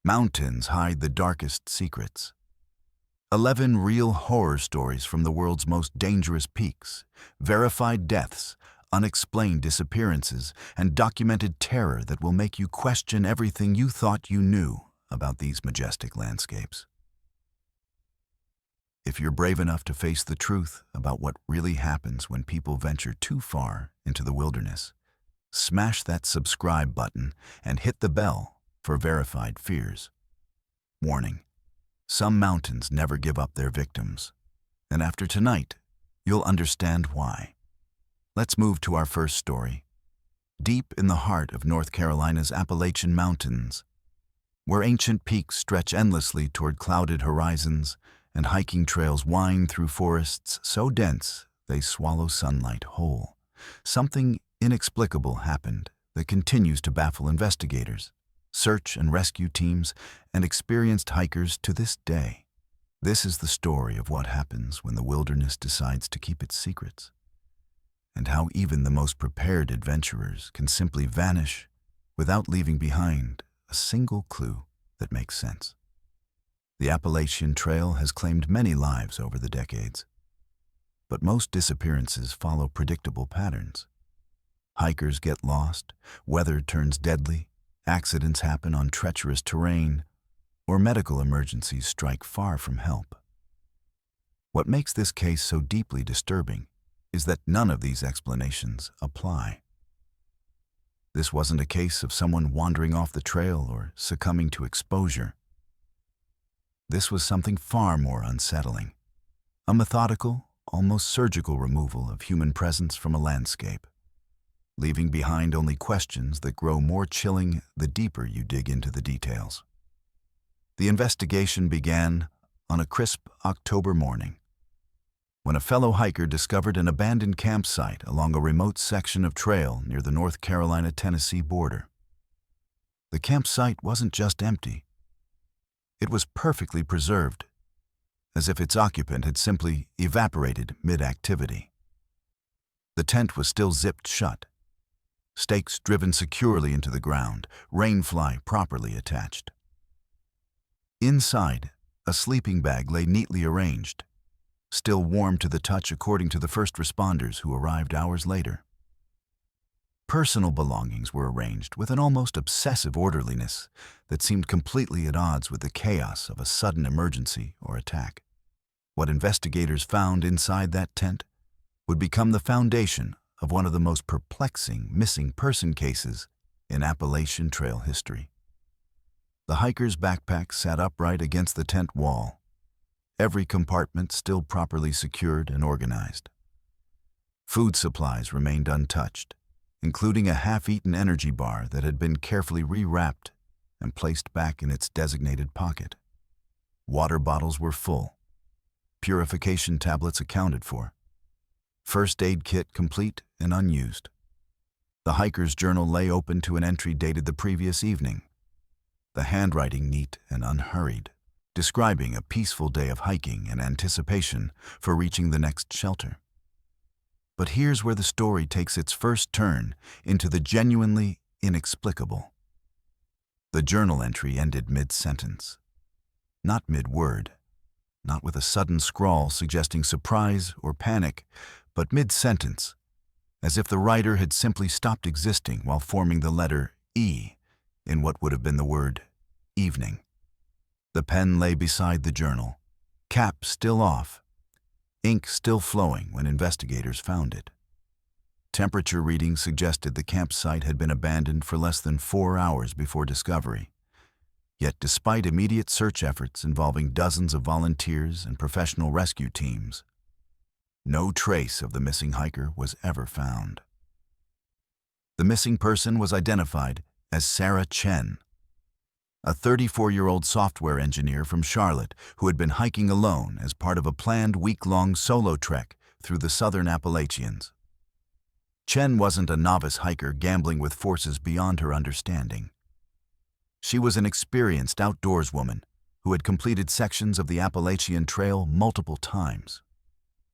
Mountains hide the darkest secrets. 11 real horror stories from the world's most dangerous peaks, verified deaths, unexplained disappearances, and documented terror that will make you question everything you thought you knew about these majestic landscapes. If you're brave enough to face the truth about what really happens when people venture too far into the wilderness, smash that subscribe button and hit the bell for verified fears. Warning: some mountains never give up their victims, and after tonight, you'll understand why. Let's move to our first story. Deep in the heart of North Carolina's Appalachian Mountains, where ancient peaks stretch endlessly toward clouded horizons and hiking trails wind through forests so dense they swallow sunlight whole, something inexplicable happened that continues to baffle investigators, search and rescue teams, and experienced hikers to this day. This is the story of what happens when the wilderness decides to keep its secrets, and how even the most prepared adventurers can simply vanish without leaving behind a single clue that makes sense. The Appalachian Trail has claimed many lives over the decades, but most disappearances follow predictable patterns. Hikers get lost, weather turns deadly, accidents happen on treacherous terrain, or medical emergencies strike far from help. What makes this case so deeply disturbing is that none of these explanations apply. This wasn't a case of someone wandering off the trail or succumbing to exposure. This was something far more unsettling: a methodical, almost surgical removal of human presence from a landscape, leaving behind only questions that grow more chilling the deeper you dig into the details. The investigation began on a crisp October morning, when a fellow hiker discovered an abandoned campsite along a remote section of trail near the North Carolina-Tennessee border. The campsite wasn't just empty. It was perfectly preserved, as if its occupant had simply evaporated mid-activity. The tent was still zipped shut, stakes driven securely into the ground, rainfly properly attached. Inside, a sleeping bag lay neatly arranged, still warm to the touch according to the first responders who arrived hours later. Personal belongings were arranged with an almost obsessive orderliness that seemed completely at odds with the chaos of a sudden emergency or attack. What investigators found inside that tent would become the foundation of one of the most perplexing missing person cases in Appalachian Trail history. The hiker's backpack sat upright against the tent wall, every compartment still properly secured and organized. Food supplies remained untouched, including a half-eaten energy bar that had been carefully rewrapped and placed back in its designated pocket. Water bottles were full, purification tablets accounted for, first aid kit complete and unused. The hiker's journal lay open to an entry dated the previous evening, the handwriting neat and unhurried, describing a peaceful day of hiking in anticipation for reaching the next shelter. But here's where the story takes its first turn into the genuinely inexplicable. The journal entry ended mid-sentence, not mid-word, not with a sudden scrawl suggesting surprise or panic, but mid-sentence, as if the writer had simply stopped existing while forming the letter E in what would have been the word evening. The pen lay beside the journal, cap still off, ink still flowing when investigators found it. Temperature readings suggested the campsite had been abandoned for less than 4 hours before discovery. Yet despite immediate search efforts involving dozens of volunteers and professional rescue teams, no trace of the missing hiker was ever found. The missing person was identified as Sarah Chen, a 34-year-old software engineer from Charlotte who had been hiking alone as part of a planned week-long solo trek through the southern Appalachians. Chen wasn't a novice hiker gambling with forces beyond her understanding. She was an experienced outdoorswoman who had completed sections of the Appalachian Trail multiple times,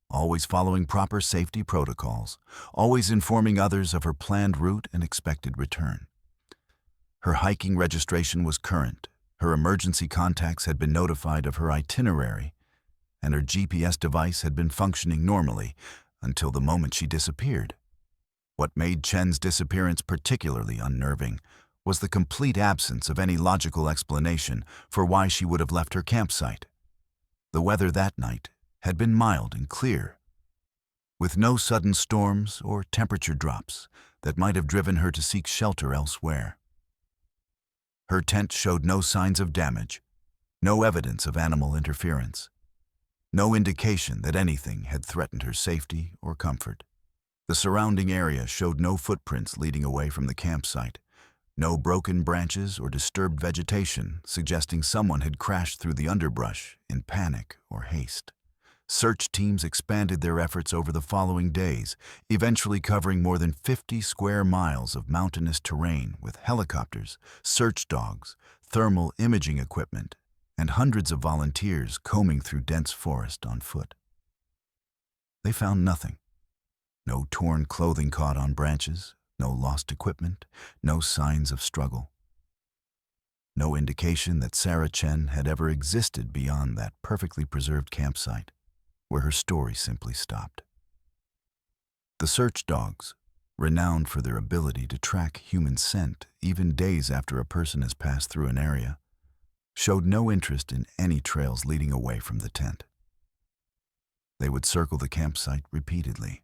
always following proper safety protocols, always informing others of her planned route and expected return. Her hiking registration was current, Her emergency contacts had been notified of her itinerary, and her GPS device had been functioning normally until the moment she disappeared. What made Chen's disappearance particularly unnerving was the complete absence of any logical explanation for why she would have left her campsite. The weather that night had been mild and clear, with no sudden storms or temperature drops that might have driven her to seek shelter elsewhere. Her tent showed no signs of damage, no evidence of animal interference, no indication that anything had threatened her safety or comfort. The surrounding area showed no footprints leading away from the campsite, no broken branches or disturbed vegetation suggesting someone had crashed through the underbrush in panic or haste. Search teams expanded their efforts over the following days, eventually covering more than 50 square miles of mountainous terrain with helicopters, search dogs, thermal imaging equipment, and hundreds of volunteers combing through dense forest on foot. They found nothing. No torn clothing caught on branches, no lost equipment, no signs of struggle. No indication that Sarah Chen had ever existed beyond that perfectly preserved campsite, where her story simply stopped. The search dogs, renowned for their ability to track human scent even days after a person has passed through an area, showed no interest in any trails leading away from the tent. They would circle the campsite repeatedly,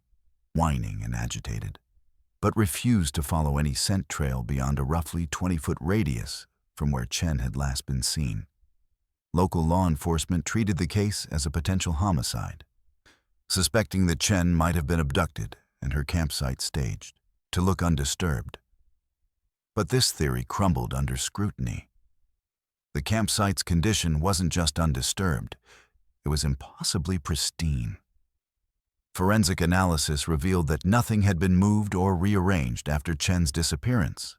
whining and agitated, but refused to follow any scent trail beyond a roughly 20-foot radius from where Chen had last been seen. Local law enforcement treated the case as a potential homicide, suspecting that Chen might have been abducted and her campsite staged to look undisturbed. But this theory crumbled under scrutiny. The campsite's condition wasn't just undisturbed, it was impossibly pristine. Forensic analysis revealed that nothing had been moved or rearranged after Chen's disappearance.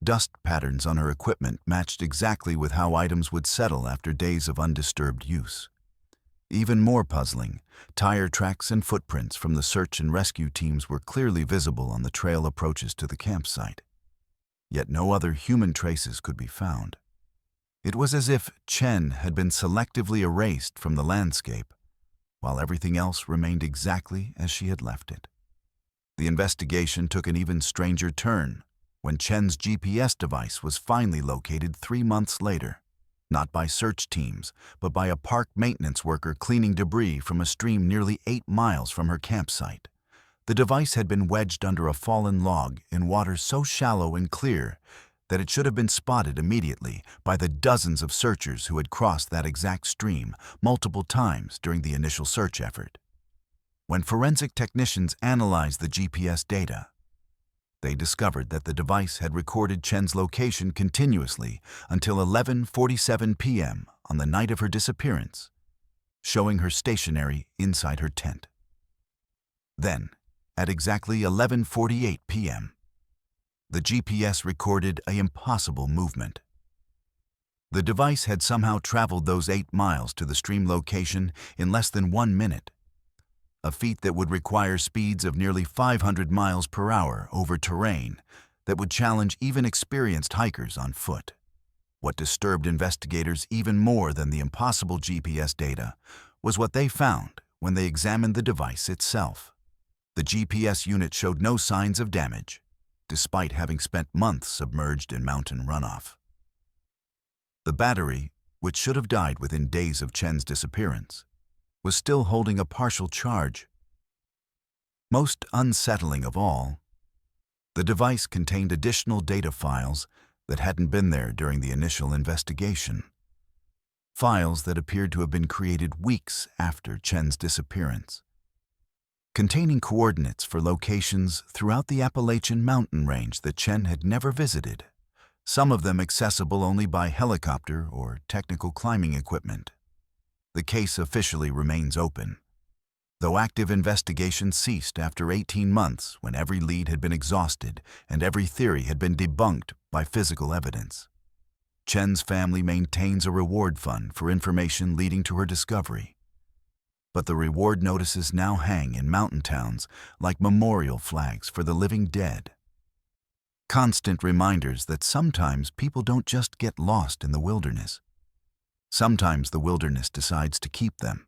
Dust patterns on her equipment matched exactly with how items would settle after days of undisturbed use. Even more puzzling, tire tracks and footprints from the search and rescue teams were clearly visible on the trail approaches to the campsite. Yet no other human traces could be found. It was as if Chen had been selectively erased from the landscape, while everything else remained exactly as she had left it. The investigation took an even stranger turn when Chen's GPS device was finally located 3 months later, not by search teams, but by a park maintenance worker cleaning debris from a stream nearly 8 miles from her campsite. The device had been wedged under a fallen log in water so shallow and clear that it should have been spotted immediately by the dozens of searchers who had crossed that exact stream multiple times during the initial search effort. When forensic technicians analyzed the GPS data, they discovered that the device had recorded Chen's location continuously until 11:47 p.m. on the night of her disappearance, showing her stationary inside her tent. Then, at exactly 11:48 p.m., the GPS recorded an impossible movement. The device had somehow traveled those 8 miles to the stream location in less than 1 minute, a feat that would require speeds of nearly 500 miles per hour over terrain that would challenge even experienced hikers on foot. What disturbed investigators even more than the impossible GPS data was what they found when they examined the device itself. The GPS unit showed no signs of damage, despite having spent months submerged in mountain runoff. The battery, which should have died within days of Chen's disappearance, was still holding a partial charge. Most unsettling of all, the device contained additional data files that hadn't been there during the initial investigation. Files that appeared to have been created weeks after Chen's disappearance, containing coordinates for locations throughout the Appalachian mountain range that Chen had never visited, some of them accessible only by helicopter or technical climbing equipment. The case officially remains open, though active investigation ceased after 18 months when every lead had been exhausted and every theory had been debunked by physical evidence. Chen's family maintains a reward fund for information leading to her discovery, but the reward notices now hang in mountain towns like memorial flags for the living dead. Constant reminders that sometimes people don't just get lost in the wilderness. Sometimes the wilderness decides to keep them,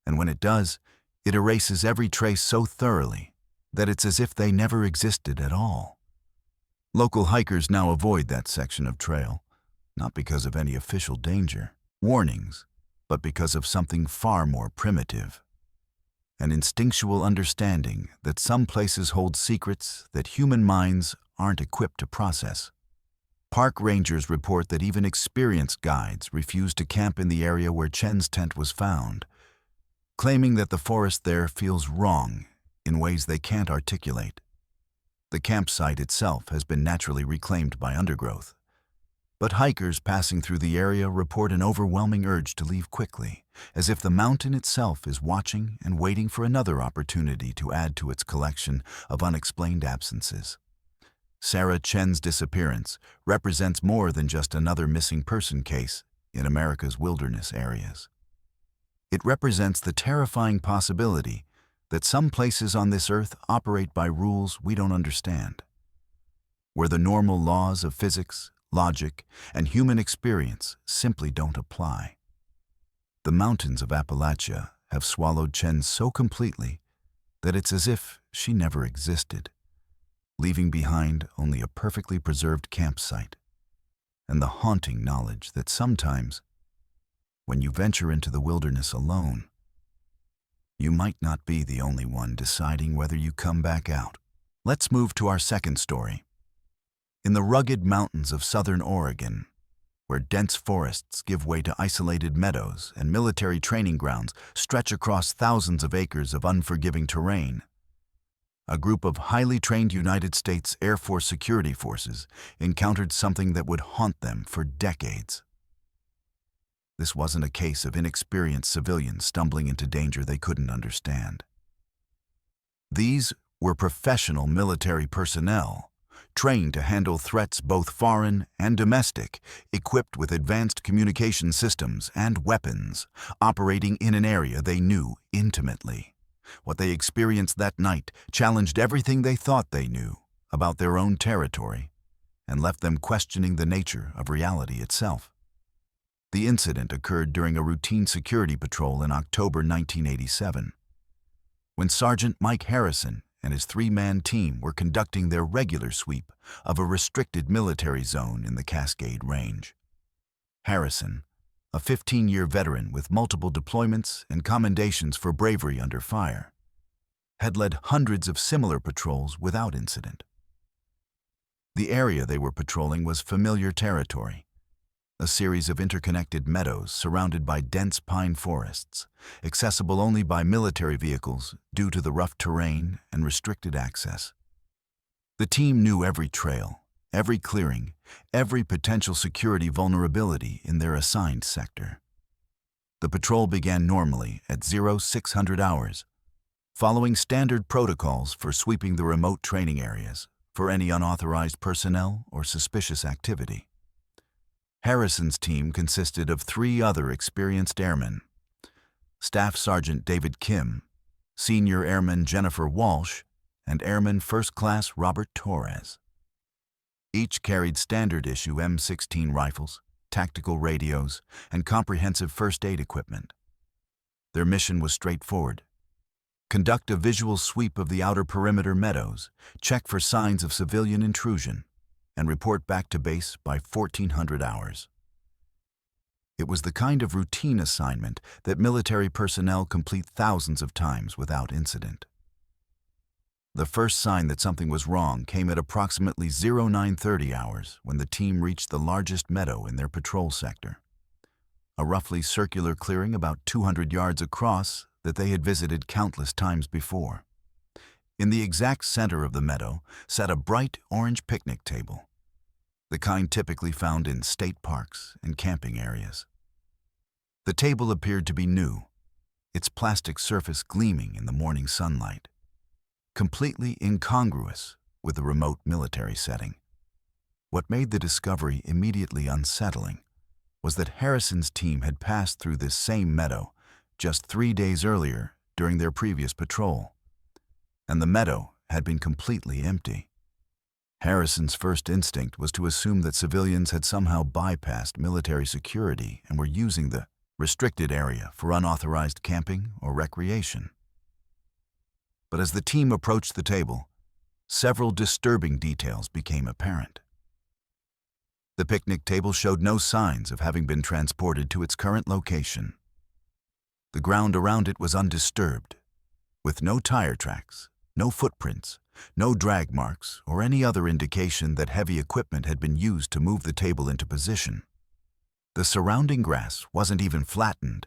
and when it does, it erases every trace so thoroughly that it's as if they never existed at all. Local hikers now avoid that section of trail, not because of any official danger, warnings, but because of something far more primitive. An instinctual understanding that some places hold secrets that human minds aren't equipped to process. Park rangers report that even experienced guides refuse to camp in the area where Chen's tent was found, claiming that the forest there feels wrong in ways they can't articulate. The campsite itself has been naturally reclaimed by undergrowth, but hikers passing through the area report an overwhelming urge to leave quickly, as if the mountain itself is watching and waiting for another opportunity to add to its collection of unexplained absences. Sarah Chen's disappearance represents more than just another missing person case in America's wilderness areas. It represents the terrifying possibility that some places on this earth operate by rules we don't understand, where the normal laws of physics, logic, and human experience simply don't apply. The mountains of Appalachia have swallowed Chen so completely that it's as if she never existed, leaving behind only a perfectly preserved campsite and the haunting knowledge that sometimes, when you venture into the wilderness alone, you might not be the only one deciding whether you come back out. Let's move to our second story. In the rugged mountains of southern Oregon, where dense forests give way to isolated meadows and military training grounds stretch across thousands of acres of unforgiving terrain, a group of highly trained United States Air Force security forces encountered something that would haunt them for decades. This wasn't a case of inexperienced civilians stumbling into danger they couldn't understand. These were professional military personnel, trained to handle threats both foreign and domestic, equipped with advanced communication systems and weapons, operating in an area they knew intimately. What they experienced that night challenged everything they thought they knew about their own territory and left them questioning the nature of reality itself. The incident occurred during a routine security patrol in October 1987, when Sergeant Mike Harrison and his three-man team were conducting their regular sweep of a restricted military zone in the Cascade Range. Harrison, a 15-year veteran with multiple deployments and commendations for bravery under fire, had led hundreds of similar patrols without incident. The area they were patrolling was familiar territory, a series of interconnected meadows surrounded by dense pine forests, accessible only by military vehicles due to the rough terrain and restricted access. The team knew every trail, every clearing, every potential security vulnerability in their assigned sector. The patrol began normally at 0600 hours, following standard protocols for sweeping the remote training areas for any unauthorized personnel or suspicious activity. Harrison's team consisted of 3 other experienced airmen: Staff Sergeant David Kim, Senior Airman Jennifer Walsh, and Airman First Class Robert Torres. Each carried standard-issue M16 rifles, tactical radios, and comprehensive first aid equipment. Their mission was straightforward: conduct a visual sweep of the outer perimeter meadows, check for signs of civilian intrusion, and report back to base by 1400 hours. It was the kind of routine assignment that military personnel complete thousands of times without incident. The first sign that something was wrong came at approximately 0930 hours when the team reached the largest meadow in their patrol sector, a roughly circular clearing about 200 yards across that they had visited countless times before. In the exact center of the meadow sat a bright orange picnic table, the kind typically found in state parks and camping areas. The table appeared to be new, its plastic surface gleaming in the morning sunlight, completely incongruous with the remote military setting. What made the discovery immediately unsettling was that Harrison's team had passed through this same meadow just 3 days earlier during their previous patrol, and the meadow had been completely empty. Harrison's first instinct was to assume that civilians had somehow bypassed military security and were using the restricted area for unauthorized camping or recreation. But as the team approached the table, several disturbing details became apparent. The picnic table showed no signs of having been transported to its current location. The ground around it was undisturbed, with no tire tracks, no footprints, no drag marks, or any other indication that heavy equipment had been used to move the table into position. The surrounding grass wasn't even flattened,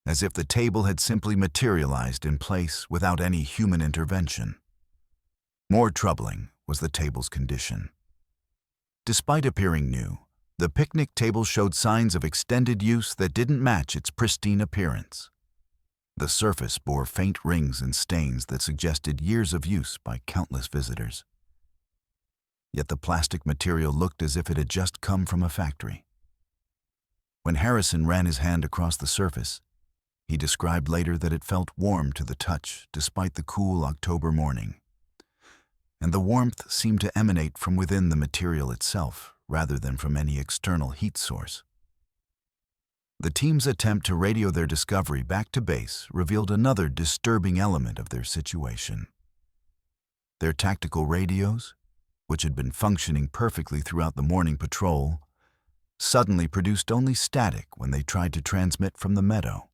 as if the table had simply materialized in place without any human intervention. More troubling was the table's condition. Despite appearing new, the picnic table showed signs of extended use that didn't match its pristine appearance. The surface bore faint rings and stains that suggested years of use by countless visitors. Yet the plastic material looked as if it had just come from a factory. When Harrison ran his hand across the surface, he described later that it felt warm to the touch despite the cool October morning. And the warmth seemed to emanate from within the material itself rather than from any external heat source. The team's attempt to radio their discovery back to base revealed another disturbing element of their situation. Their tactical radios, which had been functioning perfectly throughout the morning patrol, suddenly produced only static when they tried to transmit from the meadow.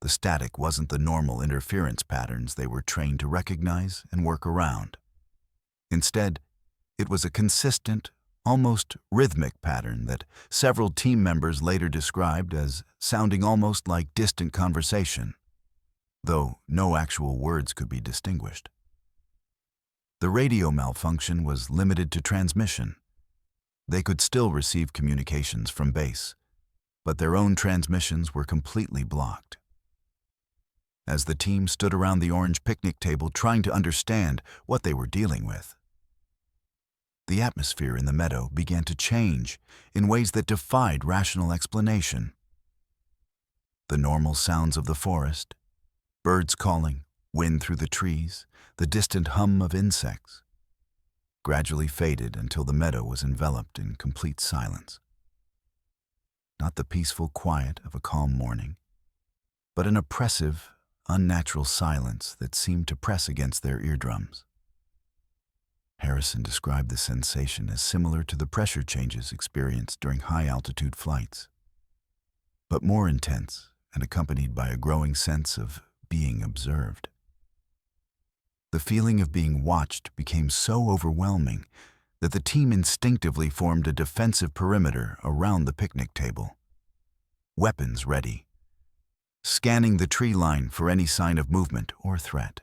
The static wasn't the normal interference patterns they were trained to recognize and work around. Instead, it was a consistent, almost rhythmic pattern that several team members later described as sounding almost like distant conversation, though no actual words could be distinguished. The radio malfunction was limited to transmission. They could still receive communications from base, but their own transmissions were completely blocked. As the team stood around the orange picnic table trying to understand what they were dealing with, the atmosphere in the meadow began to change in ways that defied rational explanation. The normal sounds of the forest, birds calling, wind through the trees, the distant hum of insects, gradually faded until the meadow was enveloped in complete silence. Not the peaceful quiet of a calm morning, but an oppressive, unnatural silence that seemed to press against their eardrums. Harrison described the sensation as similar to the pressure changes experienced during high-altitude flights, but more intense and accompanied by a growing sense of being observed. The feeling of being watched became so overwhelming that the team instinctively formed a defensive perimeter around the picnic table, weapons ready, scanning the tree line for any sign of movement or threat.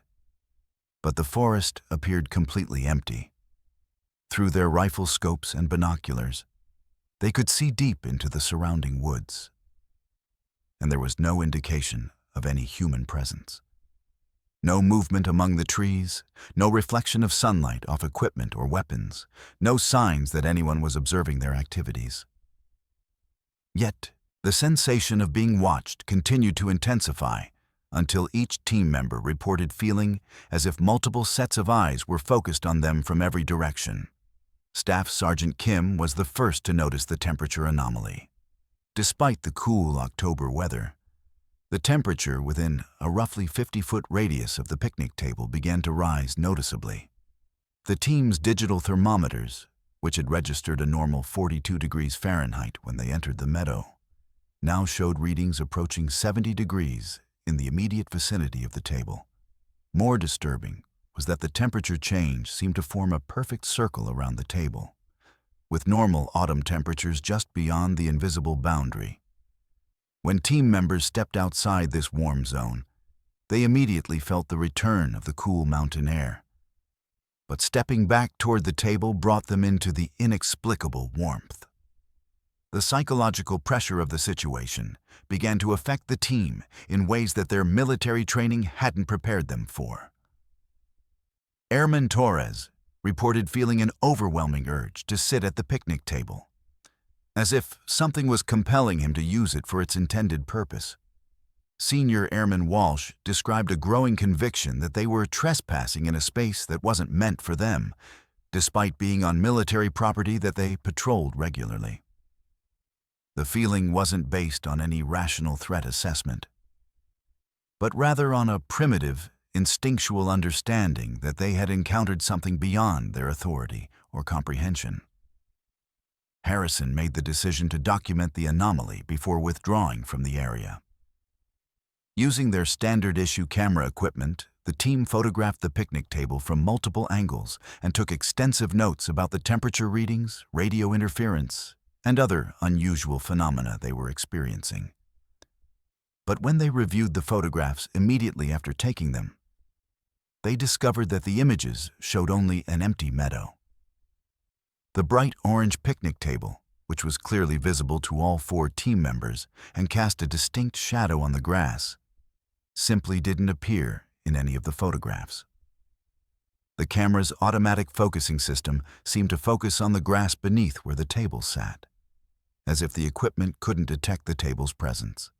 But the forest appeared completely empty. Through their rifle scopes and binoculars, they could see deep into the surrounding woods, and there was no indication of any human presence. No movement among the trees, no reflection of sunlight off equipment or weapons, no signs that anyone was observing their activities. Yet, the sensation of being watched continued to intensify until each team member reported feeling as if multiple sets of eyes were focused on them from every direction. Staff Sergeant Kim was the first to notice the temperature anomaly. Despite the cool October weather, the temperature within a roughly 50-foot radius of the picnic table began to rise noticeably. The team's digital thermometers, which had registered a normal 42 degrees Fahrenheit when they entered the meadow, now showed readings approaching 70 degrees in the immediate vicinity of the table. More disturbing was that the temperature change seemed to form a perfect circle around the table, with normal autumn temperatures just beyond the invisible boundary. When team members stepped outside this warm zone, they immediately felt the return of the cool mountain air. But stepping back toward the table brought them into the inexplicable warmth. The psychological pressure of the situation began to affect the team in ways that their military training hadn't prepared them for. Airman Torres reported feeling an overwhelming urge to sit at the picnic table, as if something was compelling him to use it for its intended purpose. Senior Airman Walsh described a growing conviction that they were trespassing in a space that wasn't meant for them, despite being on military property that they patrolled regularly. The feeling wasn't based on any rational threat assessment, but rather on a primitive, instinctual understanding that they had encountered something beyond their authority or comprehension. Harrison made the decision to document the anomaly before withdrawing from the area. Using their standard-issue camera equipment, the team photographed the picnic table from multiple angles and took extensive notes about the temperature readings, radio interference, and other unusual phenomena they were experiencing. But when they reviewed the photographs immediately after taking them, they discovered that the images showed only an empty meadow. The bright orange picnic table, which was clearly visible to all 4 team members and cast a distinct shadow on the grass, simply didn't appear in any of the photographs. The camera's automatic focusing system seemed to focus on the grass beneath where the table sat, as if the equipment couldn't detect the table's presence.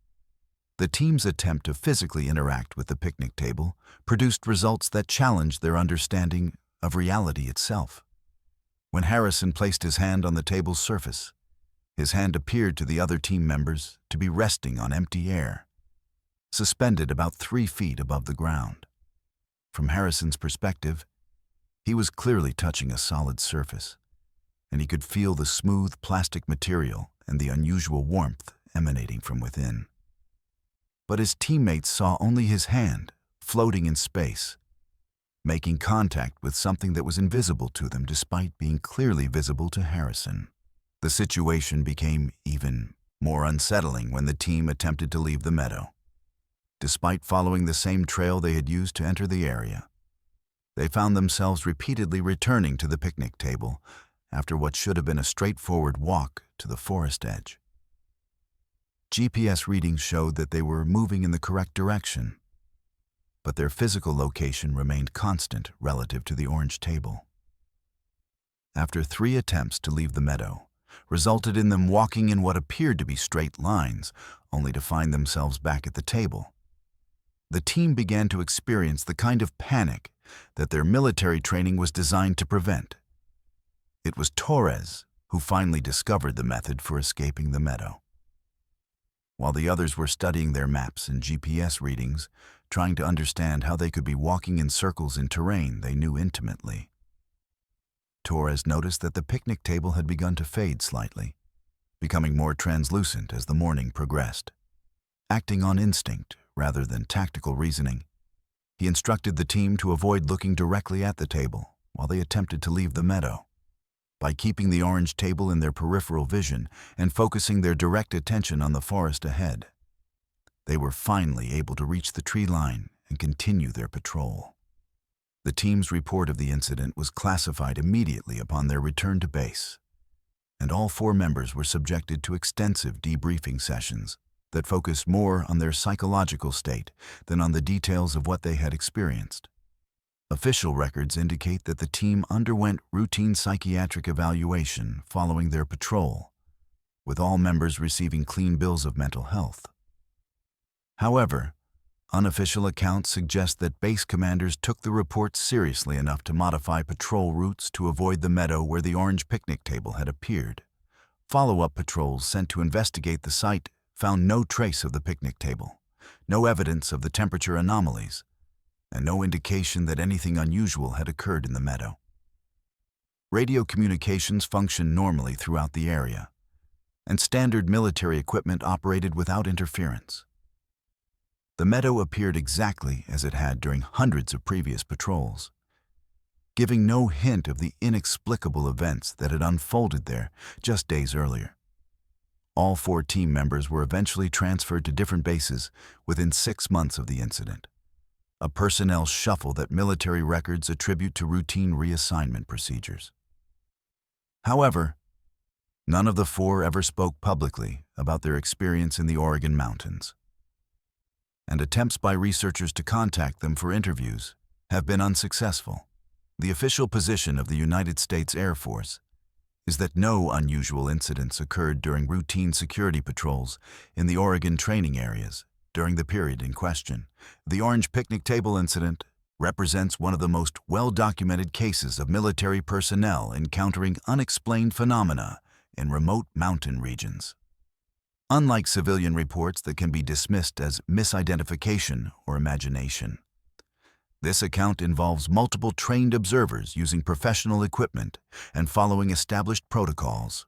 The team's attempt to physically interact with the picnic table produced results that challenged their understanding of reality itself. When Harrison placed his hand on the table's surface, his hand appeared to the other team members to be resting on empty air, suspended about 3 feet above the ground. From Harrison's perspective, he was clearly touching a solid surface, and he could feel the smooth plastic material and the unusual warmth emanating from within. But his teammates saw only his hand floating in space, making contact with something that was invisible to them despite being clearly visible to Harrison. The situation became even more unsettling when the team attempted to leave the meadow. Despite following the same trail they had used to enter the area, they found themselves repeatedly returning to the picnic table after what should have been a straightforward walk to the forest edge. GPS readings showed that they were moving in the correct direction, but their physical location remained constant relative to the orange table. After 3 attempts to leave the meadow, resulted in them walking in what appeared to be straight lines, only to find themselves back at the table, the team began to experience the kind of panic that their military training was designed to prevent. It was Torres who finally discovered the method for escaping the meadow. While the others were studying their maps and GPS readings, trying to understand how they could be walking in circles in terrain they knew intimately, Torres noticed that the picnic table had begun to fade slightly, becoming more translucent as the morning progressed. Acting on instinct rather than tactical reasoning, he instructed the team to avoid looking directly at the table while they attempted to leave the meadow. By keeping the orange table in their peripheral vision and focusing their direct attention on the forest ahead, they were finally able to reach the tree line and continue their patrol. The team's report of the incident was classified immediately upon their return to base, and all 4 members were subjected to extensive debriefing sessions that focused more on their psychological state than on the details of what they had experienced. Official records indicate that the team underwent routine psychiatric evaluation following their patrol, with all members receiving clean bills of mental health. However, unofficial accounts suggest that base commanders took the reports seriously enough to modify patrol routes to avoid the meadow where the orange picnic table had appeared. Follow-up patrols sent to investigate the site found no trace of the picnic table, no evidence of the temperature anomalies, and no indication that anything unusual had occurred in the meadow. Radio communications functioned normally throughout the area, and standard military equipment operated without interference. The meadow appeared exactly as it had during hundreds of previous patrols, giving no hint of the inexplicable events that had unfolded there just days earlier. All 4 team members were eventually transferred to different bases within 6 months of the incident, a personnel shuffle that military records attribute to routine reassignment procedures. However, none of the 4 ever spoke publicly about their experience in the Oregon mountains, and attempts by researchers to contact them for interviews have been unsuccessful. The official position of the United States Air Force is that no unusual incidents occurred during routine security patrols in the Oregon training areas during the period in question. The orange picnic table incident represents one of the most well-documented cases of military personnel encountering unexplained phenomena in remote mountain regions. Unlike civilian reports that can be dismissed as misidentification or imagination, this account involves multiple trained observers using professional equipment and following established protocols.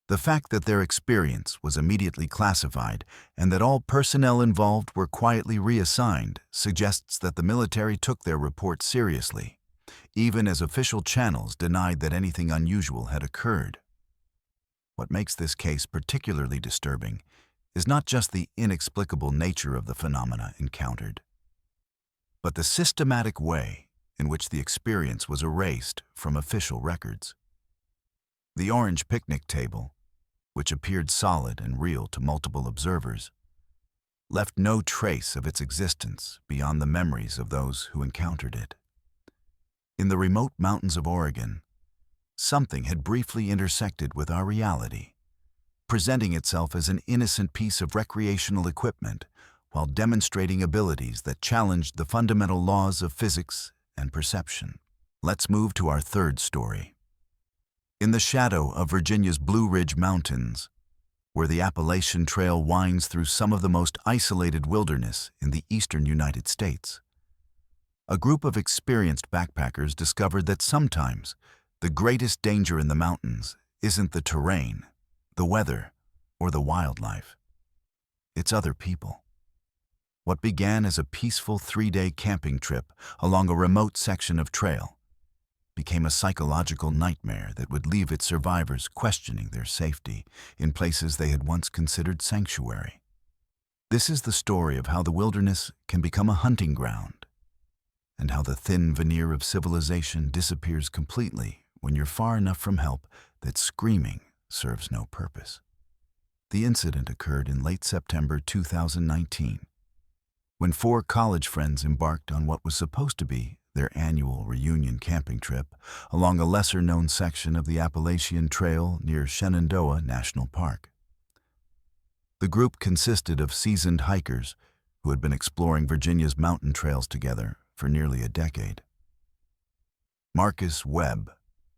The fact that their experience was immediately classified and that all personnel involved were quietly reassigned suggests that the military took their report seriously, even as official channels denied that anything unusual had occurred. What makes this case particularly disturbing is not just the inexplicable nature of the phenomena encountered, but the systematic way in which the experience was erased from official records. The orange picnic table, which appeared solid and real to multiple observers, left no trace of its existence beyond the memories of those who encountered it. In the remote mountains of Oregon, something had briefly intersected with our reality, presenting itself as an innocent piece of recreational equipment while demonstrating abilities that challenged the fundamental laws of physics and perception. Let's move to our third story. In the shadow of Virginia's Blue Ridge Mountains, where the Appalachian Trail winds through some of the most isolated wilderness in the eastern United States, a group of experienced backpackers discovered that sometimes the greatest danger in the mountains isn't the terrain, the weather, or the wildlife. It's other people. What began as a peaceful 3-day camping trip along a remote section of trail became a psychological nightmare that would leave its survivors questioning their safety in places they had once considered sanctuary. This is the story of how the wilderness can become a hunting ground, and how the thin veneer of civilization disappears completely when you're far enough from help that screaming serves no purpose. The incident occurred in late September 2019, when 4 college friends embarked on what was supposed to be their annual reunion camping trip along a lesser-known section of the Appalachian Trail near Shenandoah National Park. The group consisted of seasoned hikers who had been exploring Virginia's mountain trails together for nearly a decade. Marcus Webb,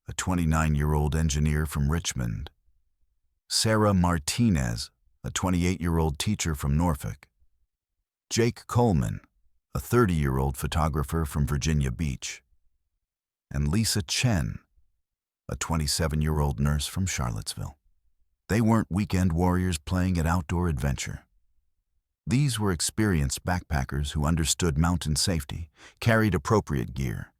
a 29-year-old engineer from Richmond; Sarah Martinez, a 28-year-old teacher from Norfolk; Jake Coleman, a 30-year-old photographer from Virginia Beach; and Lisa Chen, a 27-year-old nurse from Charlottesville. They weren't weekend warriors playing at outdoor adventure. These were experienced backpackers who understood mountain safety, carried appropriate gear,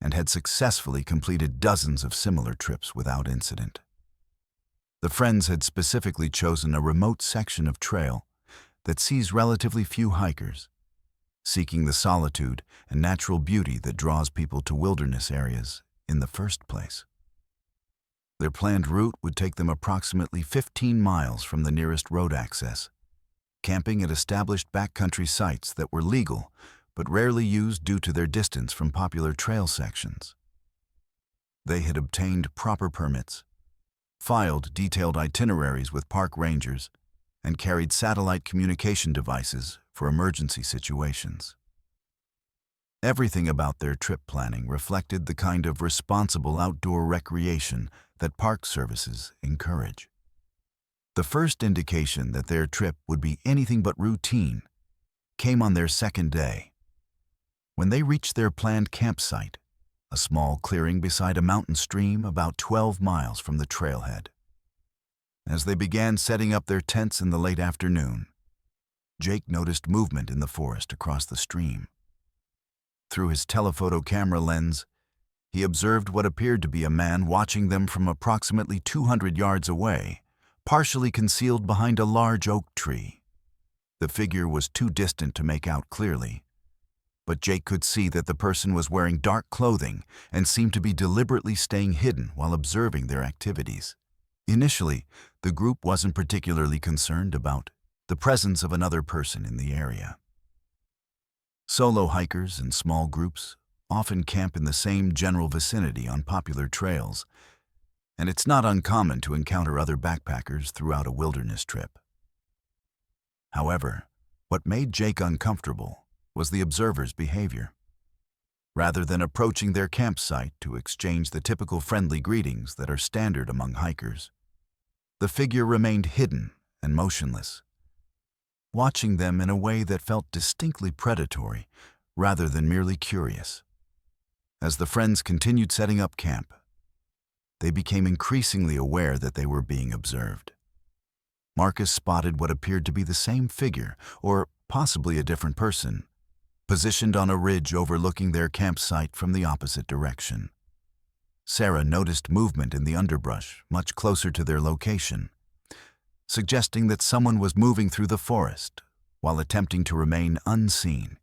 and had successfully completed dozens of similar trips without incident. The friends had specifically chosen a remote section of trail that sees relatively few hikers, seeking the solitude and natural beauty that draws people to wilderness areas in the first place. Their planned route would take them approximately 15 miles from the nearest road access, camping at established backcountry sites that were legal but rarely used due to their distance from popular trail sections. They had obtained proper permits, filed detailed itineraries with park rangers, and carried satellite communication devices for emergency situations. Everything about their trip planning reflected the kind of responsible outdoor recreation that park services encourage. The first indication that their trip would be anything but routine came on their second day, when they reached their planned campsite, a small clearing beside a mountain stream about 12 miles from the trailhead. As they began setting up their tents in the late afternoon, Jake noticed movement in the forest across the stream. Through his telephoto camera lens, he observed what appeared to be a man watching them from approximately 200 yards away, partially concealed behind a large oak tree. The figure was too distant to make out clearly, but Jake could see that the person was wearing dark clothing and seemed to be deliberately staying hidden while observing their activities. Initially, the group wasn't particularly concerned about the presence of another person in the area. Solo hikers and small groups often camp in the same general vicinity on popular trails, and it's not uncommon to encounter other backpackers throughout a wilderness trip. However, what made Jake uncomfortable was the observer's behavior. Rather than approaching their campsite to exchange the typical friendly greetings that are standard among hikers, the figure remained hidden and motionless, watching them in a way that felt distinctly predatory rather than merely curious. As the friends continued setting up camp, they became increasingly aware that they were being observed. Marcus spotted what appeared to be the same figure, or possibly a different person, positioned on a ridge overlooking their campsite from the opposite direction. Sarah noticed movement in the underbrush much closer to their location, suggesting that someone was moving through the forest while attempting to remain unseen.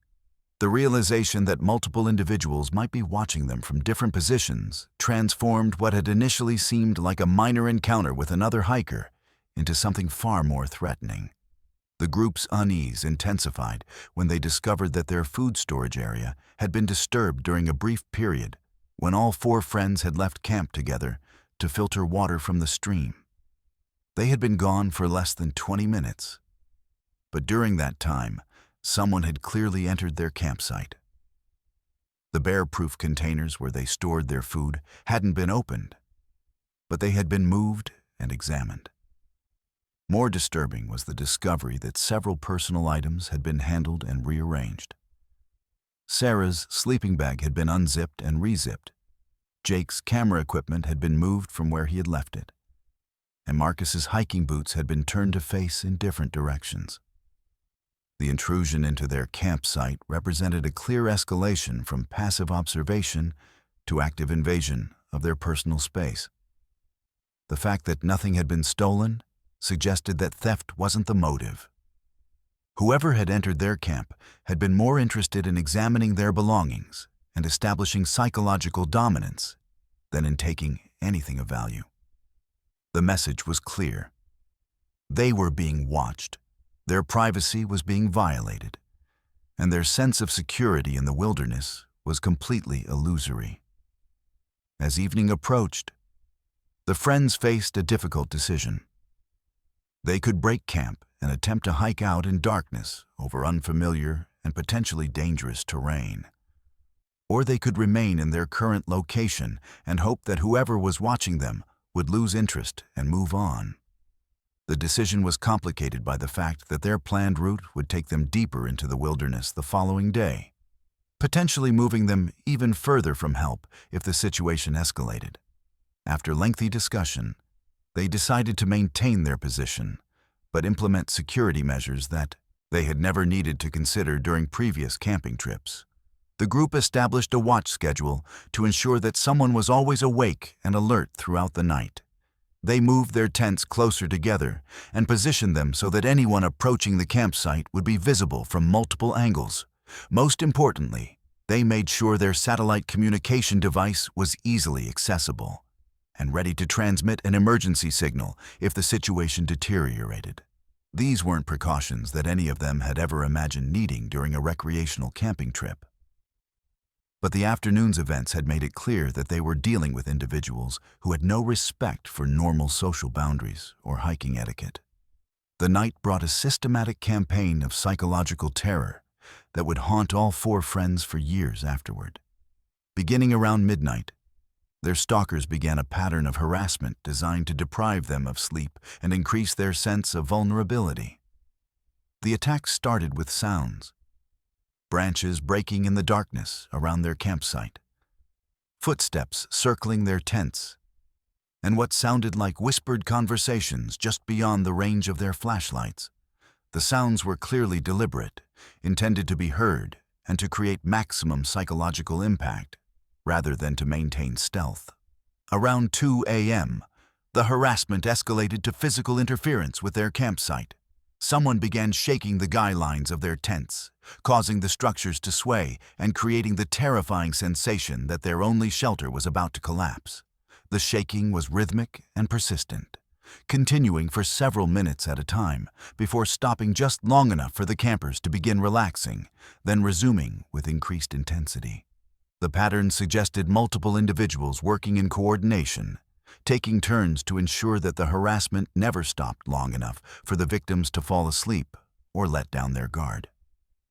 The realization that multiple individuals might be watching them from different positions transformed what had initially seemed like a minor encounter with another hiker into something far more threatening. The group's unease intensified when they discovered that their food storage area had been disturbed during a brief period when all 4 friends had left camp together to filter water from the stream. They had been gone for less than 20 minutes, but during that time, someone had clearly entered their campsite. The bear-proof containers where they stored their food hadn't been opened, but they had been moved and examined. More disturbing was the discovery that several personal items had been handled and rearranged. Sarah's sleeping bag had been unzipped and rezipped. Jake's camera equipment had been moved from where he had left it, and Marcus's hiking boots had been turned to face in different directions. The intrusion into their campsite represented a clear escalation from passive observation to active invasion of their personal space. The fact that nothing had been stolen suggested that theft wasn't the motive. Whoever had entered their camp had been more interested in examining their belongings and establishing psychological dominance than in taking anything of value. The message was clear. They were being watched, their privacy was being violated, and their sense of security in the wilderness was completely illusory. As evening approached, the friends faced a difficult decision. They could break camp and attempt to hike out in darkness over unfamiliar and potentially dangerous terrain. Or they could remain in their current location and hope that whoever was watching them would lose interest and move on. The decision was complicated by the fact that their planned route would take them deeper into the wilderness the following day, potentially moving them even further from help if the situation escalated. After lengthy discussion, they decided to maintain their position, but implement security measures that they had never needed to consider during previous camping trips. The group established a watch schedule to ensure that someone was always awake and alert throughout the night. They moved their tents closer together and positioned them so that anyone approaching the campsite would be visible from multiple angles. Most importantly, they made sure their satellite communication device was easily accessible and ready to transmit an emergency signal if the situation deteriorated. These weren't precautions that any of them had ever imagined needing during a recreational camping trip. But the afternoon's events had made it clear that they were dealing with individuals who had no respect for normal social boundaries or hiking etiquette. The night brought a systematic campaign of psychological terror that would haunt all 4 friends for years afterward. Beginning around midnight, their stalkers began a pattern of harassment designed to deprive them of sleep and increase their sense of vulnerability. The attack started with sounds: branches breaking in the darkness around their campsite, footsteps circling their tents, and what sounded like whispered conversations just beyond the range of their flashlights. The sounds were clearly deliberate, intended to be heard and to create maximum psychological impact, rather than to maintain stealth. Around 2 a.m., the harassment escalated to physical interference with their campsite. Someone began shaking the guy lines of their tents, causing the structures to sway and creating the terrifying sensation that their only shelter was about to collapse. The shaking was rhythmic and persistent, continuing for several minutes at a time before stopping just long enough for the campers to begin relaxing, then resuming with increased intensity. The pattern suggested multiple individuals working in coordination, taking turns to ensure that the harassment never stopped long enough for the victims to fall asleep or let down their guard.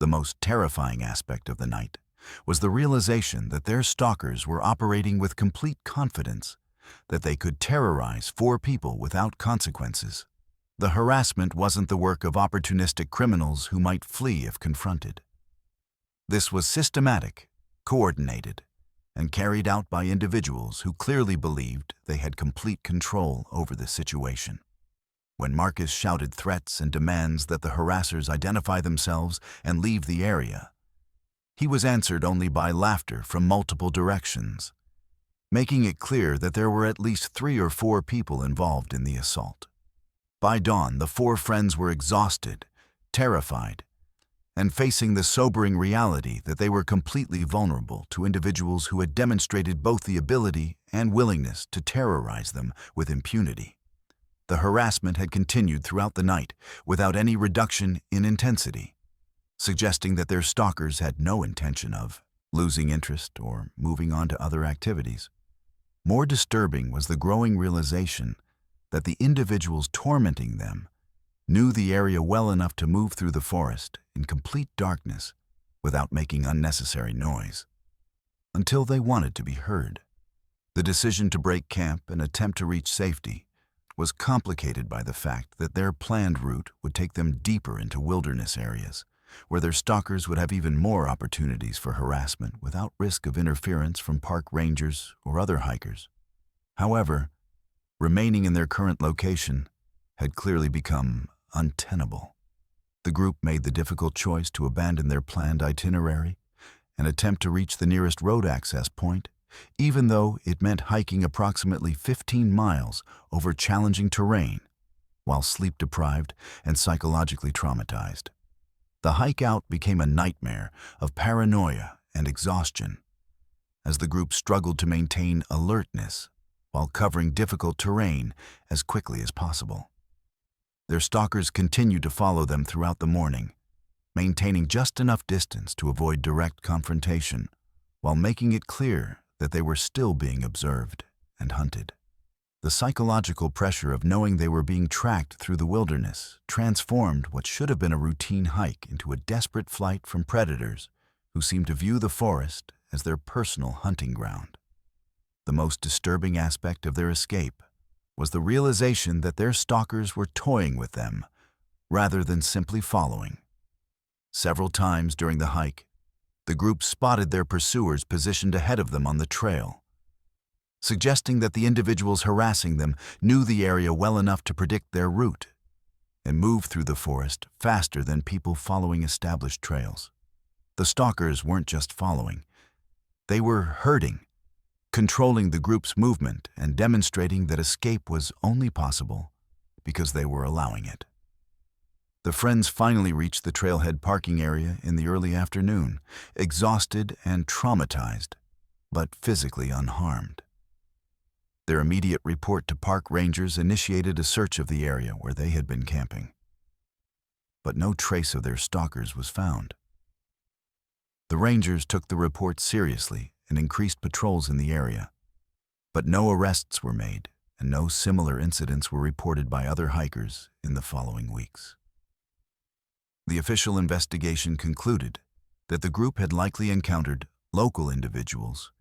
The most terrifying aspect of the night was the realization that their stalkers were operating with complete confidence, that they could terrorize 4 people without consequences. The harassment wasn't the work of opportunistic criminals who might flee if confronted. This was systematic, coordinated, and carried out by individuals who clearly believed they had complete control over the situation. When Marcus shouted threats and demands that the harassers identify themselves and leave the area, he was answered only by laughter from multiple directions, making it clear that there were at least 3 or 4 people involved in the assault. By dawn, the 4 friends were exhausted, terrified, and facing the sobering reality that they were completely vulnerable to individuals who had demonstrated both the ability and willingness to terrorize them with impunity. The harassment had continued throughout the night without any reduction in intensity, suggesting that their stalkers had no intention of losing interest or moving on to other activities. More disturbing was the growing realization that the individuals tormenting them knew the area well enough to move through the forest in complete darkness without making unnecessary noise, until they wanted to be heard. The decision to break camp and attempt to reach safety was complicated by the fact that their planned route would take them deeper into wilderness areas, where their stalkers would have even more opportunities for harassment without risk of interference from park rangers or other hikers. However, remaining in their current location had clearly become untenable. The group made the difficult choice to abandon their planned itinerary and attempt to reach the nearest road access point, even though it meant hiking approximately 15 miles over challenging terrain while sleep-deprived and psychologically traumatized. The hike out became a nightmare of paranoia and exhaustion as the group struggled to maintain alertness while covering difficult terrain as quickly as possible. Their stalkers continued to follow them throughout the morning, maintaining just enough distance to avoid direct confrontation, while making it clear that they were still being observed and hunted. The psychological pressure of knowing they were being tracked through the wilderness transformed what should have been a routine hike into a desperate flight from predators who seemed to view the forest as their personal hunting ground. The most disturbing aspect of their escape was the realization that their stalkers were toying with them rather than simply following. Several times during the hike, the group spotted their pursuers positioned ahead of them on the trail, suggesting that the individuals harassing them knew the area well enough to predict their route and move through the forest faster than people following established trails. The stalkers weren't just following, they were herding, controlling the group's movement and demonstrating that escape was only possible because they were allowing it. The friends finally reached the trailhead parking area in the early afternoon, exhausted and traumatized, but physically unharmed. Their immediate report to park rangers initiated a search of the area where they had been camping. But no trace of their stalkers was found. The rangers took the report seriously and increased patrols in the area, but no arrests were made and no similar incidents were reported by other hikers in the following weeks. The official investigation concluded that the group had likely encountered local individuals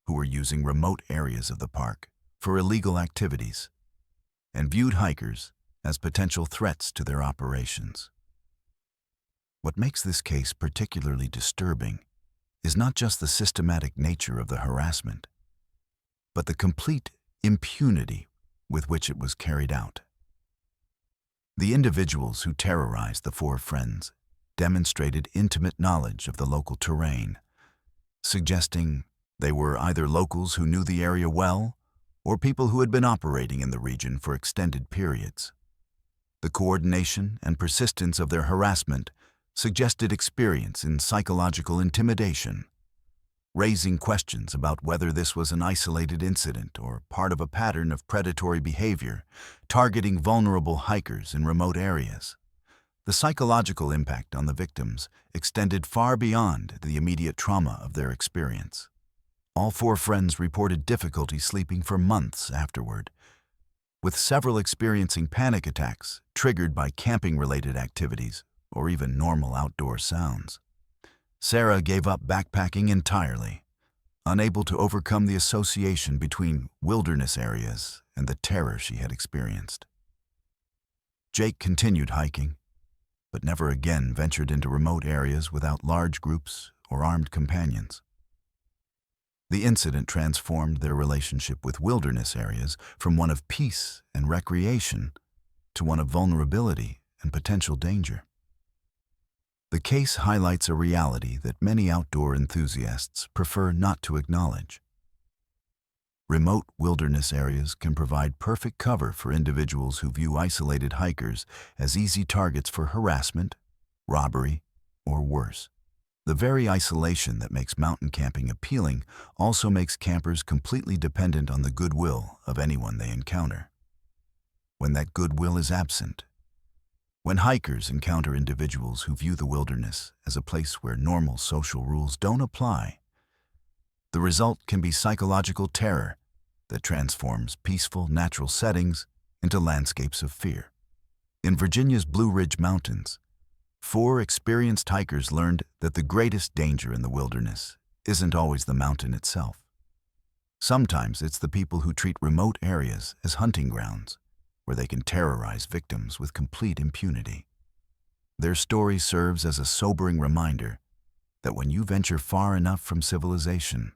who were using remote areas of the park for illegal activities and viewed hikers as potential threats to their operations. What makes this case particularly disturbing is not just the systematic nature of the harassment, but the complete impunity with which it was carried out. The individuals who terrorized the 4 friends demonstrated intimate knowledge of the local terrain, suggesting they were either locals who knew the area well or people who had been operating in the region for extended periods. The coordination and persistence of their harassment suggested experience in psychological intimidation, raising questions about whether this was an isolated incident or part of a pattern of predatory behavior targeting vulnerable hikers in remote areas. The psychological impact on the victims extended far beyond the immediate trauma of their experience. All 4 friends reported difficulty sleeping for months afterward, with several experiencing panic attacks triggered by camping-related activities or even normal outdoor sounds. Sarah gave up backpacking entirely, unable to overcome the association between wilderness areas and the terror she had experienced. Jake continued hiking, but never again ventured into remote areas without large groups or armed companions. The incident transformed their relationship with wilderness areas from one of peace and recreation to one of vulnerability and potential danger. The case highlights a reality that many outdoor enthusiasts prefer not to acknowledge. Remote wilderness areas can provide perfect cover for individuals who view isolated hikers as easy targets for harassment, robbery, or worse. The very isolation that makes mountain camping appealing also makes campers completely dependent on the goodwill of anyone they encounter. When that goodwill is absent, when hikers encounter individuals who view the wilderness as a place where normal social rules don't apply, the result can be psychological terror that transforms peaceful natural settings into landscapes of fear. In Virginia's Blue Ridge Mountains, 4 experienced hikers learned that the greatest danger in the wilderness isn't always the mountain itself. Sometimes it's the people who treat remote areas as hunting grounds, where they can terrorize victims with complete impunity. Their story serves as a sobering reminder that when you venture far enough from civilization,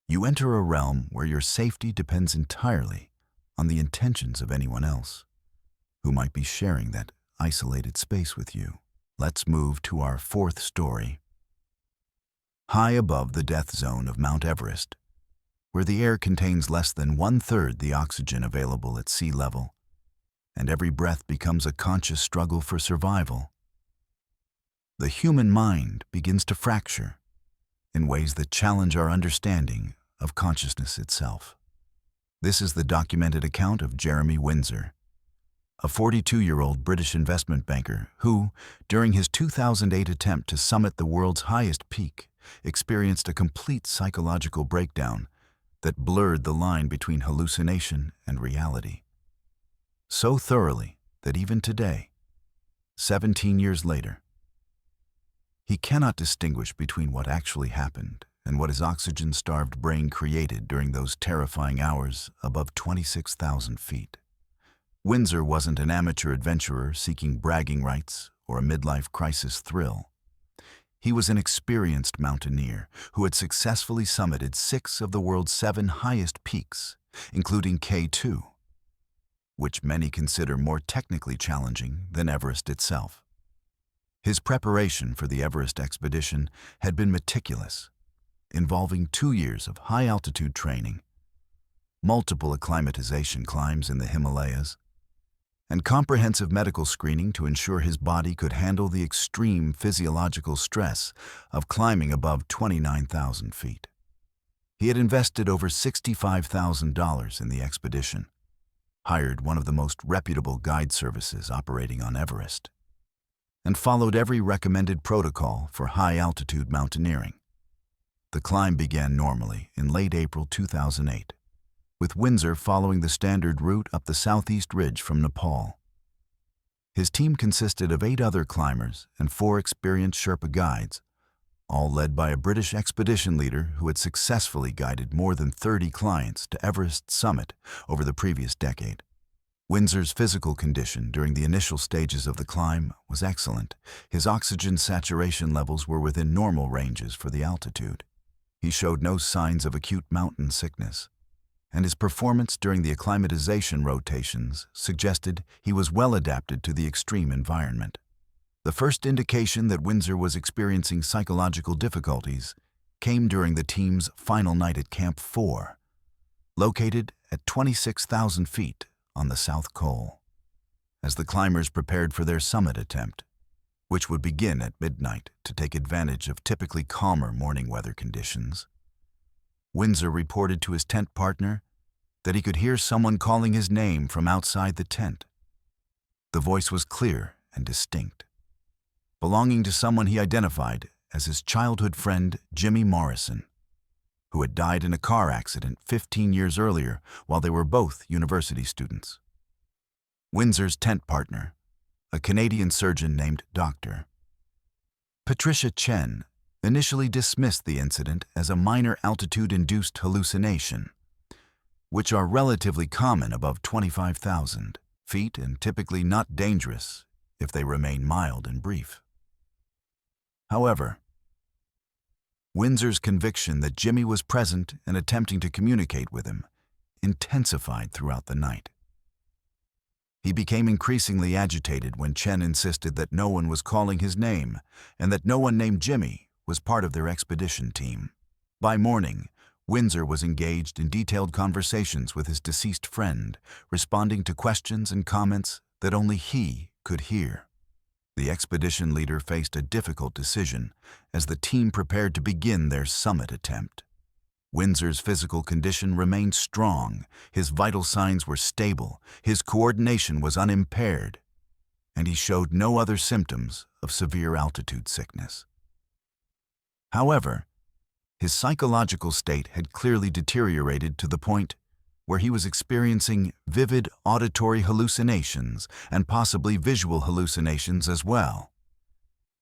you enter a realm where your safety depends entirely on the intentions of anyone else who might be sharing that isolated space with you. Let's move to our 4th story. High above the death zone of Mount Everest, where the air contains less than 1/3 the oxygen available at sea level, and every breath becomes a conscious struggle for survival, the human mind begins to fracture in ways that challenge our understanding of consciousness itself. This is the documented account of Jeremy Windsor, a 42-year-old British investment banker who, during his 2008 attempt to summit the world's highest peak, experienced a complete psychological breakdown that blurred the line between hallucination and reality. So thoroughly that even today, 17 years later, he cannot distinguish between what actually happened and what his oxygen-starved brain created during those terrifying hours above 26,000 feet. Windsor wasn't an amateur adventurer seeking bragging rights or a midlife crisis thrill. He was an experienced mountaineer who had successfully summited 6 of the world's 7 highest peaks, including K2, which many consider more technically challenging than Everest itself. His preparation for the Everest expedition had been meticulous, involving 2 years of high-altitude training, multiple acclimatization climbs in the Himalayas, and comprehensive medical screening to ensure his body could handle the extreme physiological stress of climbing above 29,000 feet. He had invested over $65,000 in the expedition, hired one of the most reputable guide services operating on Everest, and followed every recommended protocol for high-altitude mountaineering. The climb began normally in late April 2008, with Windsor following the standard route up the southeast ridge from Nepal. His team consisted of 8 other climbers and 4 experienced Sherpa guides, all led by a British expedition leader who had successfully guided more than 30 clients to Everest's summit over the previous decade. Windsor's physical condition during the initial stages of the climb was excellent. His oxygen saturation levels were within normal ranges for the altitude. He showed no signs of acute mountain sickness, and his performance during the acclimatization rotations suggested he was well adapted to the extreme environment. The first indication that Windsor was experiencing psychological difficulties came during the team's final night at Camp 4, located at 26,000 feet on the South Col. As the climbers prepared for their summit attempt, which would begin at midnight to take advantage of typically calmer morning weather conditions, Windsor reported to his tent partner that he could hear someone calling his name from outside the tent. The voice was clear and distinct, belonging to someone he identified as his childhood friend Jimmy Morrison, who had died in a car accident 15 years earlier while they were both university students. Windsor's tent partner, a Canadian surgeon named Dr. Patricia Chen, initially dismissed the incident as a minor altitude-induced hallucination, which are relatively common above 25,000 feet and typically not dangerous if they remain mild and brief. However, Windsor's conviction that Jimmy was present and attempting to communicate with him intensified throughout the night. He became increasingly agitated when Chen insisted that no one was calling his name and that no one named Jimmy was part of their expedition team. By morning, Windsor was engaged in detailed conversations with his deceased friend, responding to questions and comments that only he could hear. The expedition leader faced a difficult decision as the team prepared to begin their summit attempt. Windsor's physical condition remained strong, his vital signs were stable, his coordination was unimpaired, and he showed no other symptoms of severe altitude sickness. However, his psychological state had clearly deteriorated to the point where he was experiencing vivid auditory hallucinations and possibly visual hallucinations as well,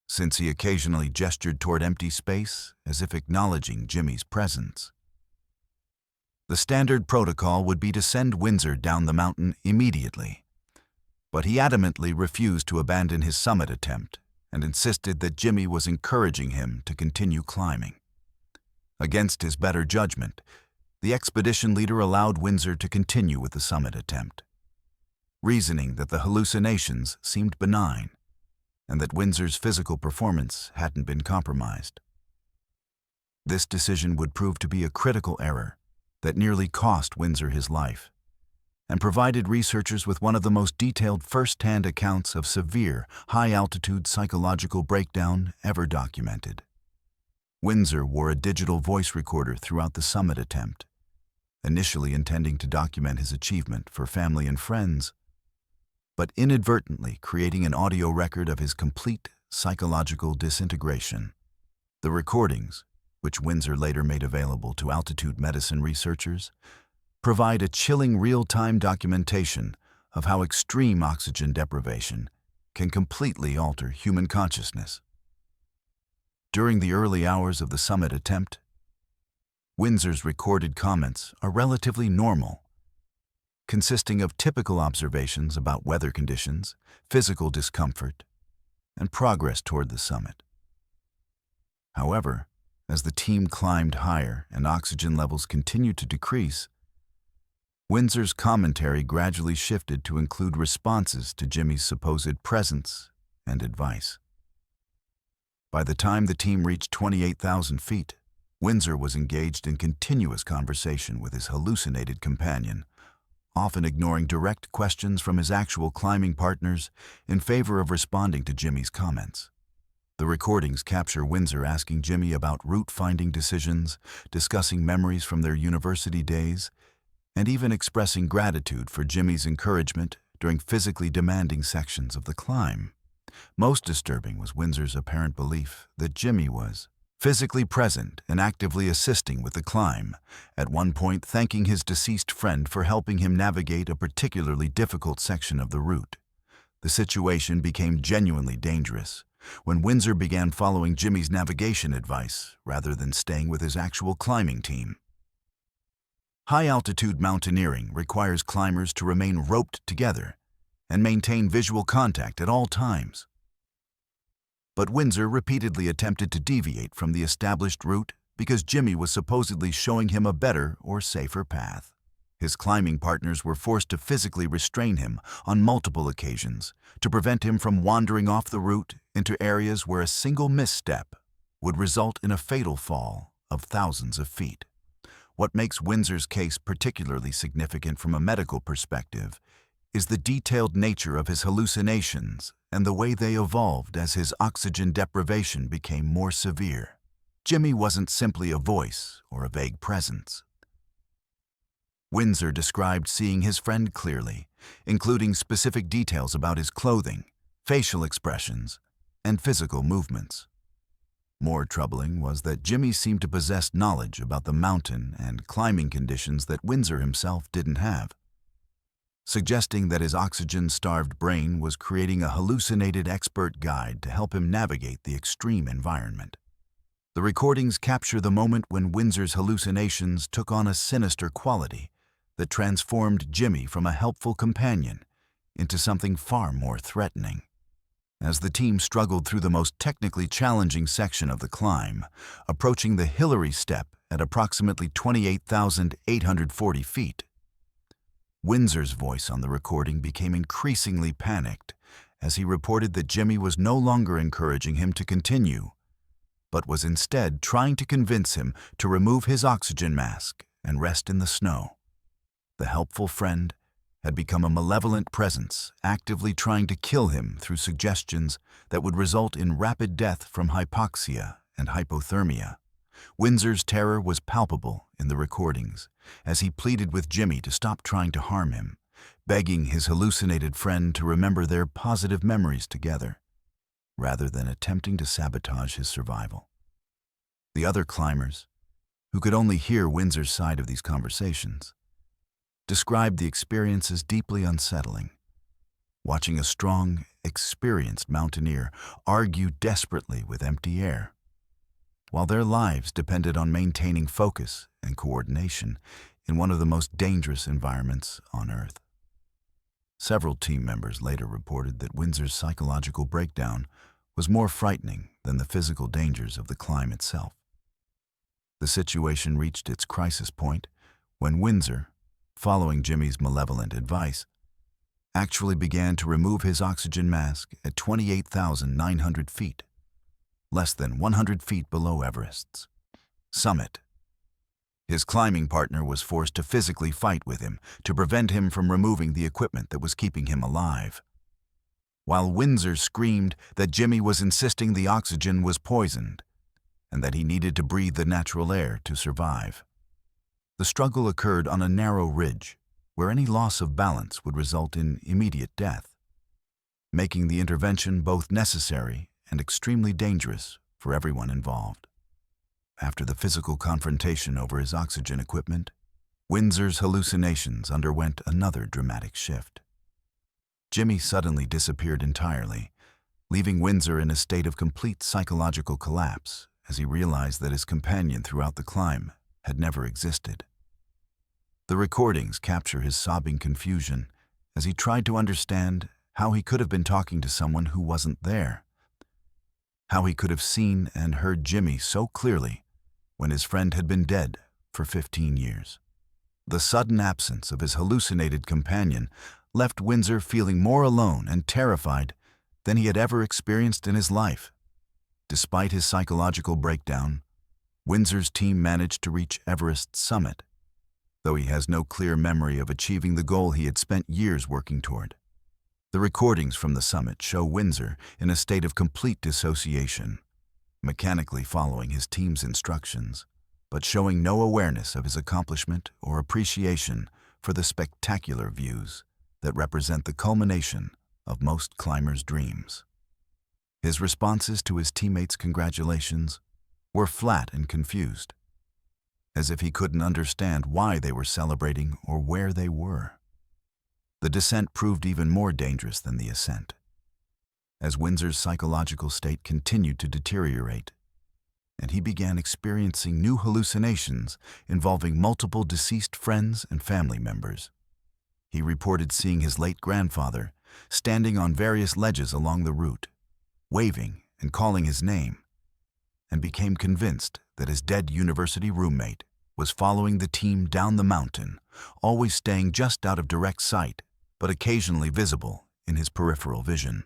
since he occasionally gestured toward empty space as if acknowledging Jimmy's presence. The standard protocol would be to send Windsor down the mountain immediately, but he adamantly refused to abandon his summit attempt and insisted that Jimmy was encouraging him to continue climbing. Against his better judgment, the expedition leader allowed Windsor to continue with the summit attempt, reasoning that the hallucinations seemed benign and that Windsor's physical performance hadn't been compromised. This decision would prove to be a critical error that nearly cost Windsor his life and provided researchers with one of the most detailed first-hand accounts of severe, high-altitude psychological breakdown ever documented. Windsor wore a digital voice recorder throughout the summit attempt, initially intending to document his achievement for family and friends, but inadvertently creating an audio record of his complete psychological disintegration. The recordings, which Windsor later made available to altitude medicine researchers, provide a chilling real-time documentation of how extreme oxygen deprivation can completely alter human consciousness. During the early hours of the summit attempt, Windsor's recorded comments are relatively normal, consisting of typical observations about weather conditions, physical discomfort, and progress toward the summit. However, as the team climbed higher and oxygen levels continued to decrease, Windsor's commentary gradually shifted to include responses to Jimmy's supposed presence and advice. By the time the team reached 28,000 feet, Windsor was engaged in continuous conversation with his hallucinated companion, often ignoring direct questions from his actual climbing partners in favor of responding to Jimmy's comments. The recordings capture Windsor asking Jimmy about route-finding decisions, discussing memories from their university days, and even expressing gratitude for Jimmy's encouragement during physically demanding sections of the climb. Most disturbing was Windsor's apparent belief that Jimmy was physically present and actively assisting with the climb, at one point thanking his deceased friend for helping him navigate a particularly difficult section of the route. The situation became genuinely dangerous when Windsor began following Jimmy's navigation advice rather than staying with his actual climbing team. High-altitude mountaineering requires climbers to remain roped together and maintain visual contact at all times. But Windsor repeatedly attempted to deviate from the established route because Jimmy was supposedly showing him a better or safer path. His climbing partners were forced to physically restrain him on multiple occasions to prevent him from wandering off the route into areas where a single misstep would result in a fatal fall of thousands of feet. What makes Windsor's case particularly significant from a medical perspective is the detailed nature of his hallucinations and the way they evolved as his oxygen deprivation became more severe. Jimmy wasn't simply a voice or a vague presence. Windsor described seeing his friend clearly, including specific details about his clothing, facial expressions, and physical movements. More troubling was that Jimmy seemed to possess knowledge about the mountain and climbing conditions that Windsor himself didn't have, suggesting that his oxygen-starved brain was creating a hallucinated expert guide to help him navigate the extreme environment. The recordings capture the moment when Windsor's hallucinations took on a sinister quality that transformed Jimmy from a helpful companion into something far more threatening. As the team struggled through the most technically challenging section of the climb, approaching the Hillary Step at approximately 28,840 feet, Windsor's voice on the recording became increasingly panicked as he reported that Jimmy was no longer encouraging him to continue, but was instead trying to convince him to remove his oxygen mask and rest in the snow. The helpful friend had become a malevolent presence, actively trying to kill him through suggestions that would result in rapid death from hypoxia and hypothermia. Windsor's terror was palpable in the recordings as he pleaded with Jimmy to stop trying to harm him, begging his hallucinated friend to remember their positive memories together, rather than attempting to sabotage his survival. The other climbers, who could only hear Windsor's side of these conversations, described the experience as deeply unsettling. Watching a strong, experienced mountaineer argue desperately with empty air, while their lives depended on maintaining focus and coordination in one of the most dangerous environments on Earth. Several team members later reported that Windsor's psychological breakdown was more frightening than the physical dangers of the climb itself. The situation reached its crisis point when Windsor, following Jimmy's malevolent advice, actually began to remove his oxygen mask at 28,900 feet, less than 100 feet below Everest's summit. His climbing partner was forced to physically fight with him to prevent him from removing the equipment that was keeping him alive, while Windsor screamed that Jimmy was insisting the oxygen was poisoned and that he needed to breathe the natural air to survive. The struggle occurred on a narrow ridge where any loss of balance would result in immediate death, making the intervention both necessary and extremely dangerous for everyone involved. After the physical confrontation over his oxygen equipment, Windsor's hallucinations underwent another dramatic shift. Jimmy suddenly disappeared entirely, leaving Windsor in a state of complete psychological collapse as he realized that his companion throughout the climb had never existed. The recordings capture his sobbing confusion as he tried to understand how he could have been talking to someone who wasn't there, how he could have seen and heard Jimmy so clearly when his friend had been dead for 15 years. The sudden absence of his hallucinated companion left Windsor feeling more alone and terrified than he had ever experienced in his life. Despite his psychological breakdown, Windsor's team managed to reach Everest's summit, though he has no clear memory of achieving the goal he had spent years working toward. The recordings from the summit show Windsor in a state of complete dissociation, mechanically following his team's instructions, but showing no awareness of his accomplishment or appreciation for the spectacular views that represent the culmination of most climbers' dreams. His responses to his teammates' congratulations were flat and confused, as if he couldn't understand why they were celebrating or where they were. The descent proved even more dangerous than the ascent, as Windsor's psychological state continued to deteriorate, and he began experiencing new hallucinations involving multiple deceased friends and family members. He reported seeing his late grandfather standing on various ledges along the route, waving and calling his name, and became convinced that his dead university roommate was following the team down the mountain, always staying just out of direct sight, but occasionally visible in his peripheral vision.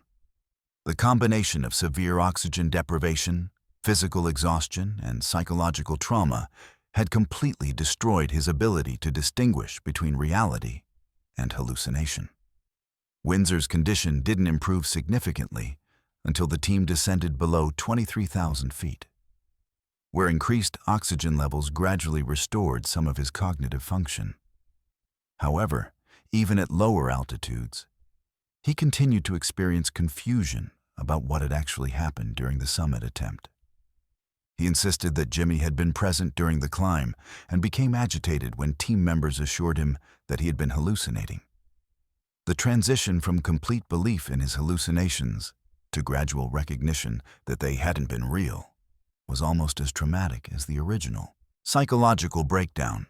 The combination of severe oxygen deprivation, physical exhaustion, and psychological trauma had completely destroyed his ability to distinguish between reality and hallucination. Windsor's condition didn't improve significantly until the team descended below 23,000 feet, where increased oxygen levels gradually restored some of his cognitive function. However, even at lower altitudes, he continued to experience confusion about what had actually happened during the summit attempt. He insisted that Jimmy had been present during the climb and became agitated when team members assured him that he had been hallucinating. The transition from complete belief in his hallucinations to gradual recognition that they hadn't been real was almost as traumatic as the original. Psychological breakdown.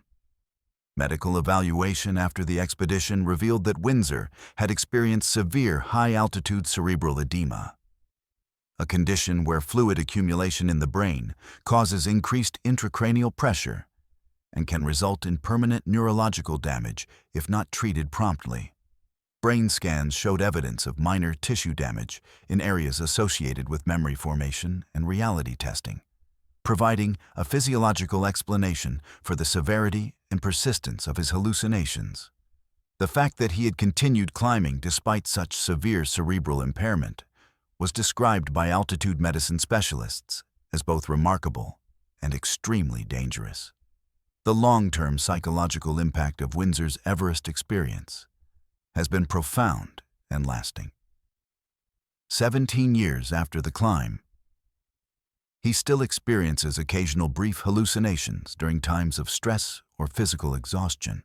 Medical evaluation after the expedition revealed that Windsor had experienced severe high-altitude cerebral edema, a condition where fluid accumulation in the brain causes increased intracranial pressure and can result in permanent neurological damage if not treated promptly. Brain scans showed evidence of minor tissue damage in areas associated with memory formation and reality testing, providing a physiological explanation for the severity and persistence of his hallucinations. The fact that he had continued climbing despite such severe cerebral impairment was described by altitude medicine specialists as both remarkable and extremely dangerous. The long-term psychological impact of Windsor's Everest experience has been profound and lasting. 17 years after the climb, he still experiences occasional brief hallucinations during times of stress or physical exhaustion,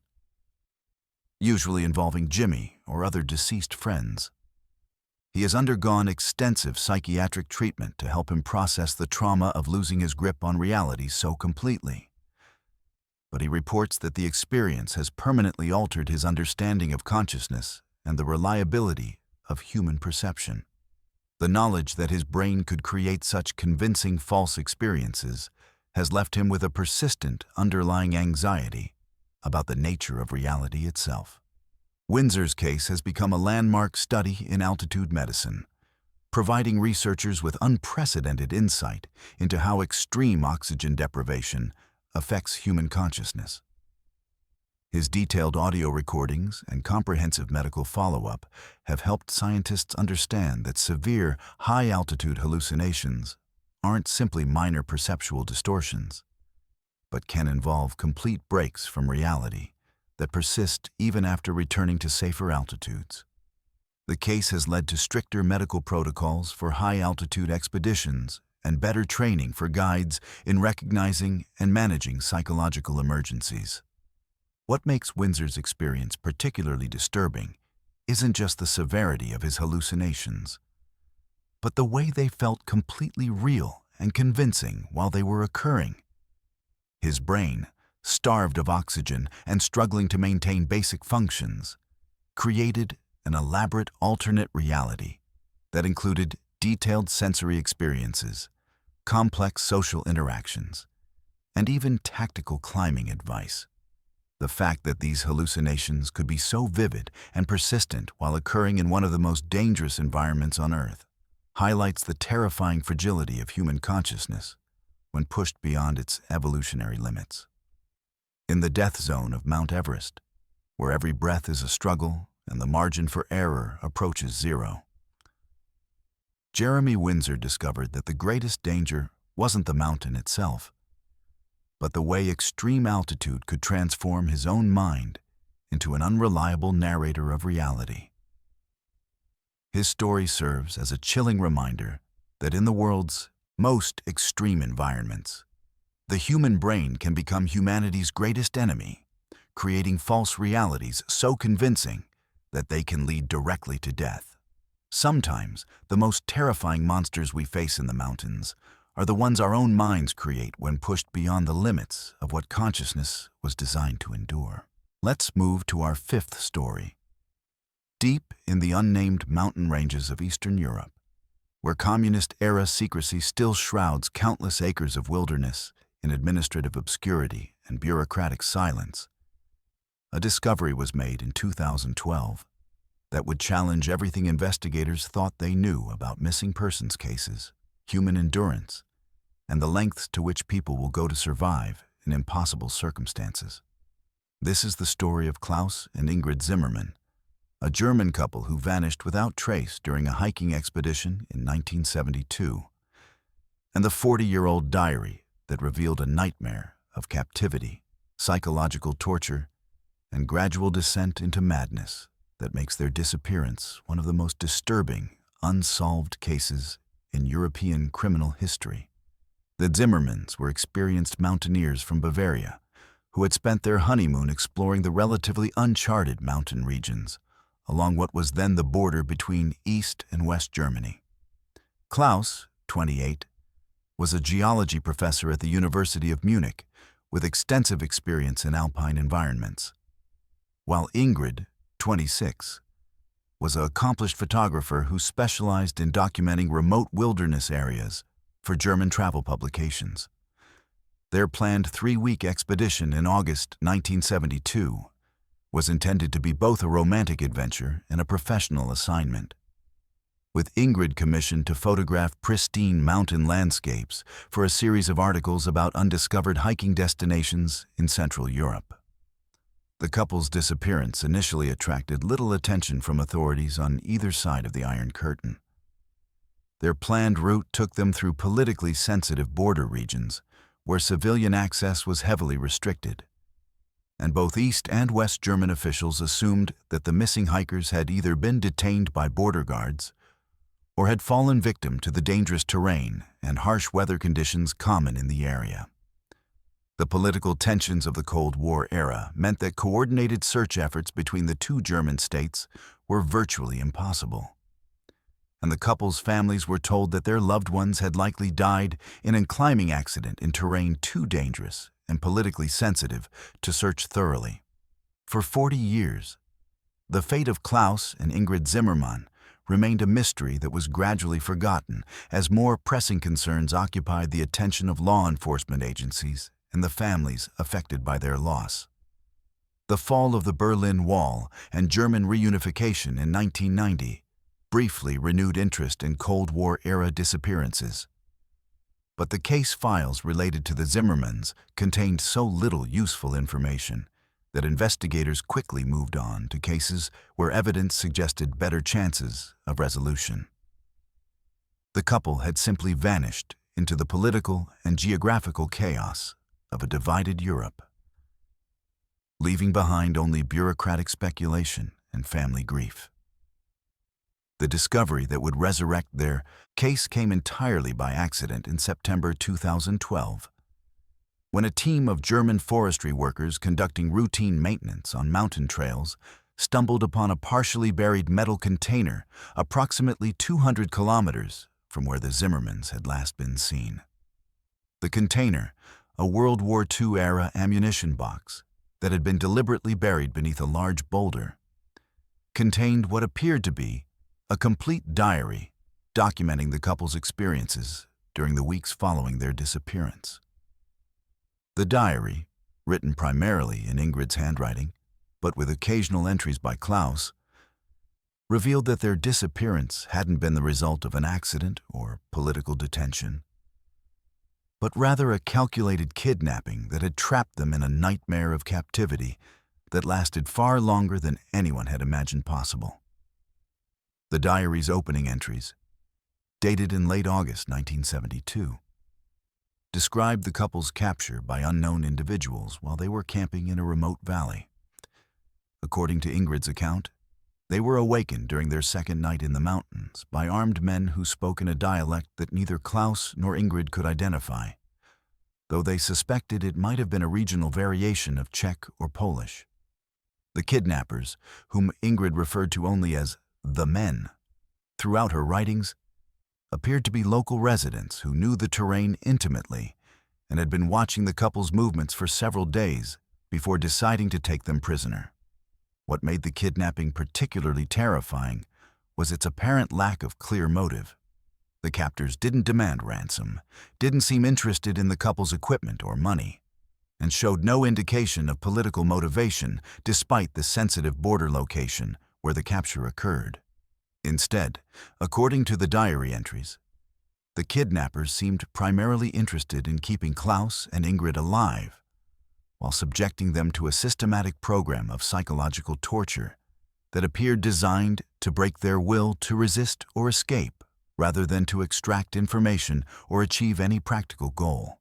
usually involving Jimmy or other deceased friends. He has undergone extensive psychiatric treatment to help him process the trauma of losing his grip on reality so completely. But he reports that the experience has permanently altered his understanding of consciousness and the reliability of human perception. The knowledge that his brain could create such convincing false experiences has left him with a persistent underlying anxiety about the nature of reality itself. Windsor's case has become a landmark study in altitude medicine, providing researchers with unprecedented insight into how extreme oxygen deprivation affects human consciousness. His detailed audio recordings and comprehensive medical follow-up have helped scientists understand that severe, high-altitude hallucinations aren't simply minor perceptual distortions, but can involve complete breaks from reality that persist even after returning to safer altitudes. The case has led to stricter medical protocols for high-altitude expeditions and better training for guides in recognizing and managing psychological emergencies. What makes Windsor's experience particularly disturbing isn't just the severity of his hallucinations, but the way they felt completely real and convincing while they were occurring. His brain, starved of oxygen and struggling to maintain basic functions, created an elaborate alternate reality that included detailed sensory experiences, complex social interactions, and even tactical climbing advice. The fact that these hallucinations could be so vivid and persistent while occurring in one of the most dangerous environments on Earth highlights the terrifying fragility of human consciousness when pushed beyond its evolutionary limits. In the death zone of Mount Everest, where every breath is a struggle and the margin for error approaches zero, Jeremy Windsor discovered that the greatest danger wasn't the mountain itself, but the way extreme altitude could transform his own mind into an unreliable narrator of reality. His story serves as a chilling reminder that in the world's most extreme environments, the human brain can become humanity's greatest enemy, creating false realities so convincing that they can lead directly to death. Sometimes, the most terrifying monsters we face in the mountains are the ones our own minds create when pushed beyond the limits of what consciousness was designed to endure. Let's move to our fifth story. Deep in the unnamed mountain ranges of Eastern Europe, where communist-era secrecy still shrouds countless acres of wilderness in administrative obscurity and bureaucratic silence, a discovery was made in 2012 that would challenge everything investigators thought they knew about missing persons cases, human endurance, and the lengths to which people will go to survive in impossible circumstances. This is the story of Klaus and Ingrid Zimmermann, a German couple who vanished without trace during a hiking expedition in 1972, and the 40-year-old diary that revealed a nightmare of captivity, psychological torture, and gradual descent into madness that makes their disappearance one of the most disturbing, unsolved cases in European criminal history. The Zimmermanns were experienced mountaineers from Bavaria who had spent their honeymoon exploring the relatively uncharted mountain regions along what was then the border between East and West Germany. Klaus, 28, was a geology professor at the University of Munich with extensive experience in alpine environments, while Ingrid, 26, was an accomplished photographer who specialized in documenting remote wilderness areas for German travel publications. Their planned 3-week expedition in August 1972 was intended to be both a romantic adventure and a professional assignment, with Ingrid commissioned to photograph pristine mountain landscapes for a series of articles about undiscovered hiking destinations in Central Europe. The couple's disappearance initially attracted little attention from authorities on either side of the Iron Curtain. Their planned route took them through politically sensitive border regions, where civilian access was heavily restricted, and both East and West German officials assumed that the missing hikers had either been detained by border guards or had fallen victim to the dangerous terrain and harsh weather conditions common in the area. The political tensions of the Cold War era meant that coordinated search efforts between the two German states were virtually impossible, and the couple's families were told that their loved ones had likely died in a climbing accident in terrain too dangerous and politically sensitive to search thoroughly. For 40 years, the fate of Klaus and Ingrid Zimmermann remained a mystery that was gradually forgotten as more pressing concerns occupied the attention of law enforcement agencies and the families affected by their loss. The fall of the Berlin Wall and German reunification in 1990 briefly renewed interest in Cold War-era disappearances. But the case files related to the Zimmermanns contained so little useful information that investigators quickly moved on to cases where evidence suggested better chances of resolution. The couple had simply vanished into the political and geographical chaos of a divided Europe, leaving behind only bureaucratic speculation and family grief. The discovery that would resurrect their case came entirely by accident in September 2012, when a team of German forestry workers conducting routine maintenance on mountain trails stumbled upon a partially buried metal container approximately 200 kilometers from where the Zimmermanns had last been seen. The container, a World War II-era ammunition box that had been deliberately buried beneath a large boulder, contained what appeared to be a complete diary documenting the couple's experiences during the weeks following their disappearance. The diary, written primarily in Ingrid's handwriting, but with occasional entries by Klaus, revealed that their disappearance hadn't been the result of an accident or political detention, but rather a calculated kidnapping that had trapped them in a nightmare of captivity that lasted far longer than anyone had imagined possible. The diary's opening entries, dated in late August 1972, described the couple's capture by unknown individuals while they were camping in a remote valley. According to Ingrid's account, they were awakened during their second night in the mountains by armed men who spoke in a dialect that neither Klaus nor Ingrid could identify, though they suspected it might have been a regional variation of Czech or Polish. The kidnappers, whom Ingrid referred to only as the men throughout her writings, appeared to be local residents who knew the terrain intimately and had been watching the couple's movements for several days before deciding to take them prisoner. What made the kidnapping particularly terrifying was its apparent lack of clear motive. The captors didn't demand ransom, didn't seem interested in the couple's equipment or money, and showed no indication of political motivation despite the sensitive border location where the capture occurred. Instead, according to the diary entries, the kidnappers seemed primarily interested in keeping Klaus and Ingrid alive, while subjecting them to a systematic program of psychological torture that appeared designed to break their will to resist or escape rather than to extract information or achieve any practical goal.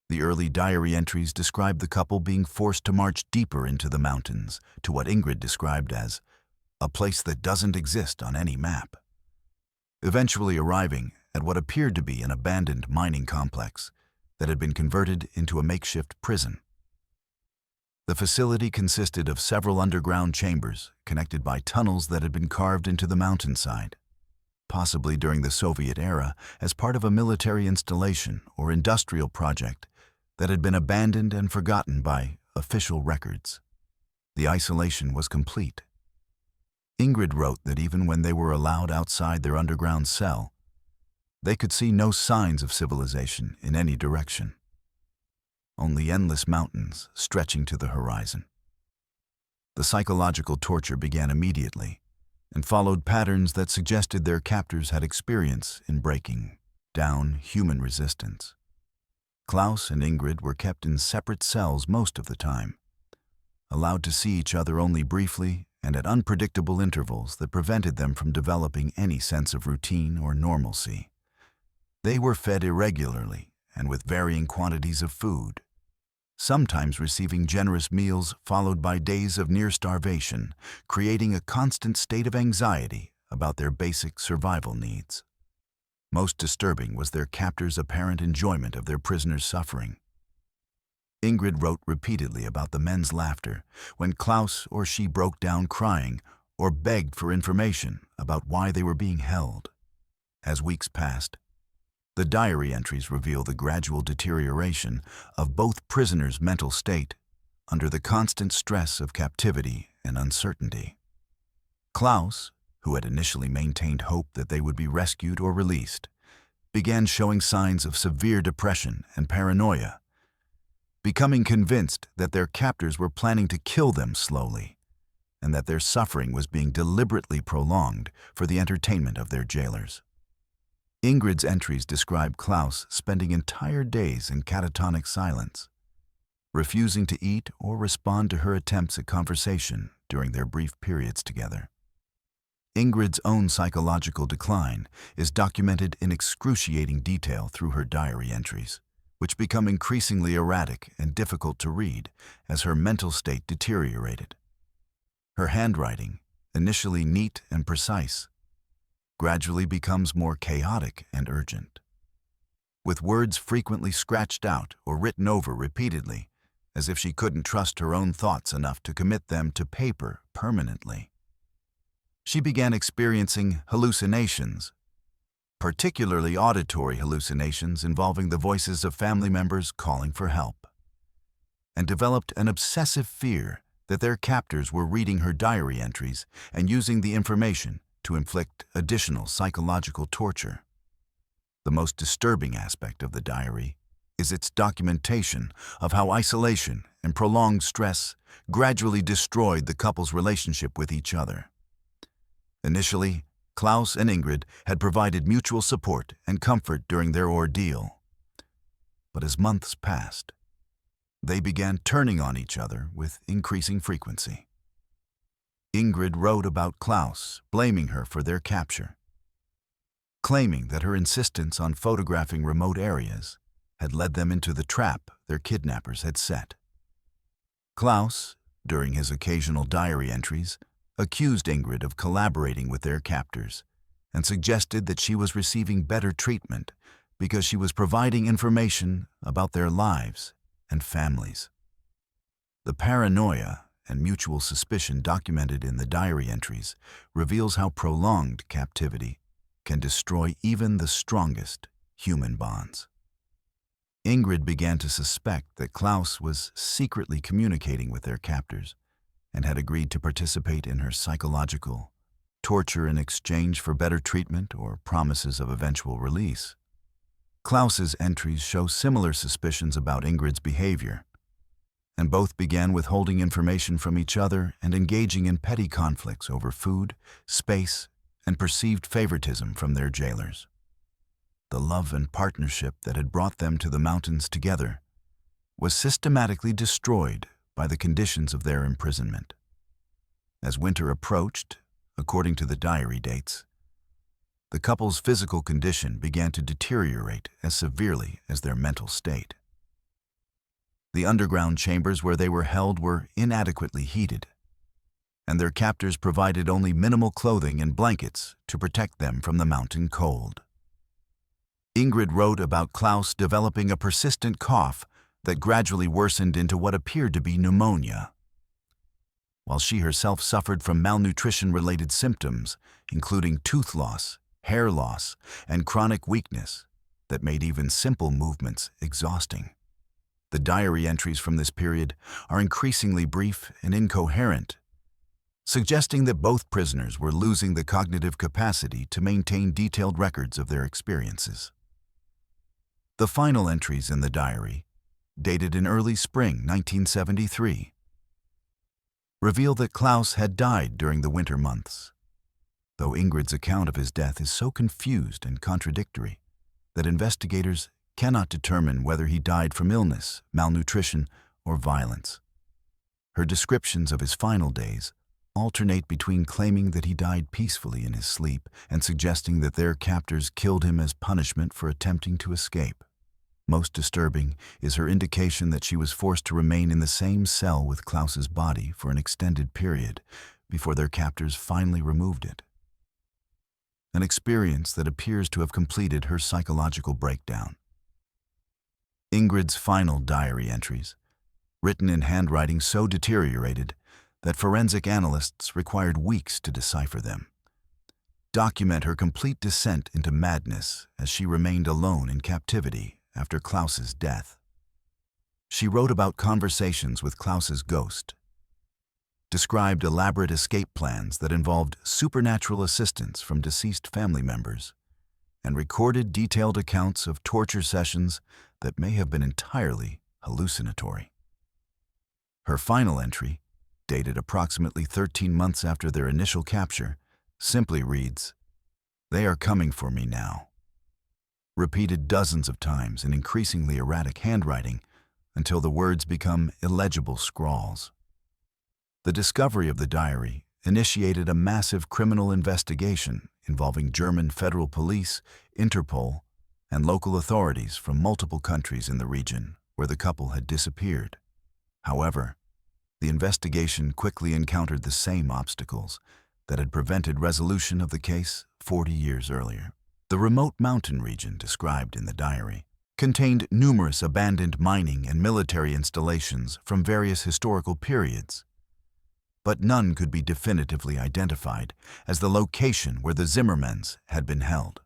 The early diary entries described the couple being forced to march deeper into the mountains to what Ingrid described as a place that doesn't exist on any map, eventually arriving at what appeared to be an abandoned mining complex that had been converted into a makeshift prison. The facility consisted of several underground chambers connected by tunnels that had been carved into the mountainside. possibly during the Soviet era as part of a military installation or industrial project that had been abandoned and forgotten by official records. The isolation was complete. Ingrid wrote that even when they were allowed outside their underground cell, they could see no signs of civilization in any direction. Only endless mountains stretching to the horizon. The psychological torture began immediately and followed patterns that suggested their captors had experience in breaking down human resistance. Klaus and Ingrid were kept in separate cells most of the time, allowed to see each other only briefly and at unpredictable intervals that prevented them from developing any sense of routine or normalcy. They were fed irregularly and with varying quantities of food, sometimes receiving generous meals followed by days of near starvation, creating a constant state of anxiety about their basic survival needs. Most disturbing was their captors' apparent enjoyment of their prisoners' suffering. Ingrid wrote repeatedly about the men's laughter when Klaus or she broke down crying or begged for information about why they were being held. As weeks passed, the diary entries reveal the gradual deterioration of both prisoners' mental state under the constant stress of captivity and uncertainty. Klaus, who had initially maintained hope that they would be rescued or released, began showing signs of severe depression and paranoia, becoming convinced that their captors were planning to kill them slowly and that their suffering was being deliberately prolonged for the entertainment of their jailers. Ingrid's entries describe Klaus spending entire days in catatonic silence, refusing to eat or respond to her attempts at conversation during their brief periods together. Ingrid's own psychological decline is documented in excruciating detail through her diary entries, which become increasingly erratic and difficult to read as her mental state deteriorated. Her handwriting, initially neat and precise, gradually becomes more chaotic and urgent, with words frequently scratched out or written over repeatedly, as if she couldn't trust her own thoughts enough to commit them to paper permanently. She began experiencing hallucinations, particularly auditory hallucinations involving the voices of family members calling for help, and developed an obsessive fear that their captors were reading her diary entries and using the information to inflict additional psychological torture. The most disturbing aspect of the diary is its documentation of how isolation and prolonged stress gradually destroyed the couple's relationship with each other. Initially, Klaus and Ingrid had provided mutual support and comfort during their ordeal. But as months passed, they began turning on each other with increasing frequency. Ingrid wrote about Klaus, blaming her for their capture, claiming that her insistence on photographing remote areas had led them into the trap their kidnappers had set. Klaus, during his occasional diary entries, accused Ingrid of collaborating with their captors and suggested that she was receiving better treatment because she was providing information about their lives and families. The paranoia and mutual suspicion documented in the diary entries reveals how prolonged captivity can destroy even the strongest human bonds. Ingrid began to suspect that Klaus was secretly communicating with their captors and had agreed to participate in her psychological torture in exchange for better treatment or promises of eventual release. Klaus's entries show similar suspicions about Ingrid's behavior, and both began withholding information from each other and engaging in petty conflicts over food, space, and perceived favoritism from their jailers. The love and partnership that had brought them to the mountains together was systematically destroyed by the conditions of their imprisonment. As winter approached, according to the diary dates, the couple's physical condition began to deteriorate as severely as their mental state. The underground chambers where they were held were inadequately heated, and their captors provided only minimal clothing and blankets to protect them from the mountain cold. Ingrid wrote about Klaus developing a persistent cough that gradually worsened into what appeared to be pneumonia, while she herself suffered from malnutrition-related symptoms, including tooth loss hair loss, and chronic weakness that made even simple movements exhausting. The diary entries from this period are increasingly brief and incoherent, suggesting that both prisoners were losing the cognitive capacity to maintain detailed records of their experiences. The final entries in the diary, dated in early spring 1973, reveal that Klaus had died during the winter months, though Ingrid's account of his death is so confused and contradictory that investigators cannot determine whether he died from illness, malnutrition, or violence. Her descriptions of his final days alternate between claiming that he died peacefully in his sleep and suggesting that their captors killed him as punishment for attempting to escape. Most disturbing is her indication that she was forced to remain in the same cell with Klaus's body for an extended period before their captors finally removed it. An experience that appears to have completed her psychological breakdown. Ingrid's final diary entries, written in handwriting so deteriorated that forensic analysts required weeks to decipher them, document her complete descent into madness as she remained alone in captivity after Klaus's death. She wrote about conversations with Klaus's ghost, described elaborate escape plans that involved supernatural assistance from deceased family members, and recorded detailed accounts of torture sessions that may have been entirely hallucinatory. Her final entry, dated approximately 13 months after their initial capture, simply reads, "They are coming for me now," repeated dozens of times in increasingly erratic handwriting until the words become illegible scrawls. The discovery of the diary initiated a massive criminal investigation involving German federal police, Interpol, and local authorities from multiple countries in the region where the couple had disappeared. However, the investigation quickly encountered the same obstacles that had prevented resolution of the case 40 years earlier. The remote mountain region described in the diary contained numerous abandoned mining and military installations from various historical periods, but none could be definitively identified as the location where the Zimmermans had been held.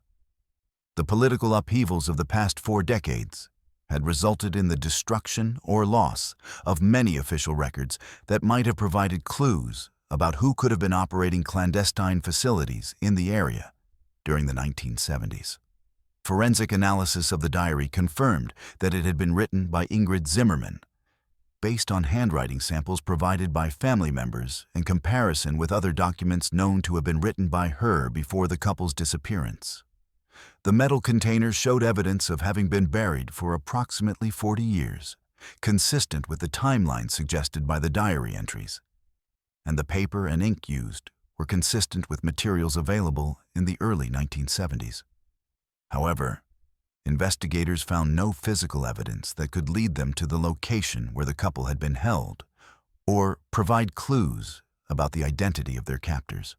The political upheavals of the past 4 decades had resulted in the destruction or loss of many official records that might have provided clues about who could have been operating clandestine facilities in the area during the 1970s. Forensic analysis of the diary confirmed that it had been written by Ingrid Zimmerman, based on handwriting samples provided by family members in comparison with other documents known to have been written by her before the couple's disappearance. The metal container showed evidence of having been buried for approximately 40 years, consistent with the timeline suggested by the diary entries, and the paper and ink used were consistent with materials available in the early 1970s. However, investigators found no physical evidence that could lead them to the location where the couple had been held or provide clues about the identity of their captors.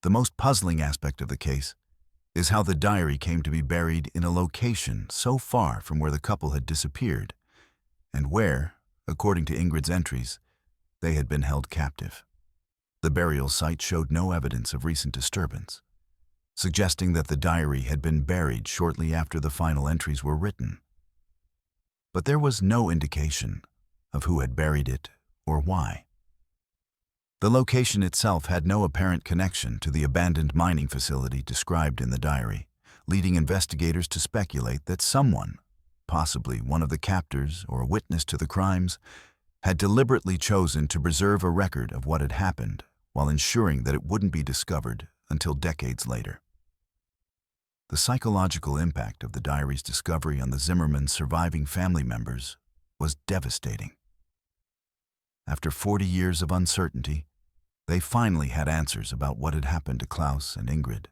The most puzzling aspect of the case is how the diary came to be buried in a location so far from where the couple had disappeared and where, according to Ingrid's entries, they had been held captive. The burial site showed no evidence of recent disturbance, suggesting that the diary had been buried shortly after the final entries were written. But there was no indication of who had buried it or why. The location itself had no apparent connection to the abandoned mining facility described in the diary, leading investigators to speculate that someone, possibly one of the captors or a witness to the crimes, had deliberately chosen to preserve a record of what had happened while ensuring that it wouldn't be discovered until decades later. The psychological impact of the diary's discovery on the Zimmermans' surviving family members was devastating. After 40 years of uncertainty, they finally had answers about what had happened to Klaus and Ingrid.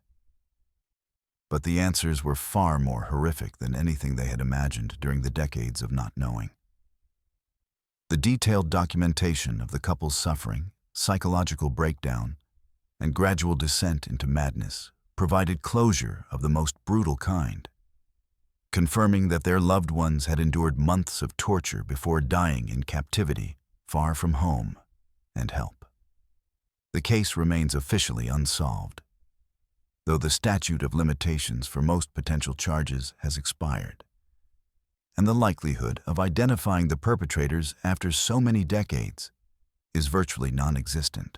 But the answers were far more horrific than anything they had imagined during the decades of not knowing. The detailed documentation of the couple's suffering, psychological breakdown, and gradual descent into madness provided closure of the most brutal kind, confirming that their loved ones had endured months of torture before dying in captivity, far from home and help. The case remains officially unsolved, though the statute of limitations for most potential charges has expired, and the likelihood of identifying the perpetrators after so many decades is virtually non-existent.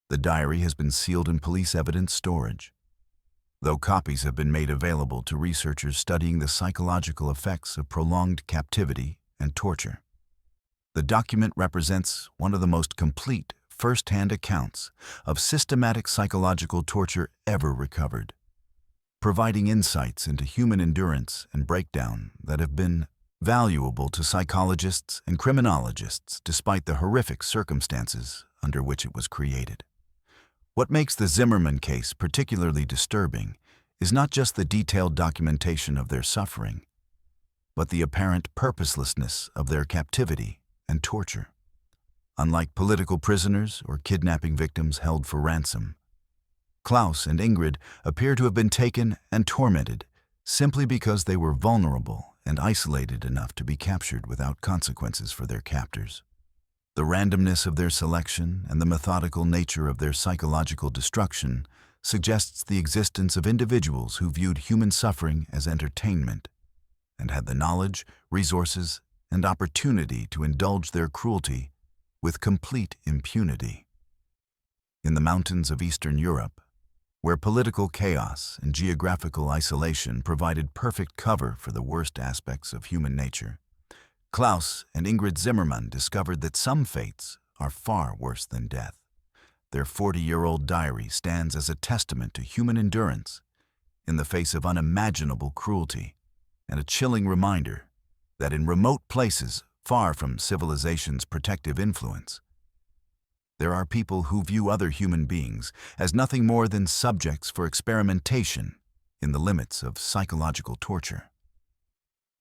The diary has been sealed in police evidence storage, though copies have been made available to researchers studying the psychological effects of prolonged captivity and torture. The document represents one of the most complete first-hand accounts of systematic psychological torture ever recovered, providing insights into human endurance and breakdown that have been valuable to psychologists and criminologists despite the horrific circumstances under which it was created. What makes the Zimmerman case particularly disturbing is not just the detailed documentation of their suffering, but the apparent purposelessness of their captivity and torture. Unlike political prisoners or kidnapping victims held for ransom, Klaus and Ingrid appear to have been taken and tormented simply because they were vulnerable and isolated enough to be captured without consequences for their captors. The randomness of their selection and the methodical nature of their psychological destruction suggests the existence of individuals who viewed human suffering as entertainment and had the knowledge, resources, and opportunity to indulge their cruelty with complete impunity. In the mountains of Eastern Europe, where political chaos and geographical isolation provided perfect cover for the worst aspects of human nature, Klaus and Ingrid Zimmerman discovered that some fates are far worse than death. Their 40-year-old diary stands as a testament to human endurance in the face of unimaginable cruelty, and a chilling reminder that in remote places far from civilization's protective influence, there are people who view other human beings as nothing more than subjects for experimentation in the limits of psychological torture.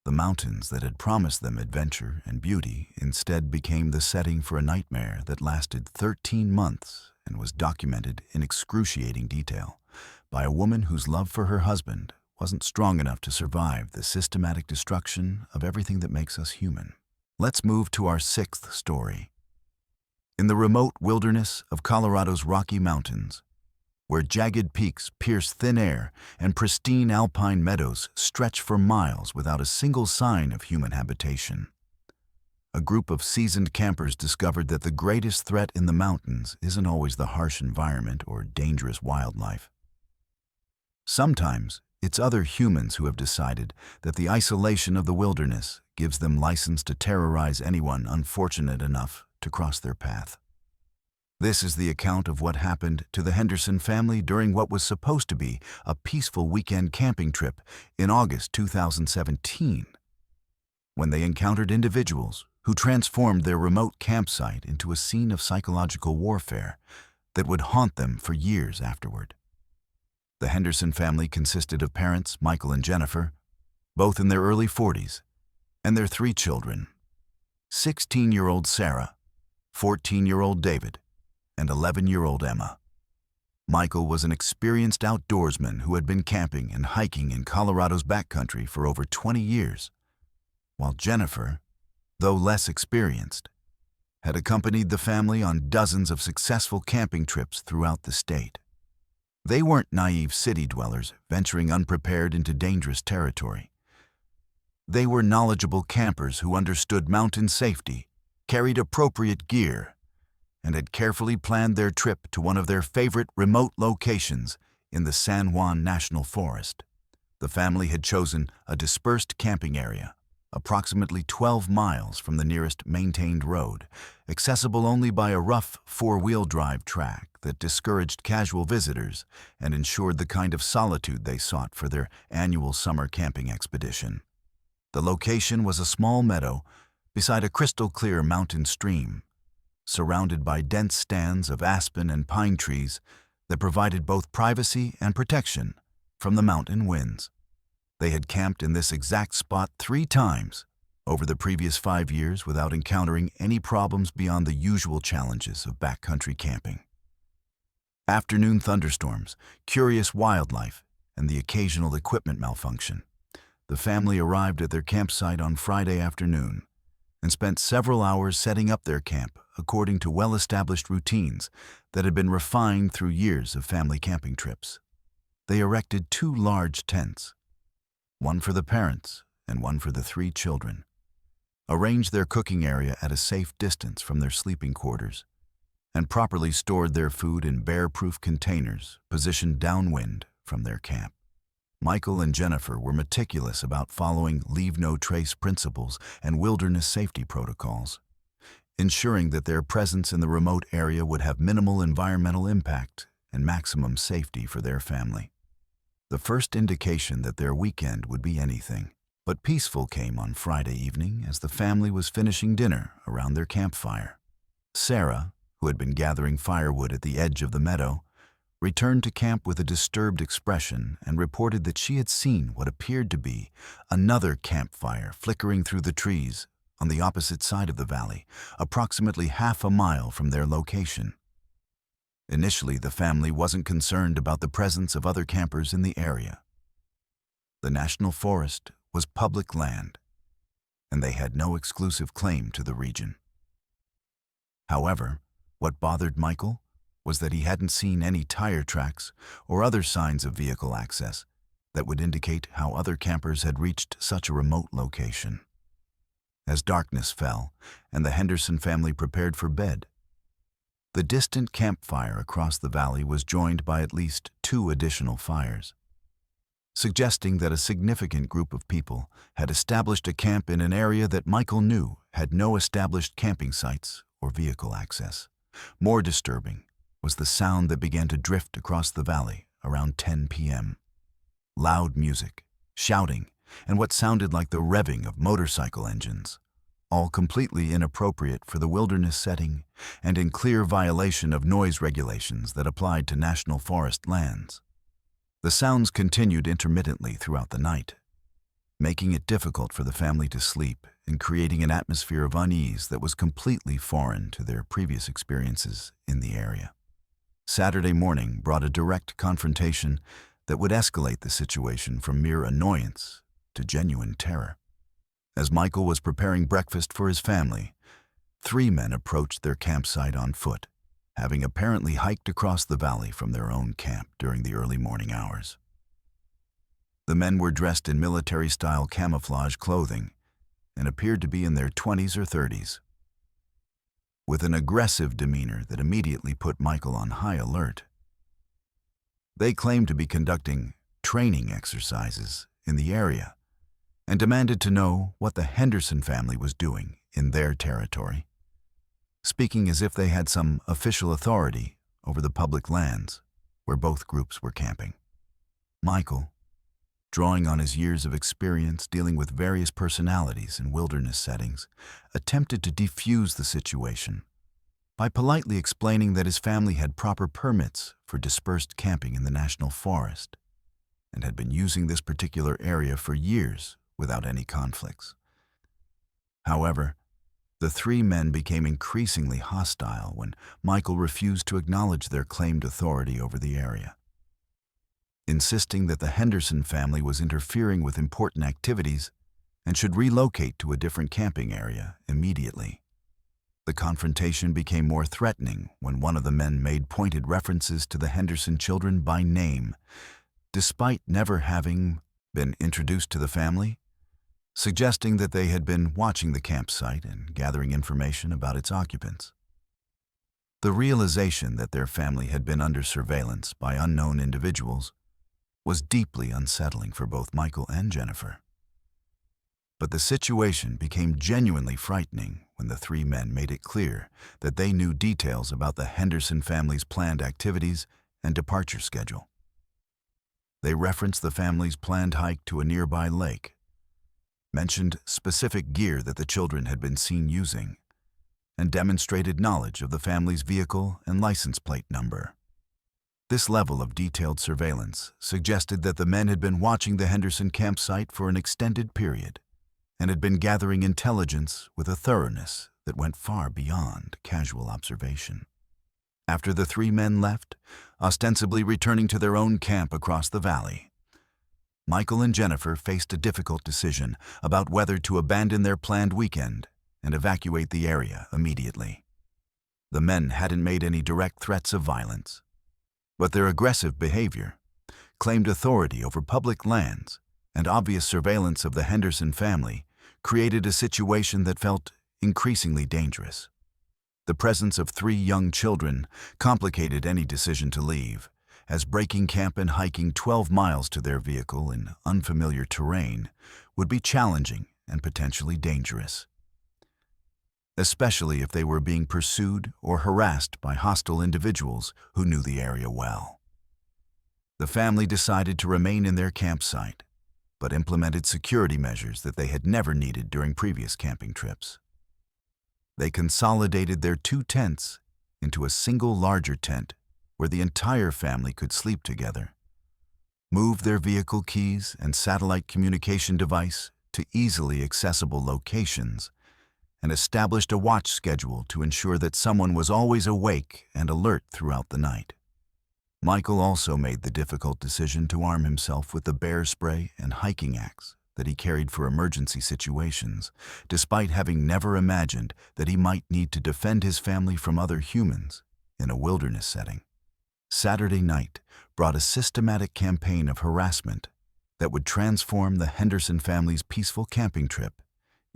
The mountains that had promised them adventure and beauty instead became the setting for a nightmare that lasted 13 months and was documented in excruciating detail by a woman whose love for her husband wasn't strong enough to survive the systematic destruction of everything that makes us human. Let's move to our sixth story. In the remote wilderness of Colorado's Rocky Mountains, where jagged peaks pierce thin air and pristine alpine meadows stretch for miles without a single sign of human habitation, a group of seasoned campers discovered that the greatest threat in the mountains isn't always the harsh environment or dangerous wildlife. Sometimes it's other humans who have decided that the isolation of the wilderness gives them license to terrorize anyone unfortunate enough to cross their path. This is the account of what happened to the Henderson family during what was supposed to be a peaceful weekend camping trip in August 2017, when they encountered individuals who transformed their remote campsite into a scene of psychological warfare that would haunt them for years afterward. The Henderson family consisted of parents, Michael and Jennifer, both in their early 40s, and their 3 children, 16-year-old Sarah, 14-year-old David, and 11-year-old Emma. Michael was an experienced outdoorsman who had been camping and hiking in Colorado's backcountry for over 20 years, while Jennifer, though less experienced, had accompanied the family on dozens of successful camping trips throughout the state. They weren't naive city dwellers venturing unprepared into dangerous territory. They were knowledgeable campers who understood mountain safety, carried appropriate gear, and had carefully planned their trip to one of their favorite remote locations in the San Juan National Forest. The family had chosen a dispersed camping area, approximately 12 miles from the nearest maintained road, accessible only by a rough 4-wheel drive track that discouraged casual visitors and ensured the kind of solitude they sought for their annual summer camping expedition. The location was a small meadow beside a crystal-clear mountain stream, surrounded by dense stands of aspen and pine trees that provided both privacy and protection from the mountain winds. They had camped in this exact spot 3 times over the previous 5 years without encountering any problems beyond the usual challenges of backcountry camping. Afternoon thunderstorms, curious wildlife, and the occasional equipment malfunction. The family arrived at their campsite on Friday afternoon and spent several hours setting up their camp according to well-established routines that had been refined through years of family camping trips. They erected 2 large tents, one for the parents and one for the 3 children, arranged their cooking area at a safe distance from their sleeping quarters, and properly stored their food in bear-proof containers positioned downwind from their camp. Michael and Jennifer were meticulous about following leave-no-trace principles and wilderness safety protocols, ensuring that their presence in the remote area would have minimal environmental impact and maximum safety for their family. The first indication that their weekend would be anything but peaceful came on Friday evening as the family was finishing dinner around their campfire. Sarah, who had been gathering firewood at the edge of the meadow, returned to camp with a disturbed expression and reported that she had seen what appeared to be another campfire flickering through the trees on the opposite side of the valley, approximately half a mile from their location. Initially, the family wasn't concerned about the presence of other campers in the area. The national forest was public land, and they had no exclusive claim to the region. However, what bothered Michael was that he hadn't seen any tire tracks or other signs of vehicle access that would indicate how other campers had reached such a remote location. As darkness fell and the Henderson family prepared for bed, the distant campfire across the valley was joined by at least 2 additional fires, suggesting that a significant group of people had established a camp in an area that Michael knew had no established camping sites or vehicle access. More disturbing was the sound that began to drift across the valley around 10 p.m. Loud music, shouting, and what sounded like the revving of motorcycle engines, all completely inappropriate for the wilderness setting and in clear violation of noise regulations that applied to national forest lands. The sounds continued intermittently throughout the night, making it difficult for the family to sleep and creating an atmosphere of unease that was completely foreign to their previous experiences in the area. Saturday morning brought a direct confrontation that would escalate the situation from mere annoyance to genuine terror. As Michael was preparing breakfast for his family, 3 men approached their campsite on foot, having apparently hiked across the valley from their own camp during the early morning hours. The men were dressed in military-style camouflage clothing and appeared to be in their 20s or 30s, with an aggressive demeanor that immediately put Michael on high alert. They claimed to be conducting training exercises in the area and demanded to know what the Henderson family was doing in their territory, speaking as if they had some official authority over the public lands where both groups were camping. Michael, drawing on his years of experience dealing with various personalities in wilderness settings, attempted to defuse the situation by politely explaining that his family had proper permits for dispersed camping in the national forest and had been using this particular area for years without any conflicts. However, the 3 men became increasingly hostile when Michael refused to acknowledge their claimed authority over the area, insisting that the Henderson family was interfering with important activities and should relocate to a different camping area immediately. The confrontation became more threatening when one of the men made pointed references to the Henderson children by name, despite never having been introduced to the family, suggesting that they had been watching the campsite and gathering information about its occupants. The realization that their family had been under surveillance by unknown individuals was deeply unsettling for both Michael and Jennifer. But the situation became genuinely frightening when the 3 men made it clear that they knew details about the Henderson family's planned activities and departure schedule. They referenced the family's planned hike to a nearby lake, mentioned specific gear that the children had been seen using, and demonstrated knowledge of the family's vehicle and license plate number. This level of detailed surveillance suggested that the men had been watching the Henderson campsite for an extended period and had been gathering intelligence with a thoroughness that went far beyond casual observation. After the 3 men left, ostensibly returning to their own camp across the valley, Michael and Jennifer faced a difficult decision about whether to abandon their planned weekend and evacuate the area immediately. The men hadn't made any direct threats of violence, but their aggressive behavior claimed authority over public lands, and obvious surveillance of the Henderson family created a situation that felt increasingly dangerous. The presence of 3 young children complicated any decision to leave, as breaking camp and hiking 12 miles to their vehicle in unfamiliar terrain would be challenging and potentially dangerous, especially if they were being pursued or harassed by hostile individuals who knew the area well. The family decided to remain in their campsite, but implemented security measures that they had never needed during previous camping trips. They consolidated their 2 tents into a single larger tent where the entire family could sleep together, moved their vehicle keys and satellite communication device to easily accessible locations, and established a watch schedule to ensure that someone was always awake and alert throughout the night. Michael also made the difficult decision to arm himself with the bear spray and hiking axe that he carried for emergency situations, despite having never imagined that he might need to defend his family from other humans in a wilderness setting. Saturday night brought a systematic campaign of harassment that would transform the Henderson family's peaceful camping trip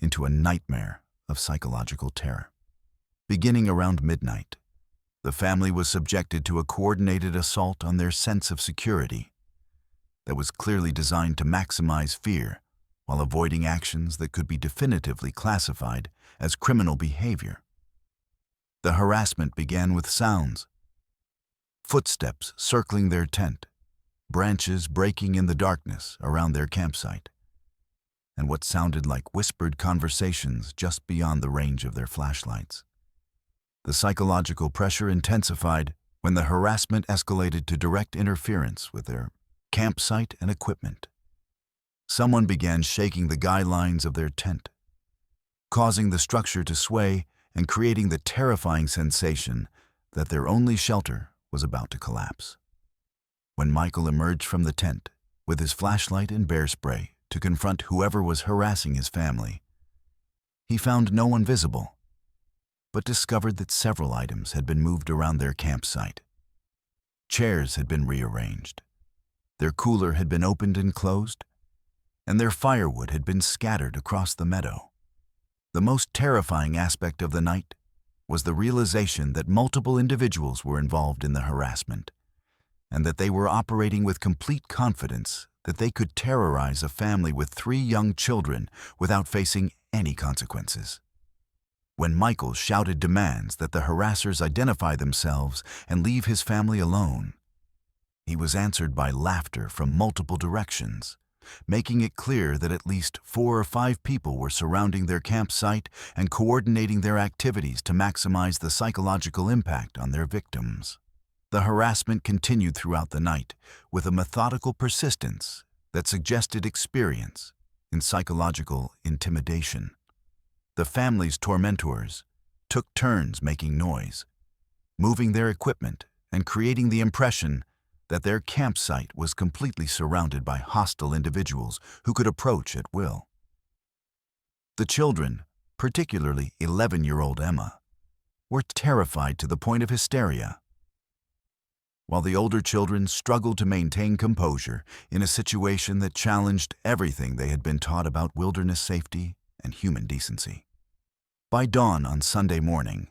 into a nightmare of psychological terror. Beginning around midnight, the family was subjected to a coordinated assault on their sense of security that was clearly designed to maximize fear while avoiding actions that could be definitively classified as criminal behavior. The harassment began with sounds: footsteps circling their tent, branches breaking in the darkness around their campsite, and what sounded like whispered conversations just beyond the range of their flashlights. The psychological pressure intensified when the harassment escalated to direct interference with their campsite and equipment. Someone began shaking the guy lines of their tent, causing the structure to sway and creating the terrifying sensation that their only shelter was about to collapse. When Michael emerged from the tent with his flashlight and bear spray to confront whoever was harassing his family, he found no one visible, but discovered that several items had been moved around their campsite. Chairs had been rearranged, their cooler had been opened and closed, and their firewood had been scattered across the meadow. The most terrifying aspect of the night was the realization that multiple individuals were involved in the harassment, and that they were operating with complete confidence that they could terrorize a family with 3 young children without facing any consequences. When Michael shouted demands that the harassers identify themselves and leave his family alone, he was answered by laughter from multiple directions, making it clear that at least 4 or 5 people were surrounding their campsite and coordinating their activities to maximize the psychological impact on their victims. The harassment continued throughout the night with a methodical persistence that suggested experience in psychological intimidation. The family's tormentors took turns making noise, moving their equipment, and creating the impression that their campsite was completely surrounded by hostile individuals who could approach at will. The children, particularly 11-year-old Emma, were terrified to the point of hysteria, while the older children struggled to maintain composure in a situation that challenged everything they had been taught about wilderness safety and human decency. By dawn on Sunday morning,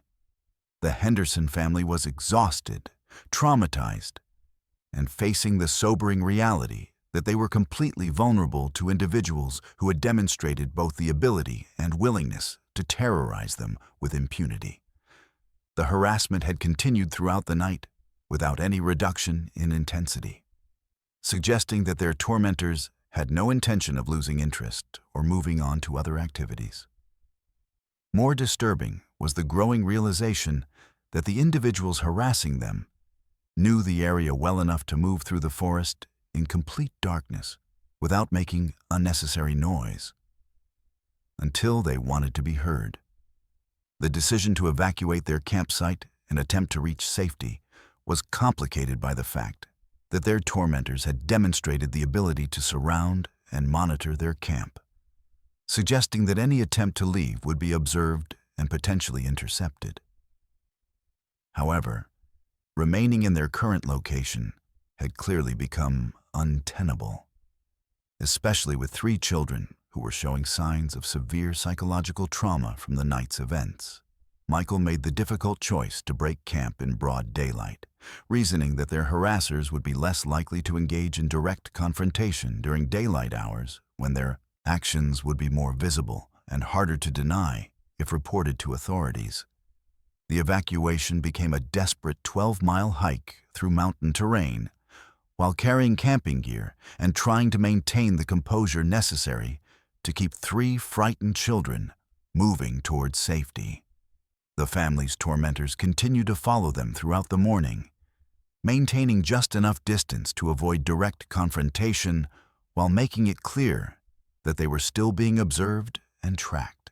the Henderson family was exhausted, traumatized, and facing the sobering reality that they were completely vulnerable to individuals who had demonstrated both the ability and willingness to terrorize them with impunity. The harassment had continued throughout the night without any reduction in intensity, suggesting that their tormentors had no intention of losing interest or moving on to other activities. More disturbing was the growing realization that the individuals harassing them knew the area well enough to move through the forest in complete darkness without making unnecessary noise until they wanted to be heard. The decision to evacuate their campsite and attempt to reach safety was complicated by the fact that their tormentors had demonstrated the ability to surround and monitor their camp, suggesting that any attempt to leave would be observed and potentially intercepted. However, remaining in their current location had clearly become untenable, especially with 3 children who were showing signs of severe psychological trauma from the night's events. Michael made the difficult choice to break camp in broad daylight, reasoning that their harassers would be less likely to engage in direct confrontation during daylight hours when their actions would be more visible and harder to deny if reported to authorities. The evacuation became a desperate 12-mile hike through mountain terrain, while carrying camping gear and trying to maintain the composure necessary to keep 3 frightened children moving towards safety. The family's tormentors continued to follow them throughout the morning, maintaining just enough distance to avoid direct confrontation while making it clear that they were still being observed and tracked.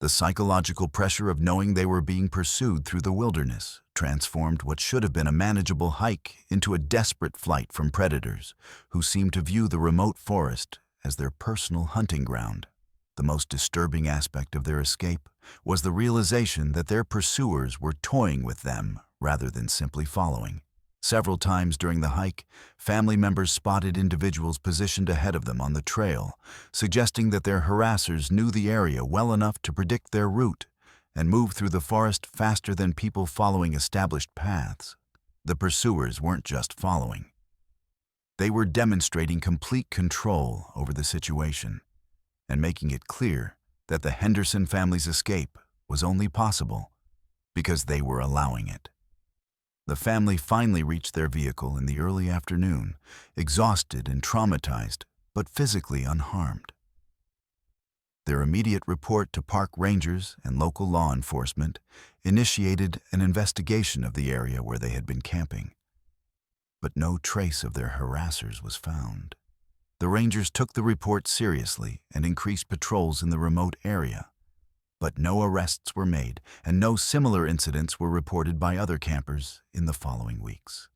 The psychological pressure of knowing they were being pursued through the wilderness transformed what should have been a manageable hike into a desperate flight from predators who seemed to view the remote forest as their personal hunting ground. The most disturbing aspect of their escape was the realization that their pursuers were toying with them rather than simply following. Several times during the hike, family members spotted individuals positioned ahead of them on the trail, suggesting that their harassers knew the area well enough to predict their route and move through the forest faster than people following established paths. The pursuers weren't just following. They were demonstrating complete control over the situation and making it clear that the Henderson family's escape was only possible because they were allowing it. The family finally reached their vehicle in the early afternoon, exhausted and traumatized, but physically unharmed. Their immediate report to park rangers and local law enforcement initiated an investigation of the area where they had been camping. But no trace of their harassers was found. The rangers took the report seriously and increased patrols in the remote area. But no arrests were made, and no similar incidents were reported by other campers in the following weeks.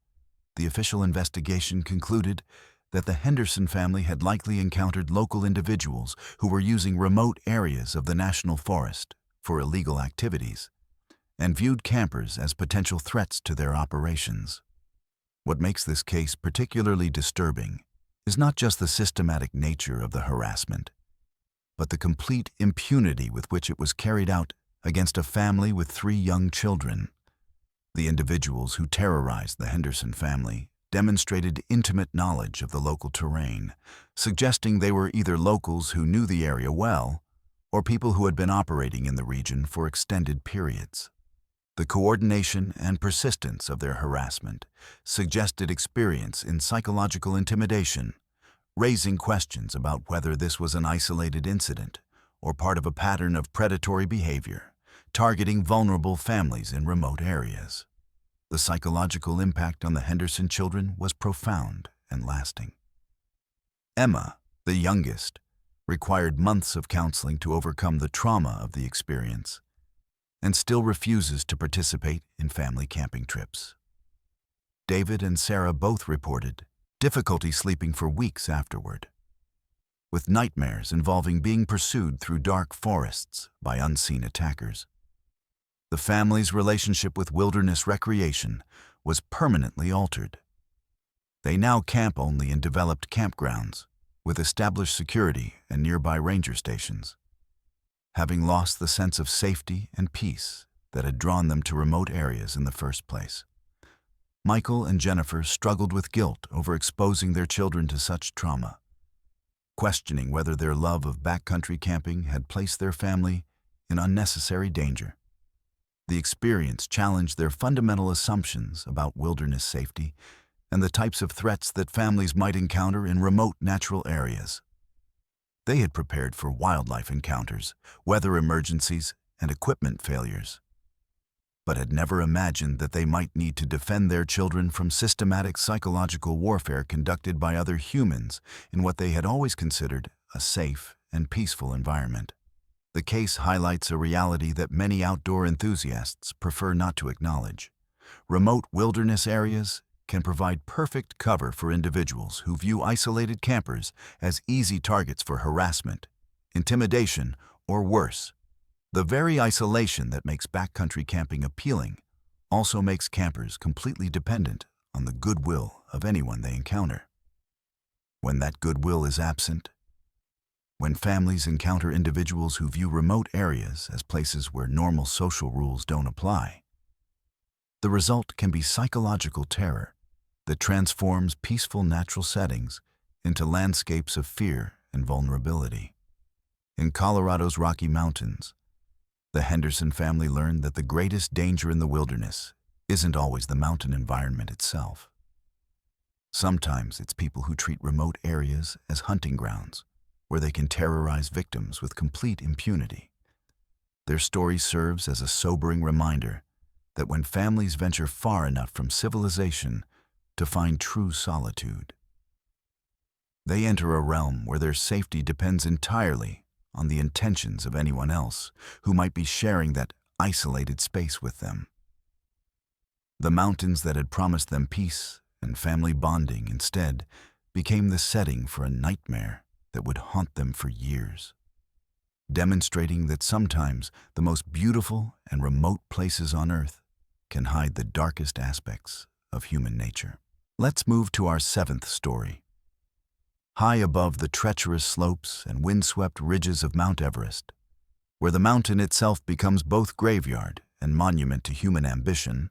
The official investigation concluded that the Henderson family had likely encountered local individuals who were using remote areas of the national forest for illegal activities, and viewed campers as potential threats to their operations. What makes this case particularly disturbing is not just the systematic nature of the harassment, but the complete impunity with which it was carried out against a family with 3 young children. The individuals who terrorized the Henderson family demonstrated intimate knowledge of the local terrain, suggesting they were either locals who knew the area well or people who had been operating in the region for extended periods. The coordination and persistence of their harassment suggested experience in psychological intimidation, raising questions about whether this was an isolated incident or part of a pattern of predatory behavior, targeting vulnerable families in remote areas. The psychological impact on the Henderson children was profound and lasting. Emma, the youngest, required months of counseling to overcome the trauma of the experience and still refuses to participate in family camping trips. David and Sarah both reported difficulty sleeping for weeks afterward, with nightmares involving being pursued through dark forests by unseen attackers. The family's relationship with wilderness recreation was permanently altered. They now camp only in developed campgrounds, with established security and nearby ranger stations, having lost the sense of safety and peace that had drawn them to remote areas in the first place. Michael and Jennifer struggled with guilt over exposing their children to such trauma, questioning whether their love of backcountry camping had placed their family in unnecessary danger. The experience challenged their fundamental assumptions about wilderness safety and the types of threats that families might encounter in remote natural areas. They had prepared for wildlife encounters, weather emergencies, and equipment failures, but had never imagined that they might need to defend their children from systematic psychological warfare conducted by other humans in what they had always considered a safe and peaceful environment. The case highlights a reality that many outdoor enthusiasts prefer not to acknowledge. Remote wilderness areas can provide perfect cover for individuals who view isolated campers as easy targets for harassment, intimidation, or worse. The very isolation that makes backcountry camping appealing also makes campers completely dependent on the goodwill of anyone they encounter. When that goodwill is absent, when families encounter individuals who view remote areas as places where normal social rules don't apply, the result can be psychological terror that transforms peaceful natural settings into landscapes of fear and vulnerability. In Colorado's Rocky Mountains, the Henderson family learned that the greatest danger in the wilderness isn't always the mountain environment itself. Sometimes it's people who treat remote areas as hunting grounds, where they can terrorize victims with complete impunity. Their story serves as a sobering reminder that when families venture far enough from civilization to find true solitude, they enter a realm where their safety depends entirely on the intentions of anyone else who might be sharing that isolated space with them. The mountains that had promised them peace and family bonding instead became the setting for a nightmare that would haunt them for years, demonstrating that sometimes the most beautiful and remote places on Earth can hide the darkest aspects of human nature. Let's move to our seventh story. High above the treacherous slopes and windswept ridges of Mount Everest, where the mountain itself becomes both graveyard and monument to human ambition,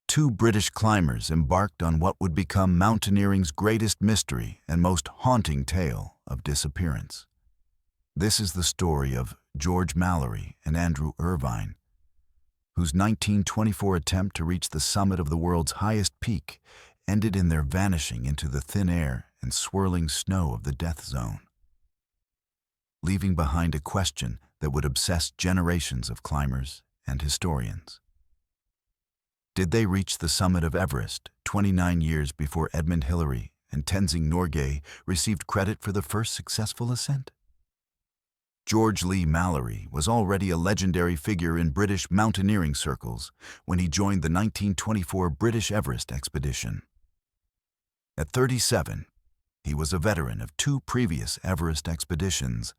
two British climbers embarked on what would become mountaineering's greatest mystery and most haunting tale of disappearance. This is the story of George Mallory and Andrew Irvine, whose 1924 attempt to reach the summit of the world's highest peak ended in their vanishing into the thin air and swirling snow of the death zone, leaving behind a question that would obsess generations of climbers and historians. Did they reach the summit of Everest 29 years before Edmund Hillary and Tenzing Norgay received credit for the first successful ascent? George Lee Mallory was already a legendary figure in British mountaineering circles when he joined the 1924 British Everest expedition. At 37, he was a veteran of two previous Everest expeditions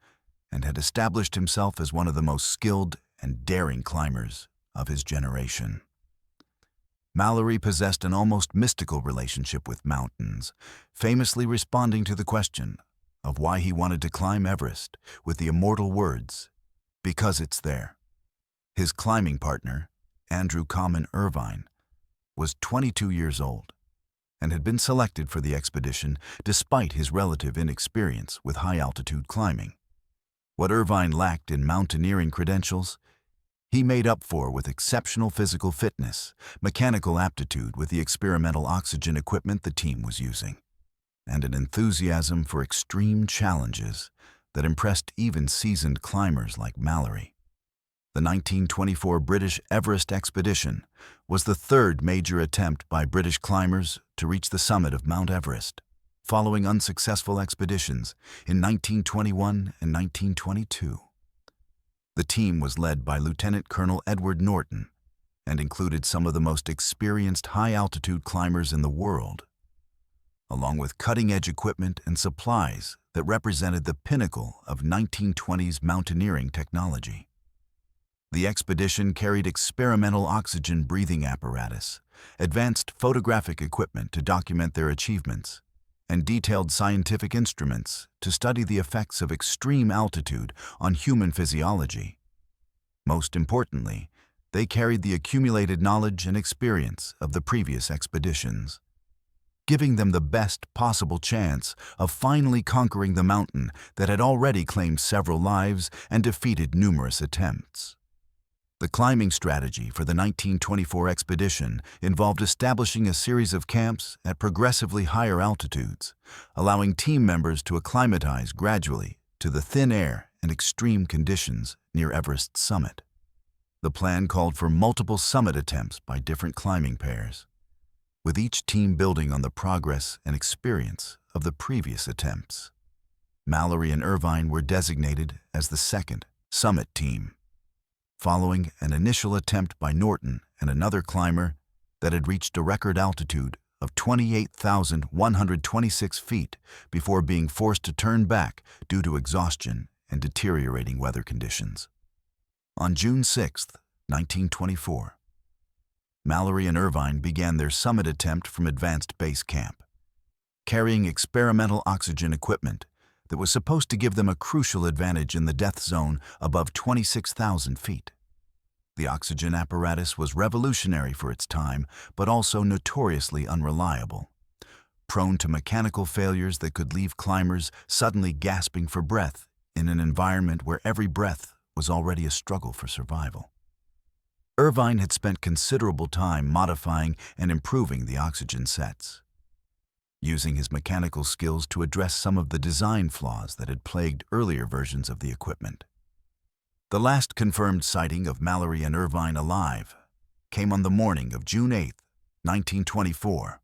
and had established himself as one of the most skilled and daring climbers of his generation. Mallory possessed an almost mystical relationship with mountains, famously responding to the question of why he wanted to climb Everest with the immortal words, "Because it's there." His climbing partner, Andrew Irvine, was 22 years old and had been selected for the expedition despite his relative inexperience with high-altitude climbing. What Irvine lacked in mountaineering credentials, he made up for with exceptional physical fitness, mechanical aptitude with the experimental oxygen equipment the team was using, and an enthusiasm for extreme challenges that impressed even seasoned climbers like Mallory. The 1924 British Everest expedition was the third major attempt by British climbers to reach the summit of Mount Everest, following unsuccessful expeditions in 1921 and 1922. The team was led by Lieutenant Colonel Edward Norton and included some of the most experienced high-altitude climbers in the world, along with cutting-edge equipment and supplies that represented the pinnacle of 1920s mountaineering technology. The expedition carried experimental oxygen breathing apparatus, advanced photographic equipment to document their achievements, and detailed scientific instruments to study the effects of extreme altitude on human physiology. Most importantly, they carried the accumulated knowledge and experience of the previous expeditions, giving them the best possible chance of finally conquering the mountain that had already claimed several lives and defeated numerous attempts. The climbing strategy for the 1924 expedition involved establishing a series of camps at progressively higher altitudes, allowing team members to acclimatize gradually to the thin air and extreme conditions near Everest's summit. The plan called for multiple summit attempts by different climbing pairs, with each team building on the progress and experience of the previous attempts. Mallory and Irvine were designated as the second summit team, following an initial attempt by Norton and another climber that had reached a record altitude of 28,126 feet before being forced to turn back due to exhaustion and deteriorating weather conditions. On June 6, 1924, Mallory and Irvine began their summit attempt from Advanced Base Camp. carrying experimental oxygen equipment that was supposed to give them a crucial advantage in the death zone above 26,000 feet. The oxygen apparatus was revolutionary for its time, but also notoriously unreliable, prone to mechanical failures that could leave climbers suddenly gasping for breath in an environment where every breath was already a struggle for survival. Irvine had spent considerable time modifying and improving the oxygen sets, using his mechanical skills to address some of the design flaws that had plagued earlier versions of the equipment. The last confirmed sighting of Mallory and Irvine alive came on the morning of June 8, 1924,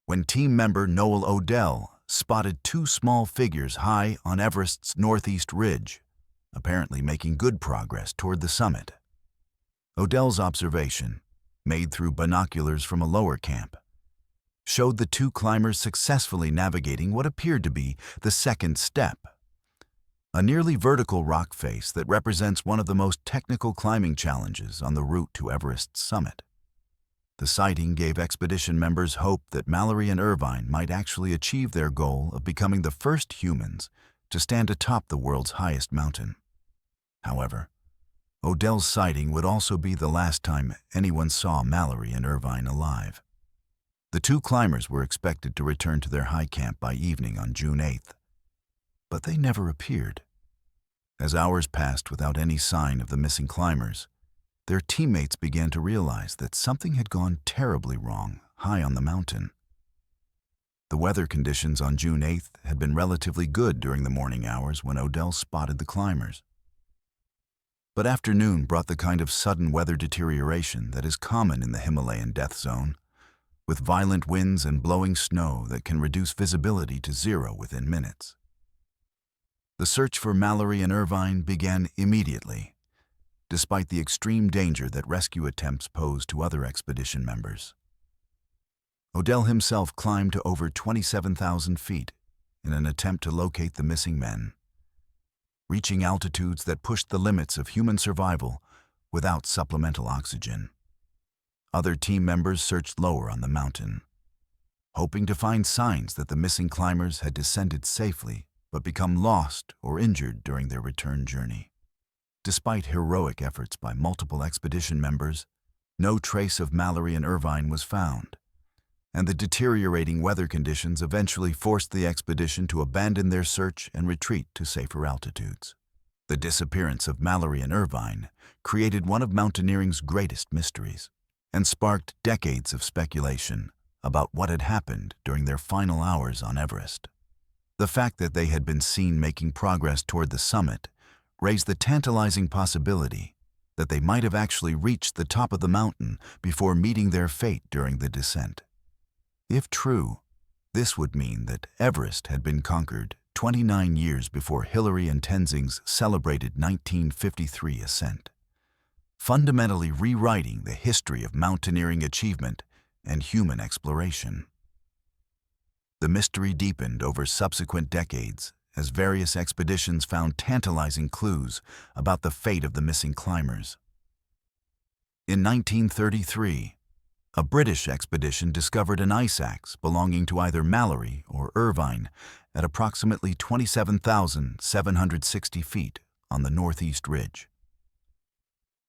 when team member Noel Odell spotted two small figures high on Everest's northeast ridge, apparently making good progress toward the summit. Odell's observation, made through binoculars from a lower camp, showed the two climbers successfully navigating what appeared to be the second step, a nearly vertical rock face that represents one of the most technical climbing challenges on the route to Everest's summit. The sighting gave expedition members hope that Mallory and Irvine might actually achieve their goal of becoming the first humans to stand atop the world's highest mountain. However, Odell's sighting would also be the last time anyone saw Mallory and Irvine alive. The two climbers were expected to return to their high camp by evening on June 8th, but they never appeared. As hours passed without any sign of the missing climbers, their teammates began to realize that something had gone terribly wrong high on the mountain. The weather conditions on June 8th had been relatively good during the morning hours when Odell spotted the climbers. But afternoon brought the kind of sudden weather deterioration that is common in the Himalayan death zone, with violent winds and blowing snow that can reduce visibility to zero within minutes. The search for Mallory and Irvine began immediately, despite the extreme danger that rescue attempts posed to other expedition members. Odell himself climbed to over 27,000 feet in an attempt to locate the missing men, reaching altitudes that pushed the limits of human survival without supplemental oxygen. Other team members searched lower on the mountain, hoping to find signs that the missing climbers had descended safely but become lost or injured during their return journey. Despite heroic efforts by multiple expedition members, no trace of Mallory and Irvine was found, and the deteriorating weather conditions eventually forced the expedition to abandon their search and retreat to safer altitudes. The disappearance of Mallory and Irvine created one of mountaineering's greatest mysteries and sparked decades of speculation about what had happened during their final hours on Everest. The fact that they had been seen making progress toward the summit raised the tantalizing possibility that they might have actually reached the top of the mountain before meeting their fate during the descent. If true, this would mean that Everest had been conquered 29 years before Hillary and Tenzing's celebrated 1953 ascent, fundamentally rewriting the history of mountaineering achievement and human exploration. The mystery deepened over subsequent decades as various expeditions found tantalizing clues about the fate of the missing climbers. In 1933, a British expedition discovered an ice axe belonging to either Mallory or Irvine at approximately 27,760 feet on the northeast ridge,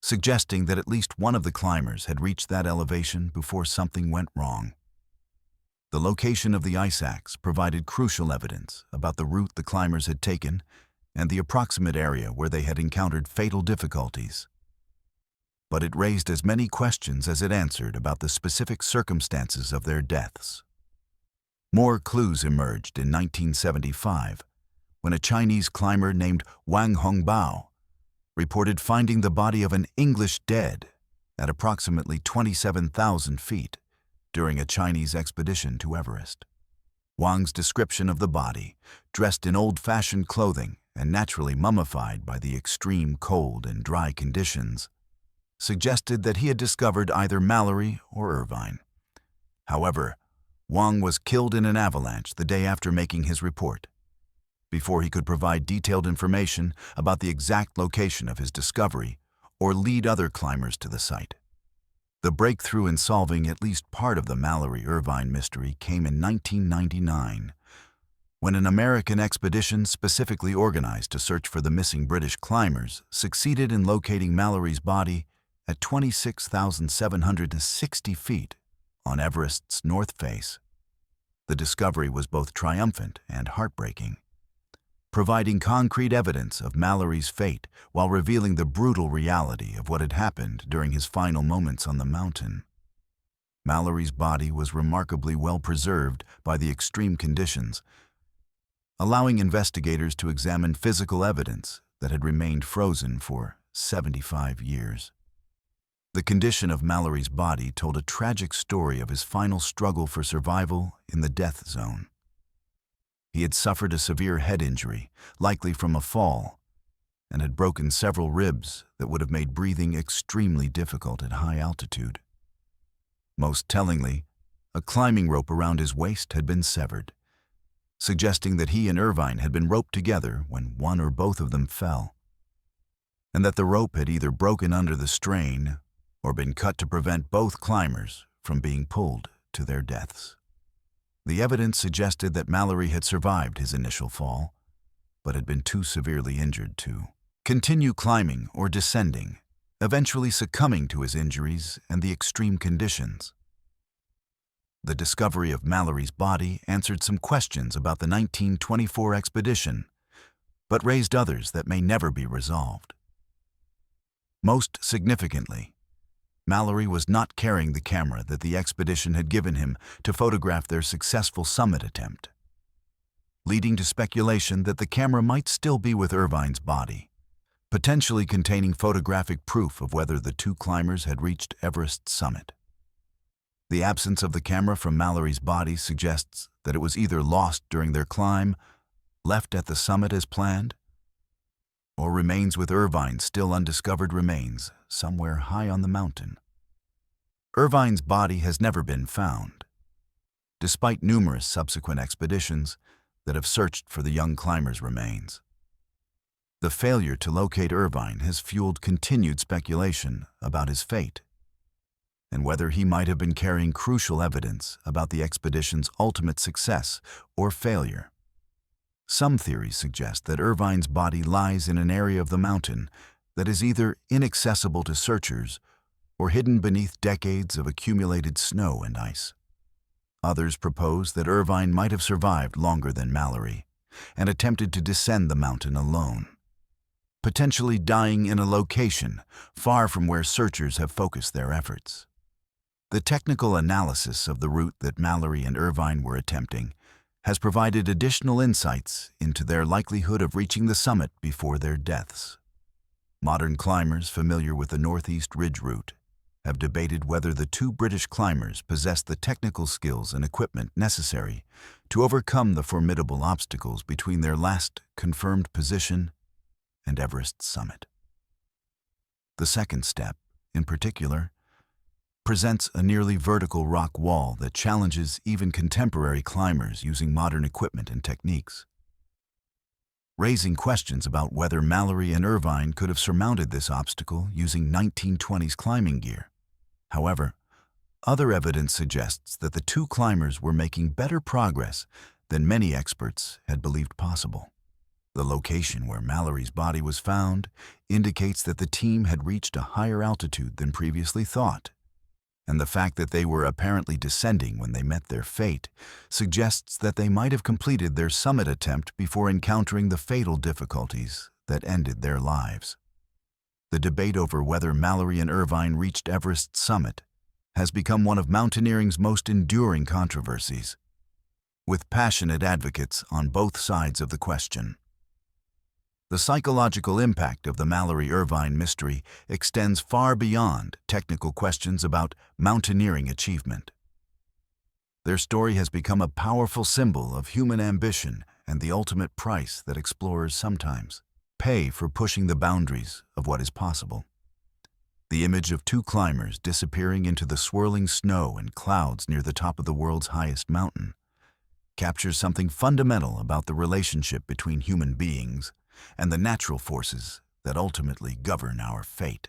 suggesting that at least one of the climbers had reached that elevation before something went wrong. The location of the ice axe provided crucial evidence about the route the climbers had taken and the approximate area where they had encountered fatal difficulties. But it raised as many questions as it answered about the specific circumstances of their deaths. More clues emerged in 1975 when a Chinese climber named Wang Hongbao reported finding the body of an English dead at approximately 27,000 feet during a Chinese expedition to Everest. Wang's description of the body, dressed in old-fashioned clothing and naturally mummified by the extreme cold and dry conditions, suggested that he had discovered either Mallory or Irvine. However, Wang was killed in an avalanche the day after making his report, before he could provide detailed information about the exact location of his discovery or lead other climbers to the site. The breakthrough in solving at least part of the Mallory-Irvine mystery came in 1999, when an American expedition specifically organized to search for the missing British climbers succeeded in locating Mallory's body at 26,760 feet on Everest's north face. The discovery was both triumphant and heartbreaking, providing concrete evidence of Mallory's fate while revealing the brutal reality of what had happened during his final moments on the mountain. Mallory's body was remarkably well preserved by the extreme conditions, allowing investigators to examine physical evidence that had remained frozen for 75 years. The condition of Mallory's body told a tragic story of his final struggle for survival in the death zone. He had suffered a severe head injury, likely from a fall, and had broken several ribs that would have made breathing extremely difficult at high altitude. Most tellingly, a climbing rope around his waist had been severed, suggesting that he and Irvine had been roped together when one or both of them fell, and that the rope had either broken under the strain or been cut to prevent both climbers from being pulled to their deaths. The evidence suggested that Mallory had survived his initial fall, but had been too severely injured to continue climbing or descending, eventually succumbing to his injuries and the extreme conditions. The discovery of Mallory's body answered some questions about the 1924 expedition, but raised others that may never be resolved. Most significantly, Mallory was not carrying the camera that the expedition had given him to photograph their successful summit attempt, leading to speculation that the camera might still be with Irvine's body, potentially containing photographic proof of whether the two climbers had reached Everest's summit. The absence of the camera from Mallory's body suggests that it was either lost during their climb, left at the summit as planned, or remains with Irvine's still undiscovered remains somewhere high on the mountain. Irvine's body has never been found, despite numerous subsequent expeditions that have searched for the young climber's remains. The failure to locate Irvine has fueled continued speculation about his fate, and whether he might have been carrying crucial evidence about the expedition's ultimate success or failure. Some theories suggest that Irvine's body lies in an area of the mountain that is either inaccessible to searchers or hidden beneath decades of accumulated snow and ice. Others propose that Irvine might have survived longer than Mallory and attempted to descend the mountain alone, potentially dying in a location far from where searchers have focused their efforts. The technical analysis of the route that Mallory and Irvine were attempting has provided additional insights into their likelihood of reaching the summit before their deaths. Modern climbers familiar with the Northeast Ridge route have debated whether the two British climbers possessed the technical skills and equipment necessary to overcome the formidable obstacles between their last confirmed position and Everest's summit. The second step, in particular, presents a nearly vertical rock wall that challenges even contemporary climbers using modern equipment and techniques, raising questions about whether Mallory and Irvine could have surmounted this obstacle using 1920s climbing gear. However, other evidence suggests that the two climbers were making better progress than many experts had believed possible. The location where Mallory's body was found indicates that the team had reached a higher altitude than previously thought, and the fact that they were apparently descending when they met their fate suggests that they might have completed their summit attempt before encountering the fatal difficulties that ended their lives. The debate over whether Mallory and Irvine reached Everest's summit has become one of mountaineering's most enduring controversies, with passionate advocates on both sides of the question. The psychological impact of the Mallory-Irvine mystery extends far beyond technical questions about mountaineering achievement. Their story has become a powerful symbol of human ambition and the ultimate price that explorers sometimes pay for pushing the boundaries of what is possible. The image of two climbers disappearing into the swirling snow and clouds near the top of the world's highest mountain captures something fundamental about the relationship between human beings and the natural forces that ultimately govern our fate.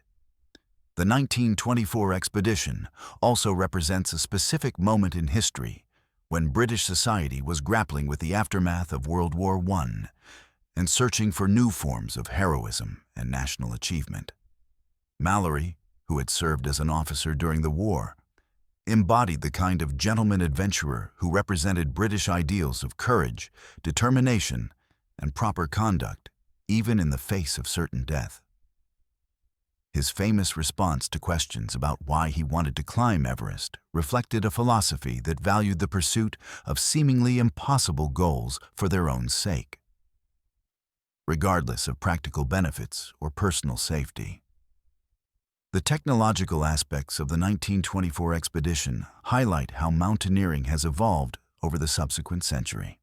The 1924 expedition also represents a specific moment in history when British society was grappling with the aftermath of World War I and searching for new forms of heroism and national achievement. Mallory, who had served as an officer during the war, embodied the kind of gentleman adventurer who represented British ideals of courage, determination, and proper conduct, even in the face of certain death. His famous response to questions about why he wanted to climb Everest reflected a philosophy that valued the pursuit of seemingly impossible goals for their own sake, regardless of practical benefits or personal safety. The technological aspects of the 1924 expedition highlight how mountaineering has evolved over the subsequent century.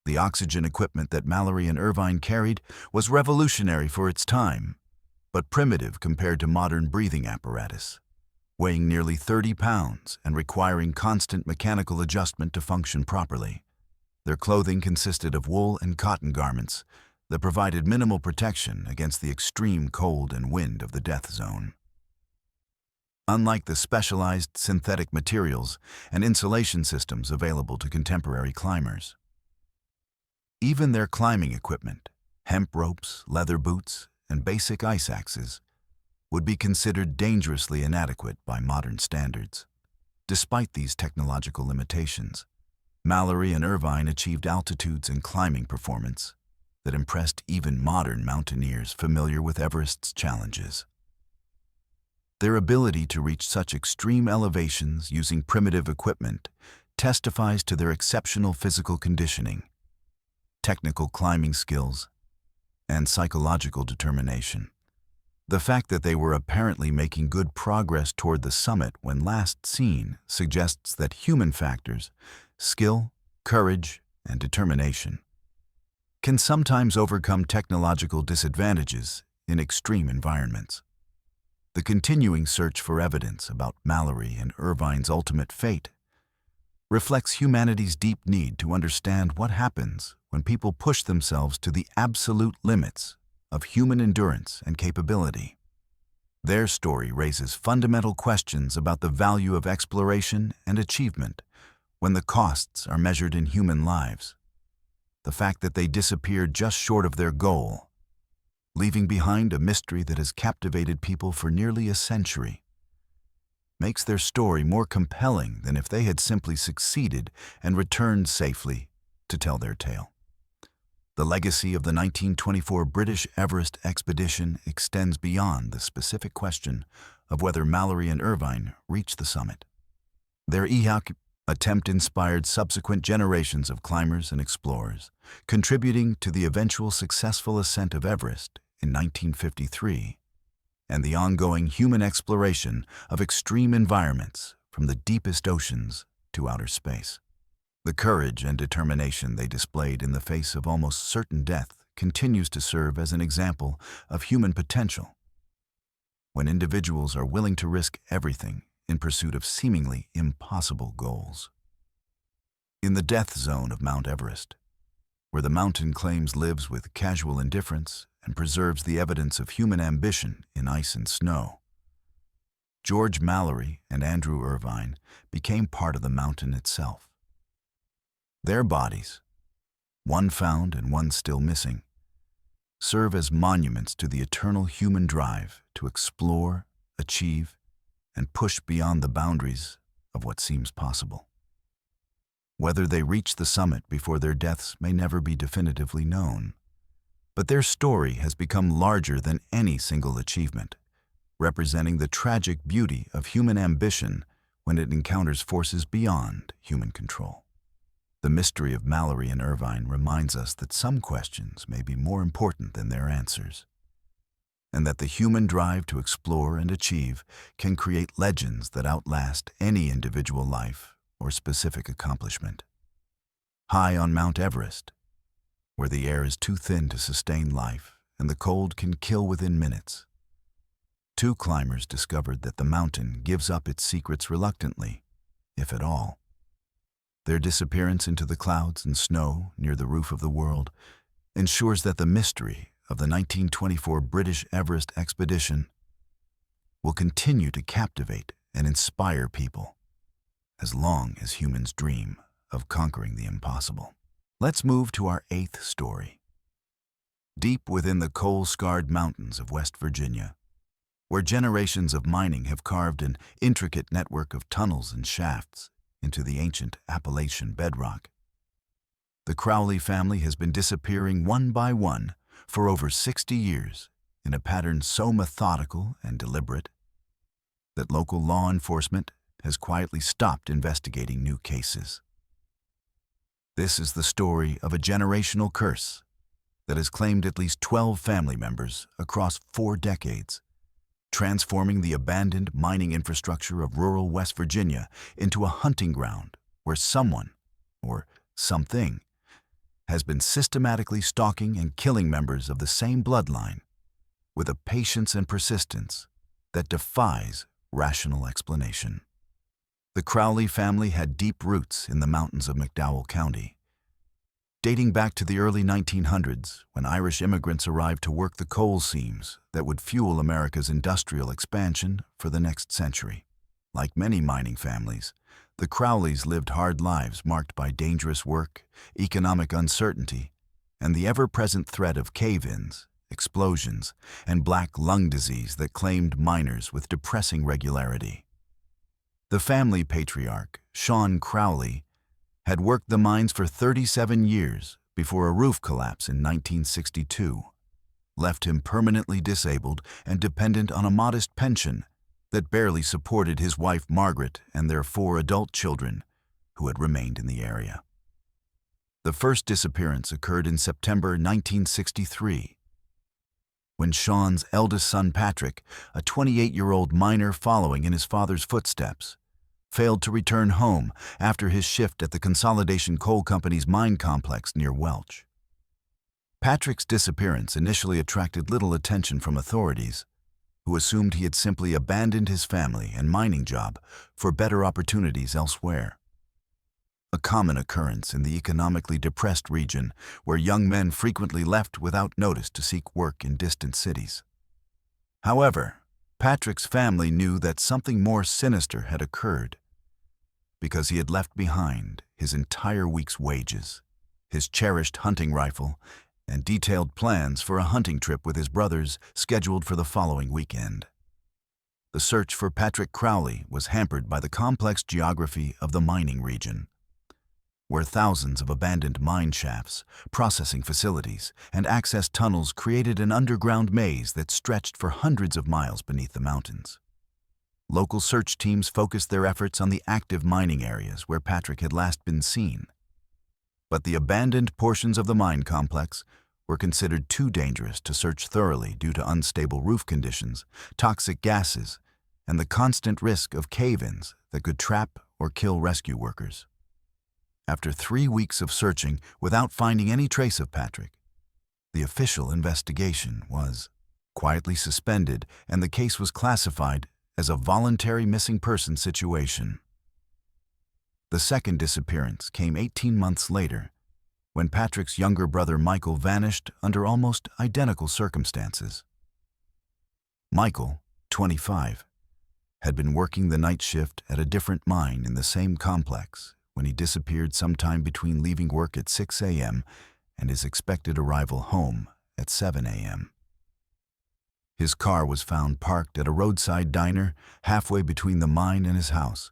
The oxygen equipment that Mallory and Irvine carried was revolutionary for its time, but primitive compared to modern breathing apparatus, weighing nearly 30 pounds and requiring constant mechanical adjustment to function properly. Their clothing consisted of wool and cotton garments that provided minimal protection against the extreme cold and wind of the death zone. Unlike the specialized synthetic materials and insulation systems available to contemporary climbers, even their climbing equipment, hemp ropes, leather boots, and basic ice axes, would be considered dangerously inadequate by modern standards. Despite these technological limitations, Mallory and Irvine achieved altitudes and climbing performance that impressed even modern mountaineers familiar with Everest's challenges. Their ability to reach such extreme elevations using primitive equipment testifies to their exceptional physical conditioning, technical climbing skills, and psychological determination. The fact that they were apparently making good progress toward the summit when last seen suggests that human factors, skill, courage, and determination, can sometimes overcome technological disadvantages in extreme environments. The continuing search for evidence about Mallory and Irvine's ultimate fate reflects humanity's deep need to understand what happens when people push themselves to the absolute limits of human endurance and capability. Their story raises fundamental questions about the value of exploration and achievement when the costs are measured in human lives. The fact that they disappeared just short of their goal, leaving behind a mystery that has captivated people for nearly a century, makes their story more compelling than if they had simply succeeded and returned safely to tell their tale. The legacy of the 1924 British Everest expedition extends beyond the specific question of whether Mallory and Irvine reached the summit. Their attempt inspired subsequent generations of climbers and explorers, contributing to the eventual successful ascent of Everest in 1953 and the ongoing human exploration of extreme environments from the deepest oceans to outer space. The courage and determination they displayed in the face of almost certain death continues to serve as an example of human potential. When individuals are willing to risk everything in pursuit of seemingly impossible goals. In the death zone of Mount Everest, where the mountain claims lives with casual indifference and preserves the evidence of human ambition in ice and snow, George Mallory and Andrew Irvine became part of the mountain itself. Their bodies, one found and one still missing, serve as monuments to the eternal human drive to explore, achieve, and push beyond the boundaries of what seems possible. Whether they reach the summit before their deaths may never be definitively known, but their story has become larger than any single achievement, representing the tragic beauty of human ambition when it encounters forces beyond human control. The mystery of Mallory and Irvine reminds us that some questions may be more important than their answers, and that the human drive to explore and achieve can create legends that outlast any individual life or specific accomplishment. High on Mount Everest, where the air is too thin to sustain life and the cold can kill within minutes, two climbers discovered that the mountain gives up its secrets reluctantly, if at all. Their disappearance into the clouds and snow near the roof of the world ensures that the mystery of the 1924 British Everest expedition will continue to captivate and inspire people as long as humans dream of conquering the impossible. Let's move to our eighth story. Deep within the coal-scarred mountains of West Virginia, where generations of mining have carved an intricate network of tunnels and shafts into the ancient Appalachian bedrock, the Crowley family has been disappearing one by one for over 60 years in a pattern so methodical and deliberate that local law enforcement has quietly stopped investigating new cases. This is the story of a generational curse that has claimed at least 12 family members across 4 decades, transforming the abandoned mining infrastructure of rural West Virginia into a hunting ground where someone, or something, has been systematically stalking and killing members of the same bloodline with a patience and persistence that defies rational explanation. The Crowley family had deep roots in the mountains of McDowell County, dating back to the early 1900s when Irish immigrants arrived to work the coal seams that would fuel America's industrial expansion for the next century. Like many mining families, the Crowleys lived hard lives marked by dangerous work, economic uncertainty, and the ever-present threat of cave-ins, explosions, and black lung disease that claimed miners with depressing regularity. The family patriarch, Chen Crowley, had worked the mines for 37 years before a roof collapse in 1962 left him permanently disabled and dependent on a modest pension that barely supported his wife Margaret and their 4 adult children who had remained in the area. The first disappearance occurred in September 1963, when Sean's eldest son Patrick, a 28-year-old miner following in his father's footsteps, failed to return home after his shift at the Consolidation Coal Company's mine complex near Welch. Patrick's disappearance initially attracted little attention from authorities, who assumed he had simply abandoned his family and mining job for better opportunities elsewhere. A common occurrence in the economically depressed region where young men frequently left without notice to seek work in distant cities. However, Patrick's family knew that something more sinister had occurred because he had left behind his entire week's wages, his cherished hunting rifle, and detailed plans for a hunting trip with his brothers scheduled for the following weekend. The search for Patrick Crowley was hampered by the complex geography of the mining region, where thousands of abandoned mine shafts, processing facilities, and access tunnels created an underground maze that stretched for hundreds of miles beneath the mountains. Local search teams focused their efforts on the active mining areas where Patrick had last been seen. But the abandoned portions of the mine complex were considered too dangerous to search thoroughly due to unstable roof conditions, toxic gases, and the constant risk of cave-ins that could trap or kill rescue workers. After 3 weeks of searching without finding any trace of Patrick, the official investigation was quietly suspended and the case was classified as a voluntary missing person situation. The second disappearance came 18 months later, when Patrick's younger brother Michael vanished under almost identical circumstances. Michael, 25, had been working the night shift at a different mine in the same complex when he disappeared sometime between leaving work at 6 a.m. and his expected arrival home at 7 a.m. His car was found parked at a roadside diner halfway between the mine and his house,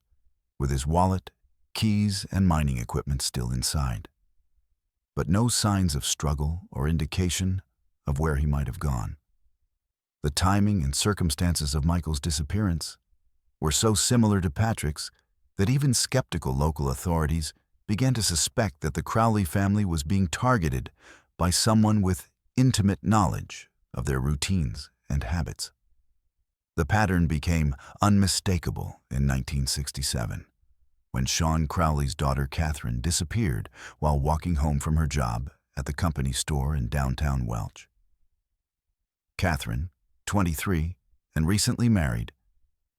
with his wallet, keys, and mining equipment still inside. But no signs of struggle or indication of where he might have gone. The timing and circumstances of Michael's disappearance were so similar to Patrick's that even skeptical local authorities began to suspect that the Crowley family was being targeted by someone with intimate knowledge of their routines and habits. The pattern became unmistakable in 1967, when Sean Crowley's daughter Catherine disappeared while walking home from her job at the company store in downtown Welch. Catherine, 23, and recently married,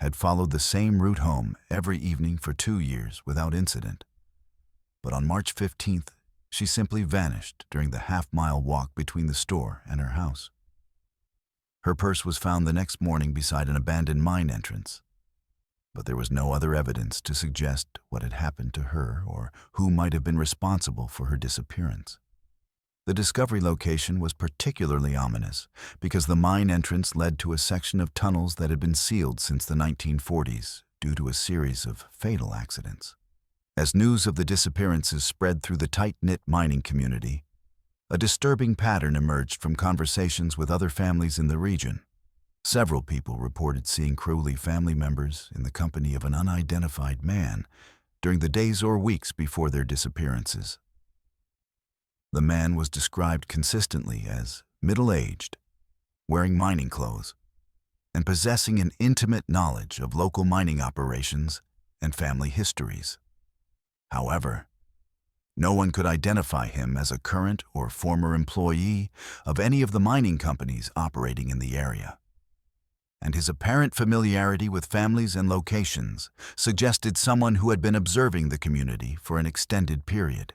had followed the same route home every evening for 2 years without incident. But on March 15th, she simply vanished during the half-mile walk between the store and her house. Her purse was found the next morning beside an abandoned mine entrance, but there was no other evidence to suggest what had happened to her or who might have been responsible for her disappearance. The discovery location was particularly ominous because the mine entrance led to a section of tunnels that had been sealed since the 1940s due to a series of fatal accidents. As news of the disappearances spread through the tight-knit mining community, a disturbing pattern emerged from conversations with other families in the region. Several people reported seeing Crowley family members in the company of an unidentified man during the days or weeks before their disappearances. The man was described consistently as middle-aged, wearing mining clothes, and possessing an intimate knowledge of local mining operations and family histories. However, no one could identify him as a current or former employee of any of the mining companies operating in the area. And his apparent familiarity with families and locations suggested someone who had been observing the community for an extended period.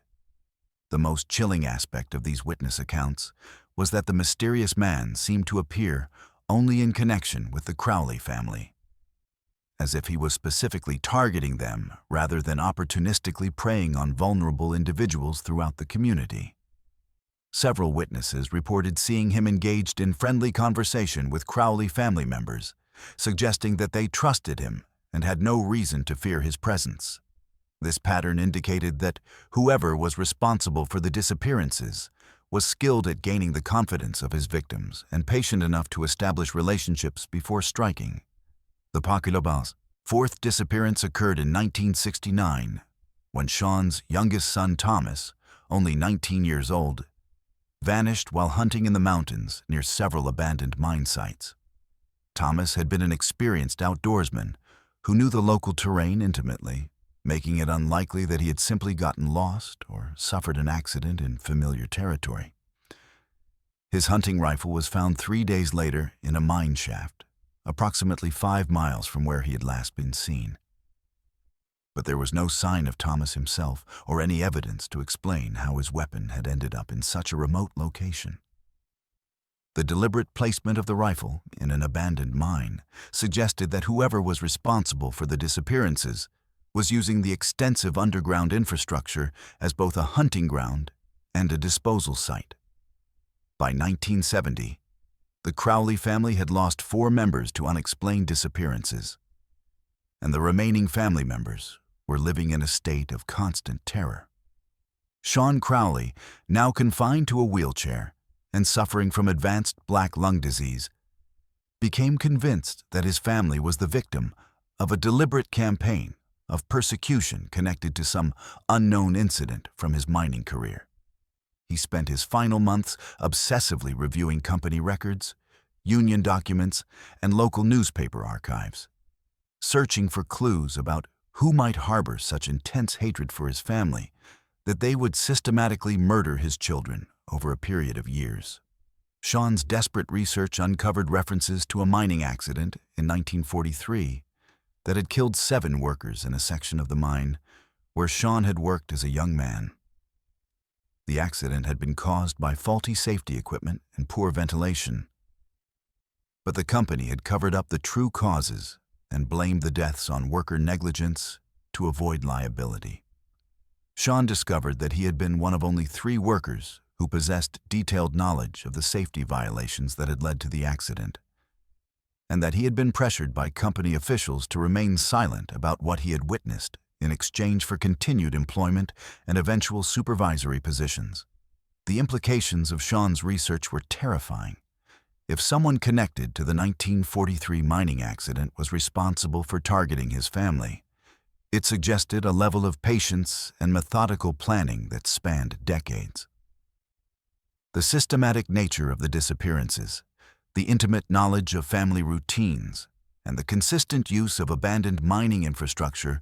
The most chilling aspect of these witness accounts was that the mysterious man seemed to appear only in connection with the Crowley family, as if he was specifically targeting them rather than opportunistically preying on vulnerable individuals throughout the community. Several witnesses reported seeing him engaged in friendly conversation with Crowley family members, suggesting that they trusted him and had no reason to fear his presence. This pattern indicated that whoever was responsible for the disappearances was skilled at gaining the confidence of his victims and patient enough to establish relationships before striking. The Paculobas' fourth disappearance occurred in 1969, when Sean's youngest son Thomas, only 19 years old, vanished while hunting in the mountains near several abandoned mine sites. Thomas had been an experienced outdoorsman who knew the local terrain intimately, making it unlikely that he had simply gotten lost or suffered an accident in familiar territory. His hunting rifle was found 3 days later in a mine shaft, approximately 5 miles from where he had last been seen. But there was no sign of Thomas himself or any evidence to explain how his weapon had ended up in such a remote location. The deliberate placement of the rifle in an abandoned mine suggested that whoever was responsible for the disappearances was using the extensive underground infrastructure as both a hunting ground and a disposal site. By 1970, the Crowley family had lost 4 members to unexplained disappearances, and the remaining family members were living in a state of constant terror. Sean Crowley, now confined to a wheelchair and suffering from advanced black lung disease, became convinced that his family was the victim of a deliberate campaign of persecution connected to some unknown incident from his mining career. He spent his final months obsessively reviewing company records, union documents, and local newspaper archives, searching for clues about who might harbor such intense hatred for his family that they would systematically murder his children over a period of years. Sean's desperate research uncovered references to a mining accident in 1943 that had killed 7 workers in a section of the mine where Sean had worked as a young man. The accident had been caused by faulty safety equipment and poor ventilation, but the company had covered up the true causes and blamed the deaths on worker negligence to avoid liability. Sean discovered that he had been one of only 3 workers who possessed detailed knowledge of the safety violations that had led to the accident, and that he had been pressured by company officials to remain silent about what he had witnessed in exchange for continued employment and eventual supervisory positions. The implications of Sean's research were terrifying. If someone connected to the 1943 mining accident was responsible for targeting his family, it suggested a level of patience and methodical planning that spanned decades. The systematic nature of the disappearances, the intimate knowledge of family routines, and the consistent use of abandoned mining infrastructure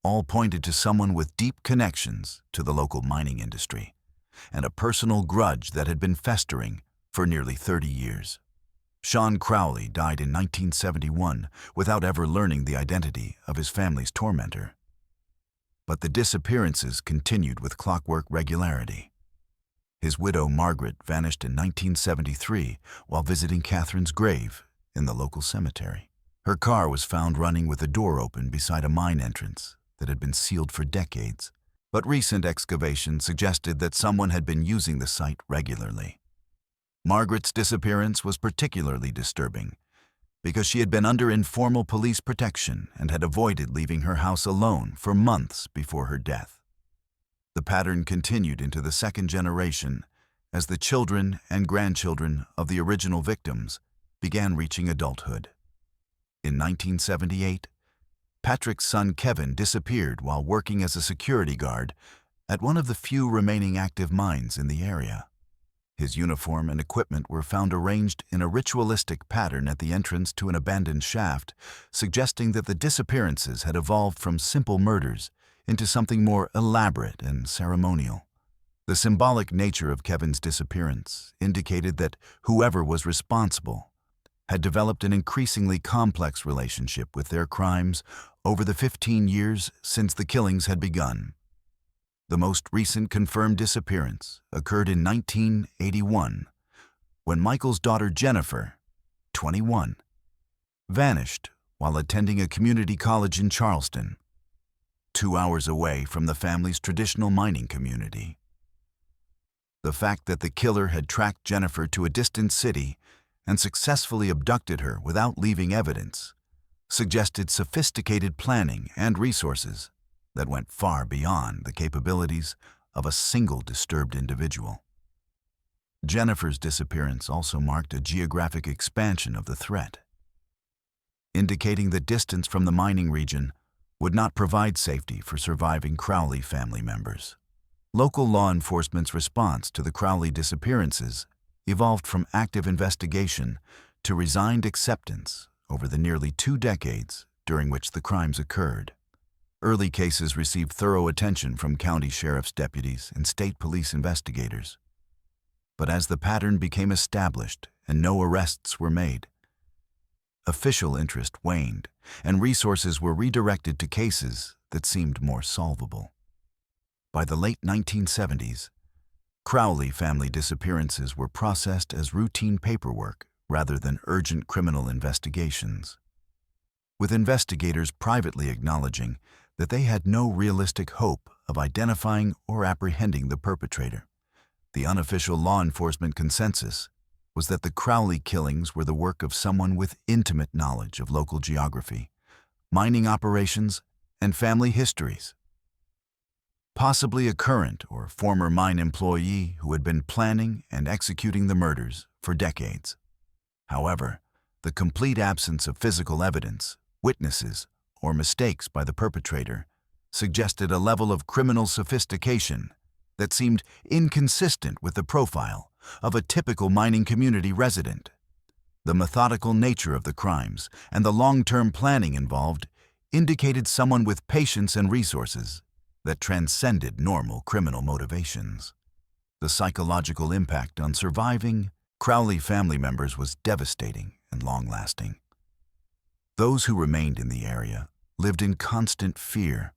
all pointed to someone with deep connections to the local mining industry and a personal grudge that had been festering for nearly 30 years. Sean Crowley died in 1971 without ever learning the identity of his family's tormentor. But the disappearances continued with clockwork regularity. His widow, Margaret, vanished in 1973 while visiting Catherine's grave in the local cemetery. Her car was found running with the door open beside a mine entrance that had been sealed for decades, but recent excavation suggested that someone had been using the site regularly. Margaret's disappearance was particularly disturbing because she had been under informal police protection and had avoided leaving her house alone for months before her death. The pattern continued into the second generation as the children and grandchildren of the original victims began reaching adulthood. In 1978, Patrick's son Kevin disappeared while working as a security guard at one of the few remaining active mines in the area. His uniform and equipment were found arranged in a ritualistic pattern at the entrance to an abandoned shaft, suggesting that the disappearances had evolved from simple murders into something more elaborate and ceremonial. The symbolic nature of Kevin's disappearance indicated that whoever was responsible had developed an increasingly complex relationship with their crimes over the 15 years since the killings had begun. The most recent confirmed disappearance occurred in 1981, when Michael's daughter Jennifer, 21, vanished while attending a community college in Charleston, 2 hours away from the family's traditional mining community. The fact that the killer had tracked Jennifer to a distant city and successfully abducted her without leaving evidence suggested sophisticated planning and resources that went far beyond the capabilities of a single disturbed individual. Jennifer's disappearance also marked a geographic expansion of the threat, indicating that distance from the mining region would not provide safety for surviving Crowley family members. Local law enforcement's response to the Crowley disappearances evolved from active investigation to resigned acceptance over the nearly 2 decades during which the crimes occurred. Early cases received thorough attention from county sheriff's deputies and state police investigators. But as the pattern became established and no arrests were made, official interest waned and resources were redirected to cases that seemed more solvable. By the late 1970s, Crowley family disappearances were processed as routine paperwork rather than urgent criminal investigations, with investigators privately acknowledging that they had no realistic hope of identifying or apprehending the perpetrator. The unofficial law enforcement consensus was that the Crowley killings were the work of someone with intimate knowledge of local geography, mining operations, and family histories. Possibly a current or former mine employee who had been planning and executing the murders for decades. However, the complete absence of physical evidence, witnesses, or mistakes by the perpetrator suggested a level of criminal sophistication that seemed inconsistent with the profile of a typical mining community resident. The methodical nature of the crimes and the long-term planning involved indicated someone with patience and resources that transcended normal criminal motivations. The psychological impact on surviving Crowley family members was devastating and long-lasting. Those who remained in the area lived in constant fear,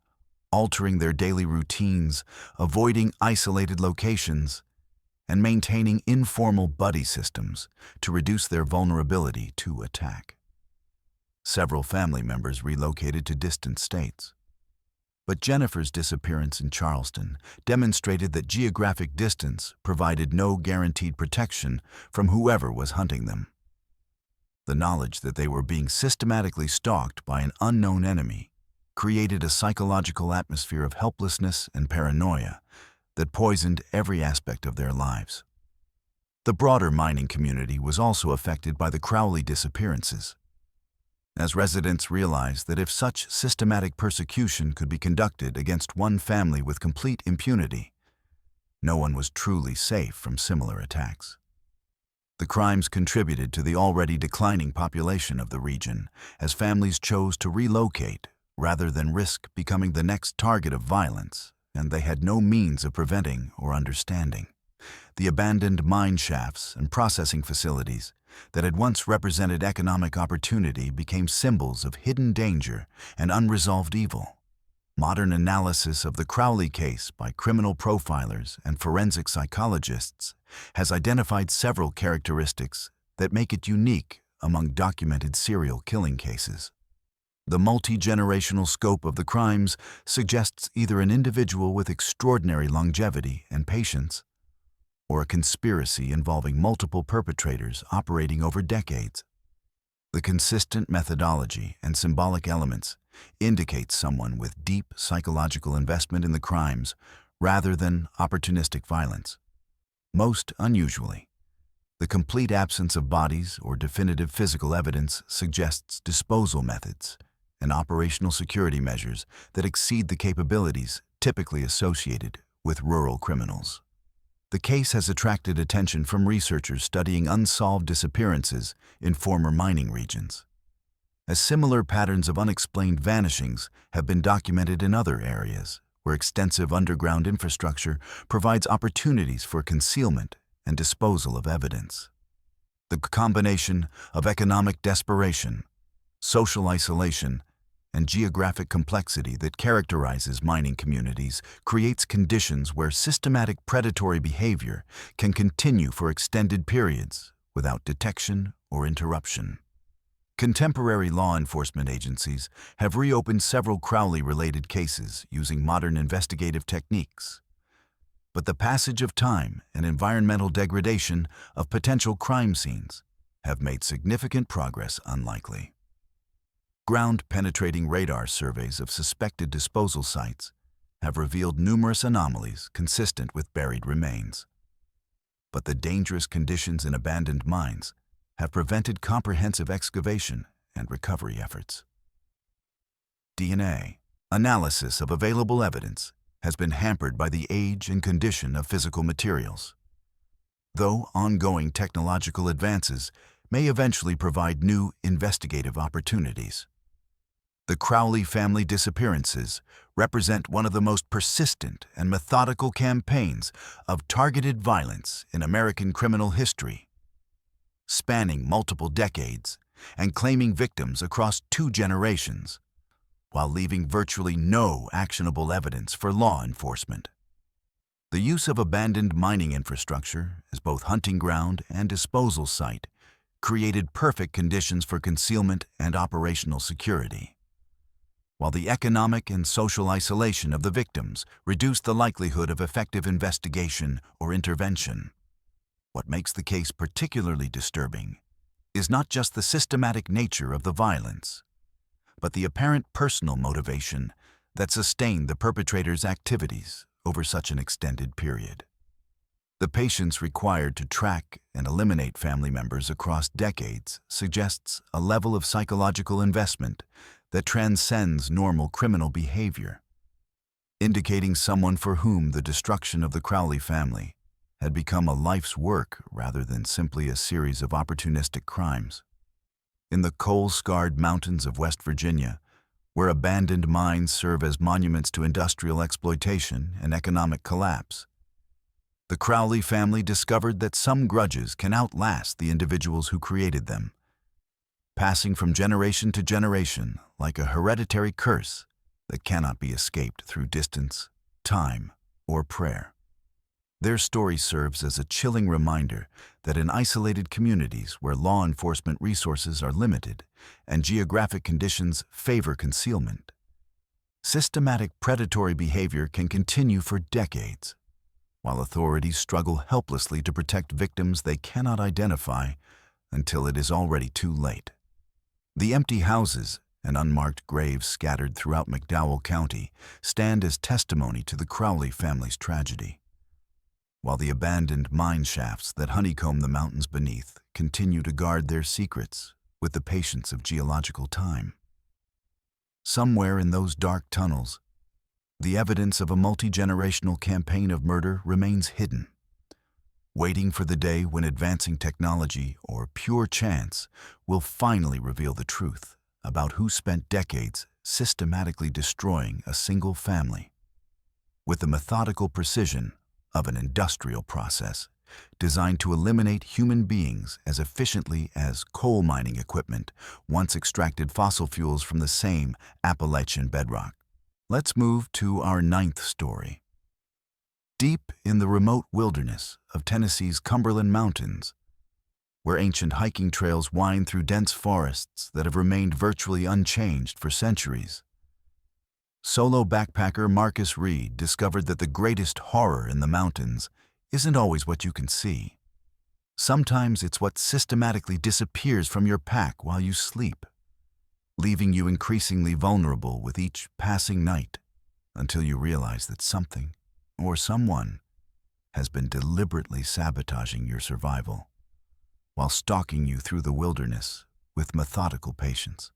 altering their daily routines, avoiding isolated locations, and maintaining informal buddy systems to reduce their vulnerability to attack. Several family members relocated to distant states. But Jennifer's disappearance in Charleston demonstrated that geographic distance provided no guaranteed protection from whoever was hunting them. The knowledge that they were being systematically stalked by an unknown enemy created a psychological atmosphere of helplessness and paranoia that poisoned every aspect of their lives. The broader mining community was also affected by the Crowley disappearances, as residents realized that if such systematic persecution could be conducted against one family with complete impunity, no one was truly safe from similar attacks. The crimes contributed to the already declining population of the region, as families chose to relocate rather than risk becoming the next target of violence, and they had no means of preventing or understanding. The abandoned mine shafts and processing facilities that had once represented economic opportunity became symbols of hidden danger and unresolved evil, Modern analysis of the Crowley case by criminal profilers and forensic psychologists has identified several characteristics that make it unique among documented serial killing cases. The multi-generational scope of the crimes suggests either an individual with extraordinary longevity and patience, or a conspiracy involving multiple perpetrators operating over decades. The consistent methodology and symbolic elements indicate someone with deep psychological investment in the crimes rather than opportunistic violence. Most unusually, the complete absence of bodies or definitive physical evidence suggests disposal methods and operational security measures that exceed the capabilities typically associated with rural criminals. The case has attracted attention from researchers studying unsolved disappearances in former mining regions, as similar patterns of unexplained vanishings have been documented in other areas where extensive underground infrastructure provides opportunities for concealment and disposal of evidence. The combination of economic desperation, social isolation, and geographic complexity that characterizes mining communities creates conditions where systematic predatory behavior can continue for extended periods without detection or interruption. Contemporary law enforcement agencies have reopened several Crowley-related cases using modern investigative techniques. But the passage of time and environmental degradation of potential crime scenes have made significant progress unlikely. Ground-penetrating radar surveys of suspected disposal sites have revealed numerous anomalies consistent with buried remains. But the dangerous conditions in abandoned mines have prevented comprehensive excavation and recovery efforts. DNA analysis of available evidence has been hampered by the age and condition of physical materials. Though ongoing technological advances may eventually provide new investigative opportunities. The Crowley family disappearances represent one of the most persistent and methodical campaigns of targeted violence in American criminal history, spanning multiple decades and claiming victims across 2 generations, while leaving virtually no actionable evidence for law enforcement. The use of abandoned mining infrastructure as both hunting ground and disposal site created perfect conditions for concealment and operational security, while the economic and social isolation of the victims reduced the likelihood of effective investigation or intervention. What makes the case particularly disturbing is not just the systematic nature of the violence, but the apparent personal motivation that sustained the perpetrator's activities over such an extended period. The patience required to track and eliminate family members across decades suggests a level of psychological investment that transcends normal criminal behavior, indicating someone for whom the destruction of the Crowley family had become a life's work rather than simply a series of opportunistic crimes. In the coal-scarred mountains of West Virginia, where abandoned mines serve as monuments to industrial exploitation and economic collapse, the Crowley family discovered that some grudges can outlast the individuals who created them, passing from generation to generation like a hereditary curse that cannot be escaped through distance, time, or prayer. Their story serves as a chilling reminder that in isolated communities where law enforcement resources are limited and geographic conditions favor concealment, systematic predatory behavior can continue for decades, while authorities struggle helplessly to protect victims they cannot identify until it is already too late. The empty houses and unmarked graves scattered throughout McDowell County stand as testimony to the Crowley family's tragedy, while the abandoned mine shafts that honeycomb the mountains beneath continue to guard their secrets with the patience of geological time. Somewhere in those dark tunnels, the evidence of a multi-generational campaign of murder remains hidden, waiting for the day when advancing technology or pure chance will finally reveal the truth about who spent decades systematically destroying a single family with the methodical precision of an industrial process designed to eliminate human beings as efficiently as coal mining equipment once extracted fossil fuels from the same Appalachian bedrock. Let's move to our ninth story. Deep in the remote wilderness of Tennessee's Cumberland Mountains, where ancient hiking trails wind through dense forests that have remained virtually unchanged for centuries, solo backpacker Marcus Reed discovered that the greatest horror in the mountains isn't always what you can see. Sometimes it's what systematically disappears from your pack while you sleep, leaving you increasingly vulnerable with each passing night until you realize that something or someone has been deliberately sabotaging your survival while stalking you through the wilderness with methodical patience.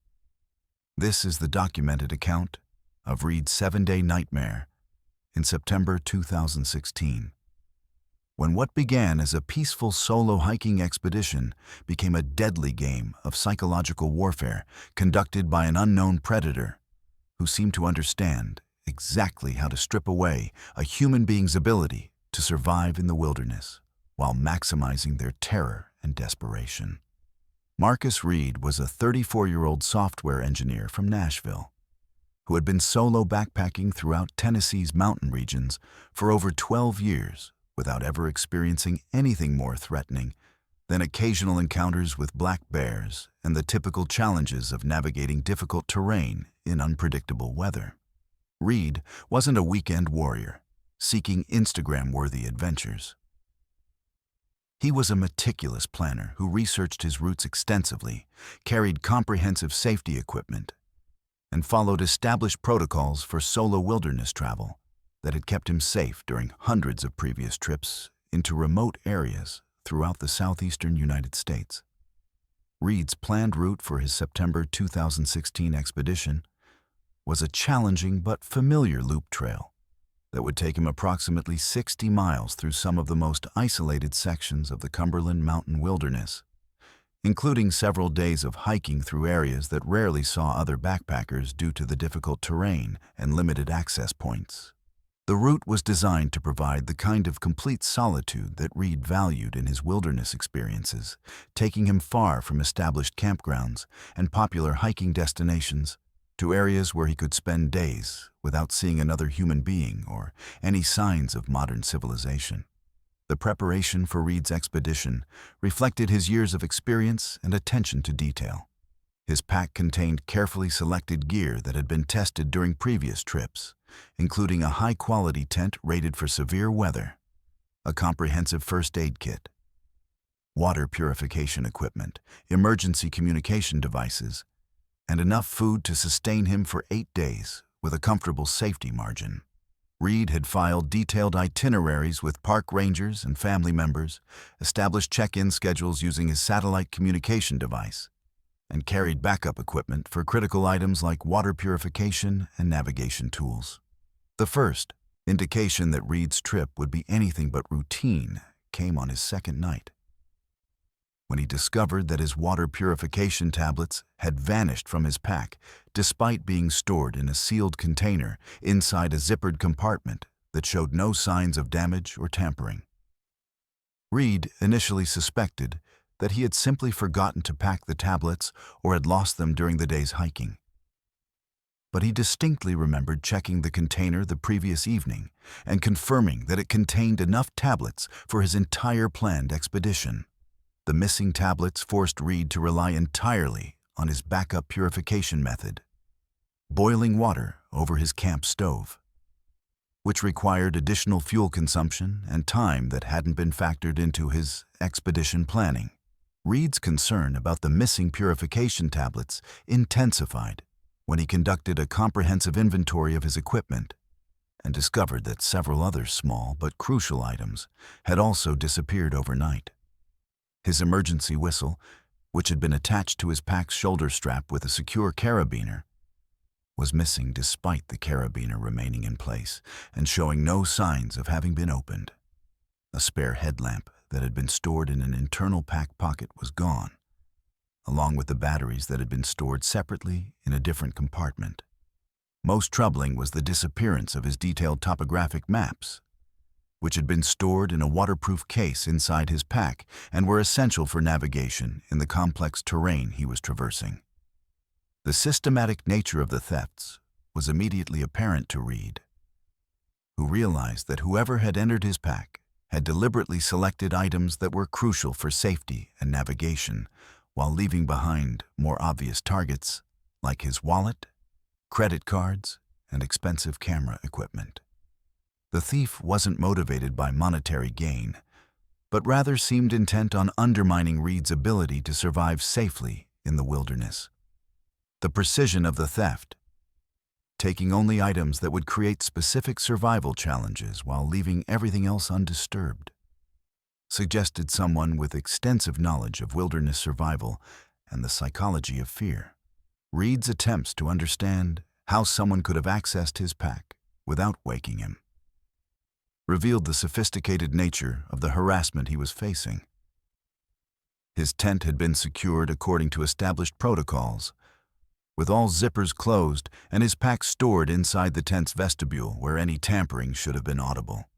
This is the documented account of Reed's 7-day nightmare in September 2016, when what began as a peaceful solo hiking expedition became a deadly game of psychological warfare conducted by an unknown predator who seemed to understand exactly how to strip away a human being's ability to survive in the wilderness while maximizing their terror and desperation. Marcus Reed was a 34-year-old software engineer from Nashville who had been solo backpacking throughout Tennessee's mountain regions for over 12 years without ever experiencing anything more threatening than occasional encounters with black bears and the typical challenges of navigating difficult terrain in unpredictable weather. Reed wasn't a weekend warrior seeking Instagram-worthy adventures. He was a meticulous planner who researched his routes extensively, carried comprehensive safety equipment, and followed established protocols for solo wilderness travel that had kept him safe during hundreds of previous trips into remote areas throughout the southeastern United States. Reed's planned route for his September 2016 expedition was a challenging but familiar loop trail that would take him approximately 60 miles through some of the most isolated sections of the Cumberland Mountain Wilderness, including several days of hiking through areas that rarely saw other backpackers due to the difficult terrain and limited access points. The route was designed to provide the kind of complete solitude that Reed valued in his wilderness experiences, taking him far from established campgrounds and popular hiking destinations to areas where he could spend days without seeing another human being or any signs of modern civilization. The preparation for Reed's expedition reflected his years of experience and attention to detail. His pack contained carefully selected gear that had been tested during previous trips, including a high-quality tent rated for severe weather, a comprehensive first aid kit, water purification equipment, emergency communication devices, and enough food to sustain him for 8 days with a comfortable safety margin. Reed had filed detailed itineraries with park rangers and family members, established check-in schedules using his satellite communication device, and carried backup equipment for critical items like water purification and navigation tools. The first indication that Reed's trip would be anything but routine came on his second night, when he discovered that his water purification tablets had vanished from his pack despite being stored in a sealed container inside a zippered compartment that showed no signs of damage or tampering. Reed initially suspected that he had simply forgotten to pack the tablets or had lost them during the day's hiking. But he distinctly remembered checking the container the previous evening and confirming that it contained enough tablets for his entire planned expedition. The missing tablets forced Reed to rely entirely on his backup purification method, boiling water over his camp stove, which required additional fuel consumption and time that hadn't been factored into his expedition planning. Reed's concern about the missing purification tablets intensified when he conducted a comprehensive inventory of his equipment and discovered that several other small but crucial items had also disappeared overnight. His emergency whistle, which had been attached to his pack's shoulder strap with a secure carabiner, was missing despite the carabiner remaining in place and showing no signs of having been opened. A spare headlamp that had been stored in an internal pack pocket was gone, along with the batteries that had been stored separately in a different compartment. Most troubling was the disappearance of his detailed topographic maps, which had been stored in a waterproof case inside his pack and were essential for navigation in the complex terrain he was traversing. The systematic nature of the thefts was immediately apparent to Reed, who realized that whoever had entered his pack had deliberately selected items that were crucial for safety and navigation, while leaving behind more obvious targets like his wallet, credit cards, and expensive camera equipment. The thief wasn't motivated by monetary gain, but rather seemed intent on undermining Reed's ability to survive safely in the wilderness. The precision of the theft, taking only items that would create specific survival challenges while leaving everything else undisturbed, suggested someone with extensive knowledge of wilderness survival and the psychology of fear. Reed's attempts to understand how someone could have accessed his pack without waking him revealed the sophisticated nature of the harassment he was facing. His tent had been secured according to established protocols, with all zippers closed and his pack stored inside the tent's vestibule where any tampering should have been audible.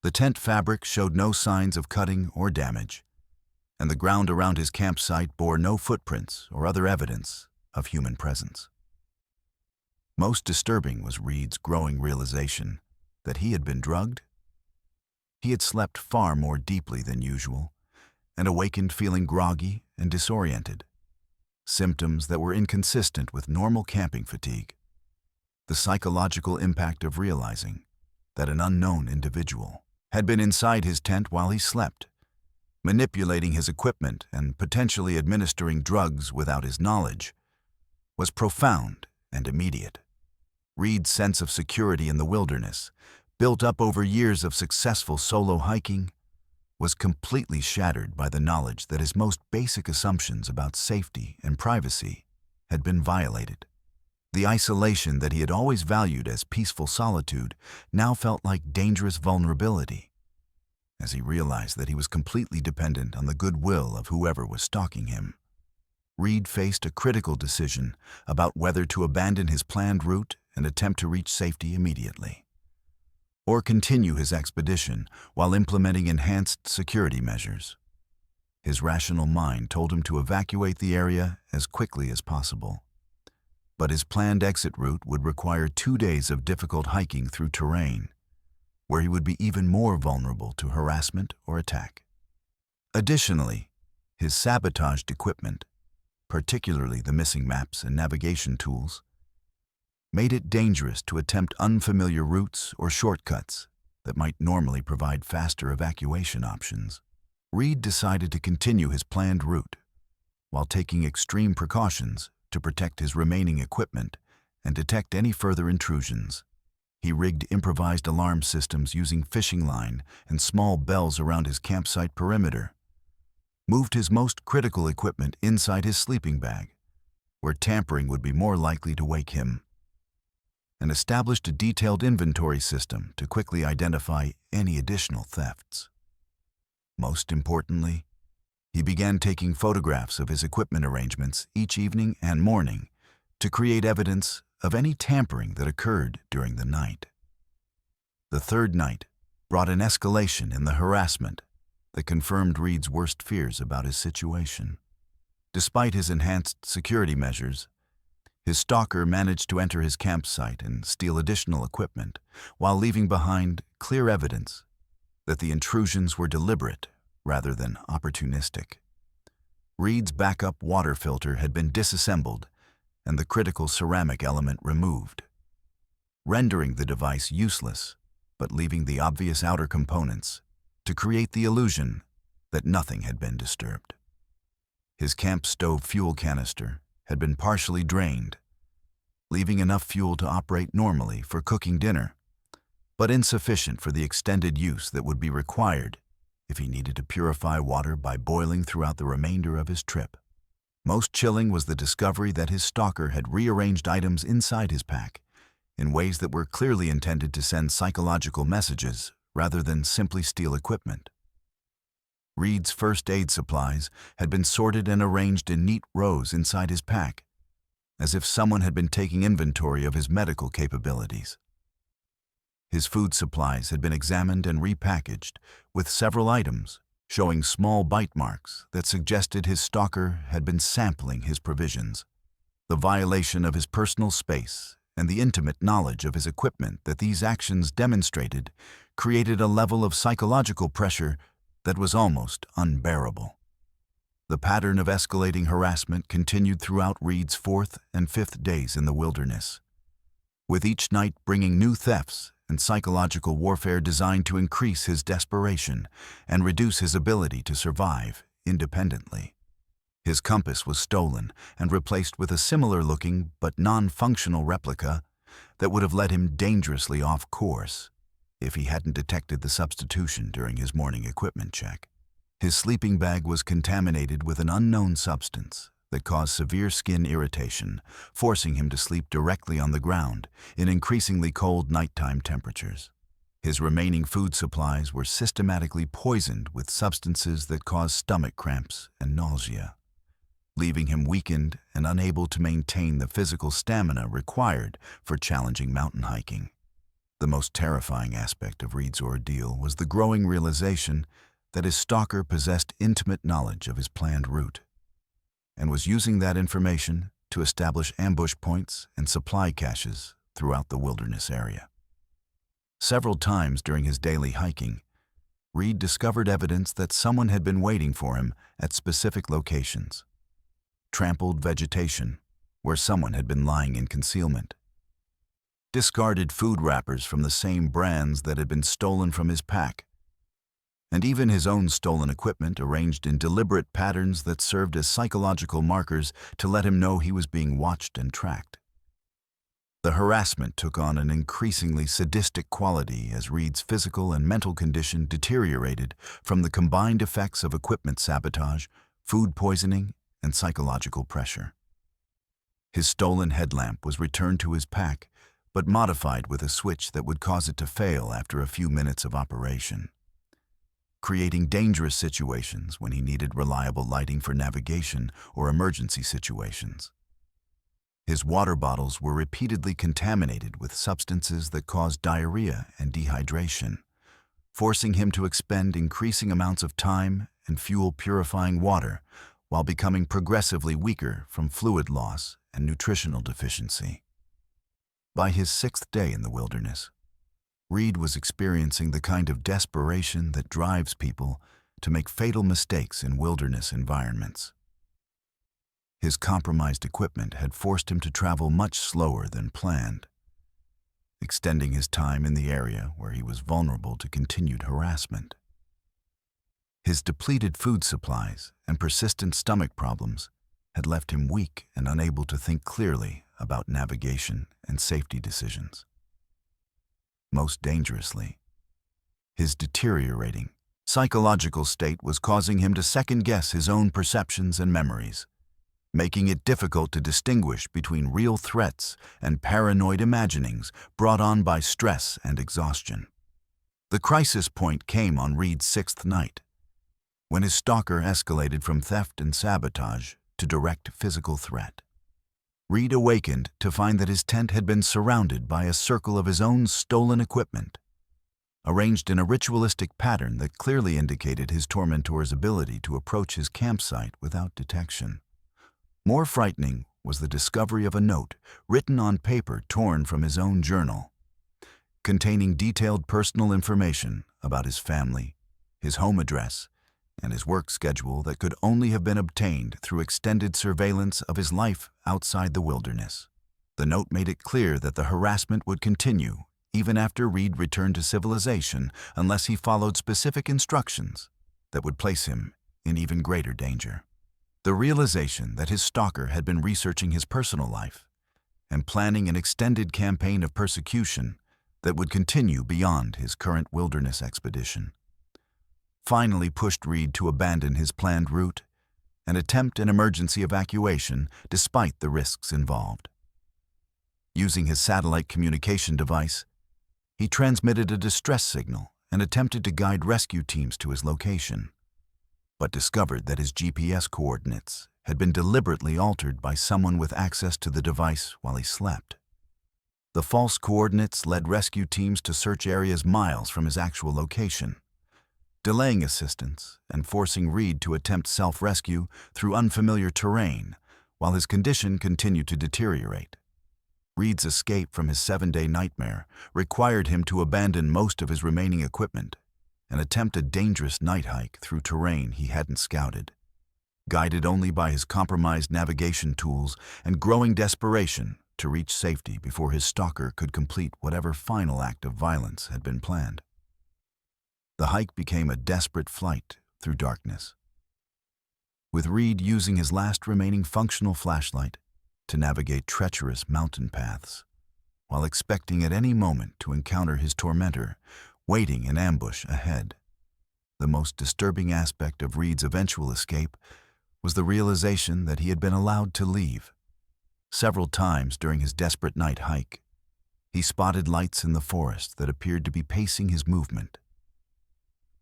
The tent fabric showed no signs of cutting or damage, and the ground around his campsite bore no footprints or other evidence of human presence. Most disturbing was Reed's growing realization that he had been drugged. He had slept far more deeply than usual and awakened feeling groggy and disoriented, symptoms that were inconsistent with normal camping fatigue. The psychological impact of realizing that an unknown individual had been inside his tent while he slept, manipulating his equipment and potentially administering drugs without his knowledge, was profound and immediate. Reed's sense of security in the wilderness, built up over years of successful solo hiking, was completely shattered by the knowledge that his most basic assumptions about safety and privacy had been violated. The isolation that he had always valued as peaceful solitude now felt like dangerous vulnerability, as he realized that he was completely dependent on the goodwill of whoever was stalking him. Reed faced a critical decision about whether to abandon his planned route and attempt to reach safety immediately, or continue his expedition while implementing enhanced security measures. His rational mind told him to evacuate the area as quickly as possible, but his planned exit route would require 2 days of difficult hiking through terrain, where he would be even more vulnerable to harassment or attack. Additionally, his sabotaged equipment, particularly the missing maps and navigation tools, made it dangerous to attempt unfamiliar routes or shortcuts that might normally provide faster evacuation options. Reed decided to continue his planned route while taking extreme precautions to protect his remaining equipment and detect any further intrusions. He rigged improvised alarm systems using fishing line and small bells around his campsite perimeter, moved his most critical equipment inside his sleeping bag, where tampering would be more likely to wake him, and established a detailed inventory system to quickly identify any additional thefts. Most importantly, he began taking photographs of his equipment arrangements each evening and morning to create evidence of any tampering that occurred during the night. The third night brought an escalation in the harassment that confirmed Reed's worst fears about his situation. Despite his enhanced security measures, his stalker managed to enter his campsite and steal additional equipment, while leaving behind clear evidence that the intrusions were deliberate rather than opportunistic. Reed's backup water filter had been disassembled and the critical ceramic element removed, rendering the device useless but leaving the obvious outer components to create the illusion that nothing had been disturbed. His camp stove fuel canister had been partially drained, leaving enough fuel to operate normally for cooking dinner, but insufficient for the extended use that would be required if he needed to purify water by boiling throughout the remainder of his trip. Most chilling was the discovery that his stalker had rearranged items inside his pack in ways that were clearly intended to send psychological messages rather than simply steal equipment. Reed's first aid supplies had been sorted and arranged in neat rows inside his pack, as if someone had been taking inventory of his medical capabilities. His food supplies had been examined and repackaged, with several items showing small bite marks that suggested his stalker had been sampling his provisions. The violation of his personal space and the intimate knowledge of his equipment that these actions demonstrated created a level of psychological pressure that was almost unbearable. The pattern of escalating harassment continued throughout Reed's fourth and fifth days in the wilderness, with each night bringing new thefts and psychological warfare designed to increase his desperation and reduce his ability to survive independently. His compass was stolen and replaced with a similar-looking but non-functional replica that would have led him dangerously off course if he hadn't detected the substitution during his morning equipment check. His sleeping bag was contaminated with an unknown substance that caused severe skin irritation, forcing him to sleep directly on the ground in increasingly cold nighttime temperatures. His remaining food supplies were systematically poisoned with substances that caused stomach cramps and nausea, leaving him weakened and unable to maintain the physical stamina required for challenging mountain hiking. The most terrifying aspect of Reed's ordeal was the growing realization that his stalker possessed intimate knowledge of his planned route and was using that information to establish ambush points and supply caches throughout the wilderness area. Several times during his daily hiking, Reed discovered evidence that someone had been waiting for him at specific locations: trampled vegetation, where someone had been lying in concealment; discarded food wrappers from the same brands that had been stolen from his pack; and even his own stolen equipment arranged in deliberate patterns that served as psychological markers to let him know he was being watched and tracked. The harassment took on an increasingly sadistic quality as Reed's physical and mental condition deteriorated from the combined effects of equipment sabotage, food poisoning, and psychological pressure. His stolen headlamp was returned to his pack, but modified with a switch that would cause it to fail after a few minutes of operation, creating dangerous situations when he needed reliable lighting for navigation or emergency situations. His water bottles were repeatedly contaminated with substances that caused diarrhea and dehydration, forcing him to expend increasing amounts of time and fuel purifying water while becoming progressively weaker from fluid loss and nutritional deficiency. By his sixth day in the wilderness, Reed was experiencing the kind of desperation that drives people to make fatal mistakes in wilderness environments. His compromised equipment had forced him to travel much slower than planned, extending his time in the area where he was vulnerable to continued harassment. His depleted food supplies and persistent stomach problems had left him weak and unable to think clearly about navigation and safety decisions. Most dangerously, his deteriorating psychological state was causing him to second-guess his own perceptions and memories, making it difficult to distinguish between real threats and paranoid imaginings brought on by stress and exhaustion. The crisis point came on Reed's sixth night, when his stalker escalated from theft and sabotage to direct physical threat. Reed awakened to find that his tent had been surrounded by a circle of his own stolen equipment, arranged in a ritualistic pattern that clearly indicated his tormentor's ability to approach his campsite without detection. More frightening was the discovery of a note written on paper torn from his own journal, containing detailed personal information about his family, his home address, and his work schedule that could only have been obtained through extended surveillance of his life outside the wilderness. The note made it clear that the harassment would continue even after Reed returned to civilization unless he followed specific instructions that would place him in even greater danger. The realization that his stalker had been researching his personal life and planning an extended campaign of persecution that would continue beyond his current wilderness expedition finally pushed Reed to abandon his planned route and attempt an emergency evacuation despite the risks involved. Using his satellite communication device, he transmitted a distress signal and attempted to guide rescue teams to his location, but discovered that his GPS coordinates had been deliberately altered by someone with access to the device while he slept. The false coordinates led rescue teams to search areas miles from his actual location, delaying assistance and forcing Reed to attempt self-rescue through unfamiliar terrain while his condition continued to deteriorate. Reed's escape from his 7-day nightmare required him to abandon most of his remaining equipment and attempt a dangerous night hike through terrain he hadn't scouted. Guided only by his compromised navigation tools and growing desperation to reach safety before his stalker could complete whatever final act of violence had been planned. The hike became a desperate flight through darkness, with Reed using his last remaining functional flashlight to navigate treacherous mountain paths, while expecting at any moment to encounter his tormentor waiting in ambush ahead. The most disturbing aspect of Reed's eventual escape was the realization that he had been allowed to leave. Several times during his desperate night hike, he spotted lights in the forest that appeared to be pacing his movement.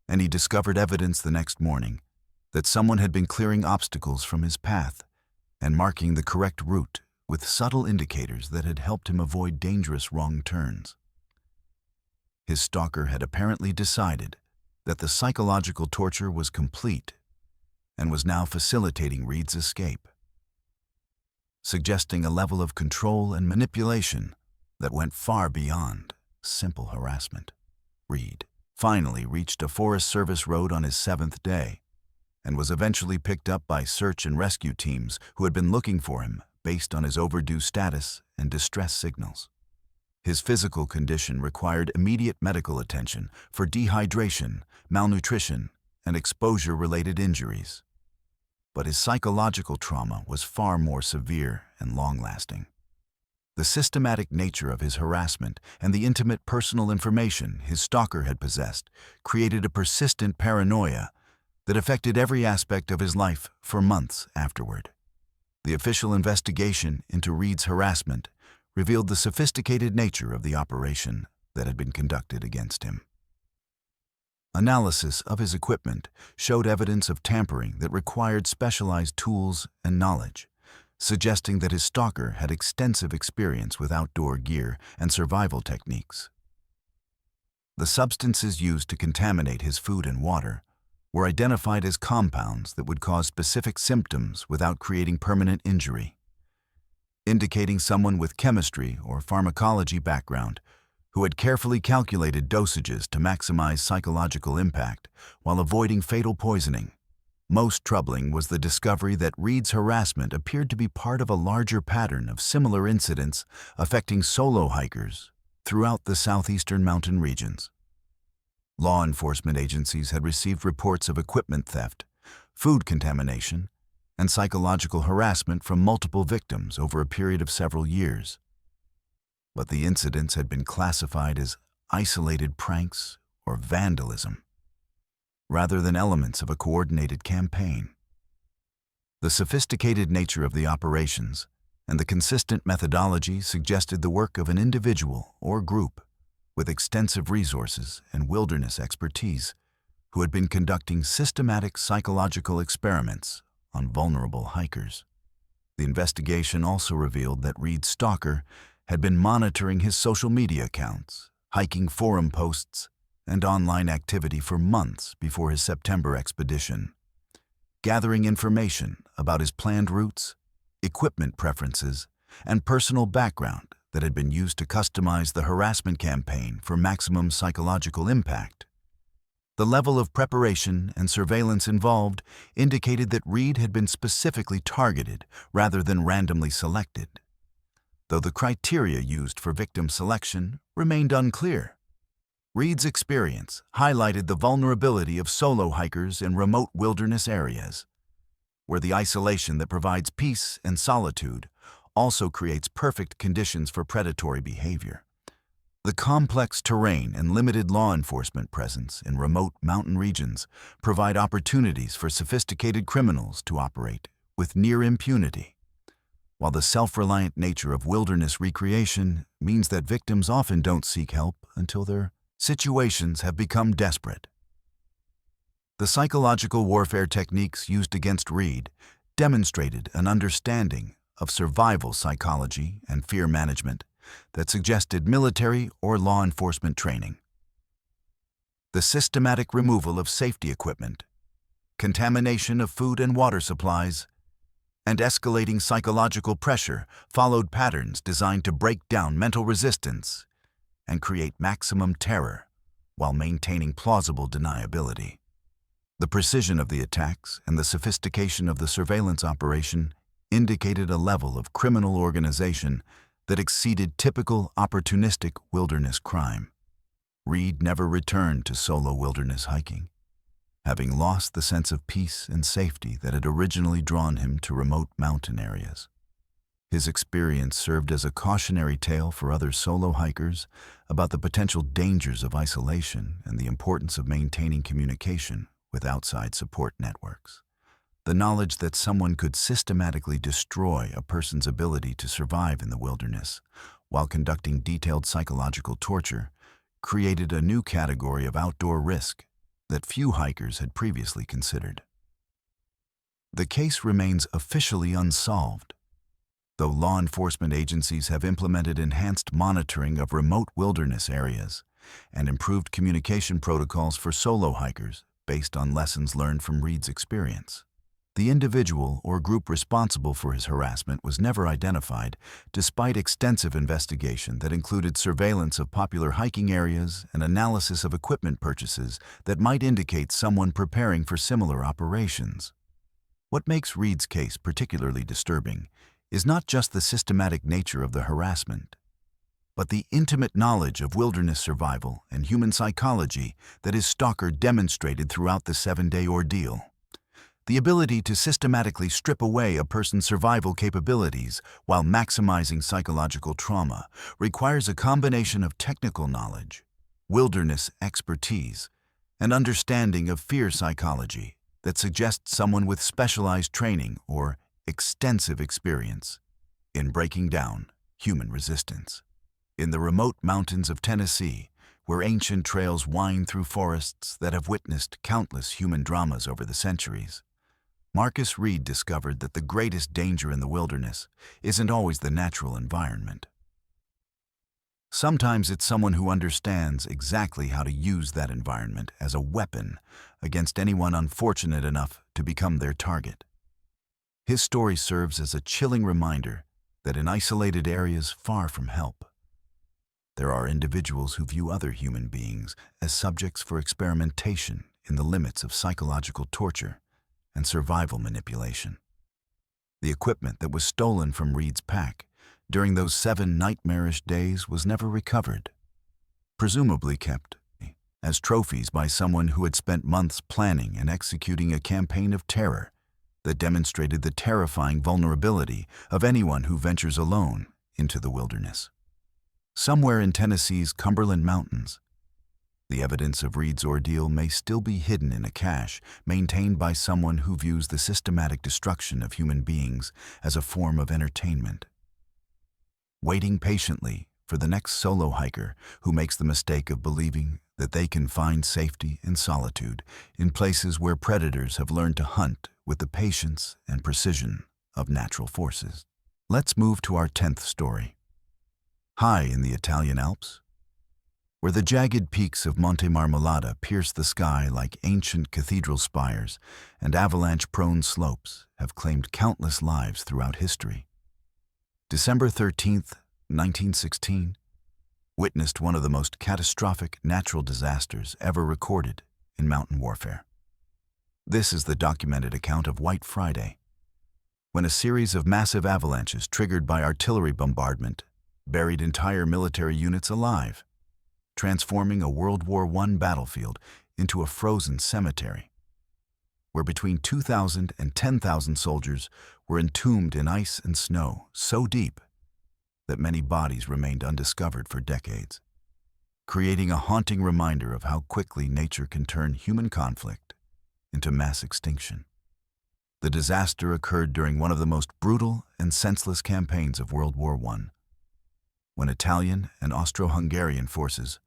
And he discovered evidence the next morning that someone had been clearing obstacles from his path and marking the correct route with subtle indicators that had helped him avoid dangerous wrong turns. His stalker had apparently decided that the psychological torture was complete and was now facilitating Reed's escape, suggesting a level of control and manipulation that went far beyond simple harassment. Reed finally reached a Forest Service road on his 7th day and was eventually picked up by search and rescue teams who had been looking for him based on his overdue status and distress signals. His physical condition required immediate medical attention for dehydration, malnutrition, and exposure-related injuries. But his psychological trauma was far more severe and long-lasting. The systematic nature of his harassment and the intimate personal information his stalker had possessed created a persistent paranoia that affected every aspect of his life for months afterward. The official investigation into Reed's harassment revealed the sophisticated nature of the operation that had been conducted against him. Analysis of his equipment showed evidence of tampering that required specialized tools and knowledge, suggesting that his stalker had extensive experience with outdoor gear and survival techniques. The substances used to contaminate his food and water were identified as compounds that would cause specific symptoms without creating permanent injury, indicating someone with chemistry or pharmacology background who had carefully calculated dosages to maximize psychological impact while avoiding fatal poisoning. Most troubling was the discovery that Reed's harassment appeared to be part of a larger pattern of similar incidents affecting solo hikers throughout the southeastern mountain regions. Law enforcement agencies had received reports of equipment theft, food contamination, and psychological harassment from multiple victims over a period of several years. But the incidents had been classified as isolated pranks or vandalism, rather than elements of a coordinated campaign. The sophisticated nature of the operations and the consistent methodology suggested the work of an individual or group with extensive resources and wilderness expertise who had been conducting systematic psychological experiments on vulnerable hikers. The investigation also revealed that Reed's stalker had been monitoring his social media accounts, hiking forum posts, and online activity for months before his September expedition, gathering information about his planned routes, equipment preferences, and personal background that had been used to customize the harassment campaign for maximum psychological impact. The level of preparation and surveillance involved indicated that Reed had been specifically targeted rather than randomly selected, though the criteria used for victim selection remained unclear. Reed's experience highlighted the vulnerability of solo hikers in remote wilderness areas, where the isolation that provides peace and solitude also creates perfect conditions for predatory behavior. The complex terrain and limited law enforcement presence in remote mountain regions provide opportunities for sophisticated criminals to operate with near impunity, while the self-reliant nature of wilderness recreation means that victims often don't seek help until their situations have become desperate. The psychological warfare techniques used against Reed demonstrated an understanding of survival psychology and fear management that suggested military or law enforcement training. The systematic removal of safety equipment, contamination of food and water supplies, and escalating psychological pressure followed patterns designed to break down mental resistance and create maximum terror while maintaining plausible deniability. The precision of the attacks and the sophistication of the surveillance operation indicated a level of criminal organization that exceeded typical opportunistic wilderness crime. Reed never returned to solo wilderness hiking, having lost the sense of peace and safety that had originally drawn him to remote mountain areas. His experience served as a cautionary tale for other solo hikers about the potential dangers of isolation and the importance of maintaining communication with outside support networks. The knowledge that someone could systematically destroy a person's ability to survive in the wilderness while conducting detailed psychological torture created a new category of outdoor risk that few hikers had previously considered. The case remains officially unsolved, though law enforcement agencies have implemented enhanced monitoring of remote wilderness areas and improved communication protocols for solo hikers based on lessons learned from Reed's experience. The individual or group responsible for his harassment was never identified, despite extensive investigation that included surveillance of popular hiking areas and analysis of equipment purchases that might indicate someone preparing for similar operations. What makes Reed's case particularly disturbing is not just the systematic nature of the harassment, but the intimate knowledge of wilderness survival and human psychology that his stalker demonstrated throughout the 7-day ordeal. The ability to systematically strip away a person's survival capabilities while maximizing psychological trauma requires a combination of technical knowledge, wilderness expertise, and understanding of fear psychology that suggests someone with specialized training or extensive experience in breaking down human resistance. In the remote mountains of Tennessee, where ancient trails wind through forests that have witnessed countless human dramas over the centuries, Marcus Reed discovered that the greatest danger in the wilderness isn't always the natural environment. Sometimes it's someone who understands exactly how to use that environment as a weapon against anyone unfortunate enough to become their target. His story serves as a chilling reminder that in isolated areas far from help, there are individuals who view other human beings as subjects for experimentation in the limits of psychological torture and survival manipulation. The equipment that was stolen from Reed's pack during those 7 nightmarish days was never recovered, presumably kept as trophies by someone who had spent months planning and executing a campaign of terror that demonstrated the terrifying vulnerability of anyone who ventures alone into the wilderness. Somewhere in Tennessee's Cumberland Mountains, the evidence of Reed's ordeal may still be hidden in a cache maintained by someone who views the systematic destruction of human beings as a form of entertainment, waiting patiently for the next solo hiker who makes the mistake of believing that they can find safety and solitude in places where predators have learned to hunt with the patience and precision of natural forces. Let's move to our 10th story. High in the Italian Alps, where the jagged peaks of Monte Marmolada pierce the sky like ancient cathedral spires and avalanche-prone slopes have claimed countless lives throughout history. December 13th, 1916, witnessed one of the most catastrophic natural disasters ever recorded in mountain warfare. This is the documented account of White Friday, when a series of massive avalanches triggered by artillery bombardment buried entire military units alive, transforming a World War I battlefield into a frozen cemetery, where between 2,000 and 10,000 soldiers were entombed in ice and snow so deep that many bodies remained undiscovered for decades, creating a haunting reminder of how quickly nature can turn human conflict into mass extinction. The disaster occurred during one of the most brutal and senseless campaigns of World War I, when Italian and Austro-Hungarian forces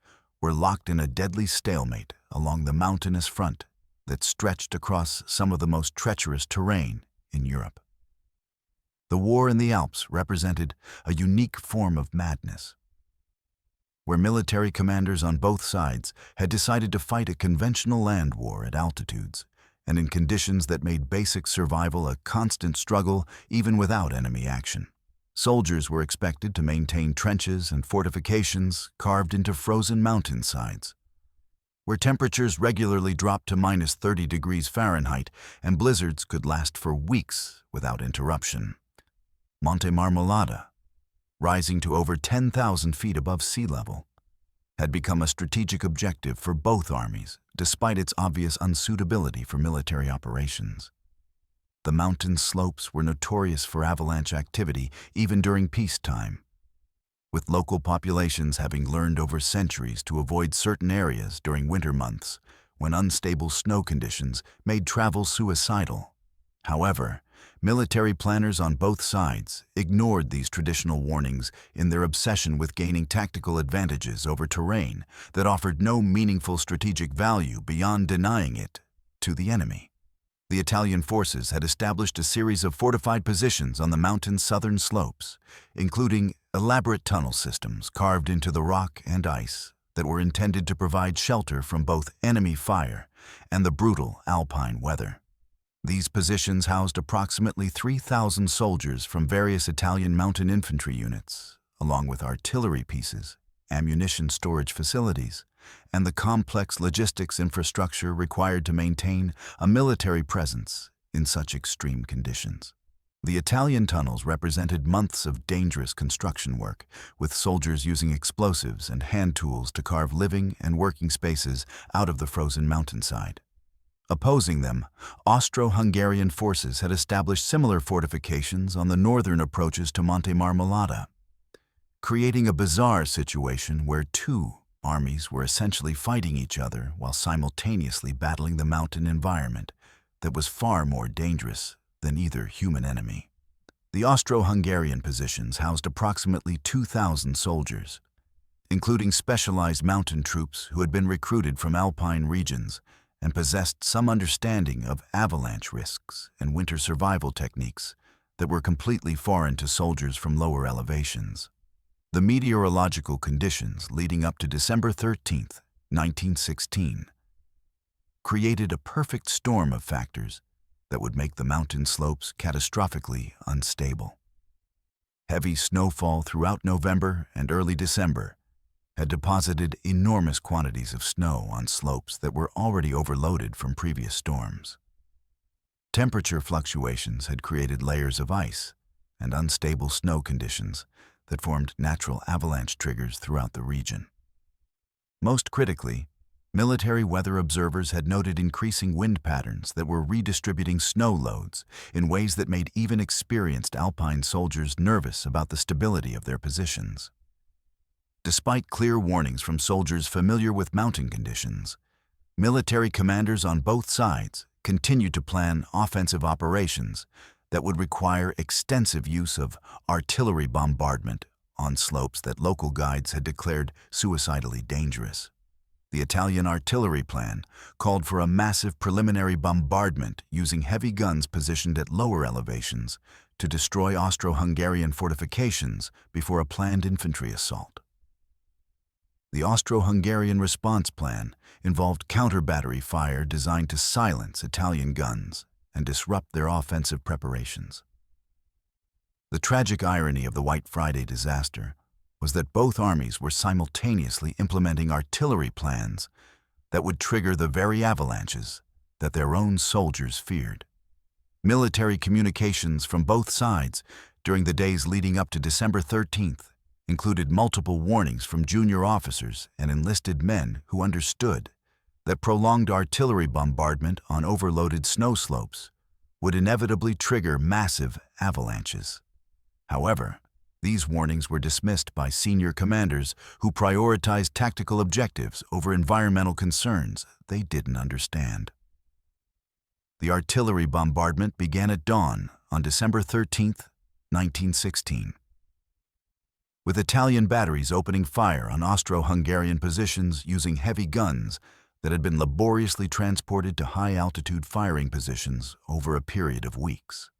were locked in a deadly stalemate along the mountainous front that stretched across some of the most treacherous terrain in Europe. The war in the Alps represented a unique form of madness, where military commanders on both sides had decided to fight a conventional land war at altitudes and in conditions that made basic survival a constant struggle even without enemy action. Soldiers were expected to maintain trenches and fortifications carved into frozen mountainsides, where temperatures regularly dropped to -30 degrees Fahrenheit and blizzards could last for weeks without interruption. Monte Marmolada, rising to over 10,000 feet above sea level, had become a strategic objective for both armies, despite its obvious unsuitability for military operations. The mountain slopes were notorious for avalanche activity even during peacetime, with local populations having learned over centuries to avoid certain areas during winter months when unstable snow conditions made travel suicidal. However, military planners on both sides ignored these traditional warnings in their obsession with gaining tactical advantages over terrain that offered no meaningful strategic value beyond denying it to the enemy. The Italian forces had established a series of fortified positions on the mountain's southern slopes, including elaborate tunnel systems carved into the rock and ice that were intended to provide shelter from both enemy fire and the brutal alpine weather. These positions housed approximately 3,000 soldiers from various Italian mountain infantry units, along with artillery pieces, ammunition storage facilities, and the complex logistics infrastructure required to maintain a military presence in such extreme conditions. The Italian tunnels represented months of dangerous construction work, with soldiers using explosives and hand tools to carve living and working spaces out of the frozen mountainside. Opposing them, Austro-Hungarian forces had established similar fortifications on the northern approaches to Monte Marmolada, creating a bizarre situation where two armies were essentially fighting each other while simultaneously battling the mountain environment that was far more dangerous than either human enemy. The Austro-Hungarian positions housed approximately 2,000 soldiers, including specialized mountain troops who had been recruited from alpine regions and possessed some understanding of avalanche risks and winter survival techniques that were completely foreign to soldiers from lower elevations. The meteorological conditions leading up to December 13, 1916, created a perfect storm of factors that would make the mountain slopes catastrophically unstable. Heavy snowfall throughout November and early December had deposited enormous quantities of snow on slopes that were already overloaded from previous storms. Temperature fluctuations had created layers of ice and unstable snow conditions that formed natural avalanche triggers throughout the region. Most critically, military weather observers had noted increasing wind patterns that were redistributing snow loads in ways that made even experienced alpine soldiers nervous about the stability of their positions. Despite clear warnings from soldiers familiar with mountain conditions, military commanders on both sides continued to plan offensive operations that would require extensive use of artillery bombardment on slopes that local guides had declared suicidally dangerous. The Italian artillery plan called for a massive preliminary bombardment using heavy guns positioned at lower elevations to destroy Austro-Hungarian fortifications before a planned infantry assault. The Austro-Hungarian response plan involved counter-battery fire designed to silence Italian guns and disrupt their offensive preparations. The tragic irony of the White Friday disaster was that both armies were simultaneously implementing artillery plans that would trigger the very avalanches that their own soldiers feared. Military communications from both sides during the days leading up to December 13th included multiple warnings from junior officers and enlisted men who understood that prolonged artillery bombardment on overloaded snow slopes would inevitably trigger massive avalanches. However, these warnings were dismissed by senior commanders who prioritized tactical objectives over environmental concerns they didn't understand. The artillery bombardment began at dawn on December 13, 1916. With Italian batteries opening fire on Austro-Hungarian positions using heavy guns that had been laboriously transported to high-altitude firing positions over a period of weeks.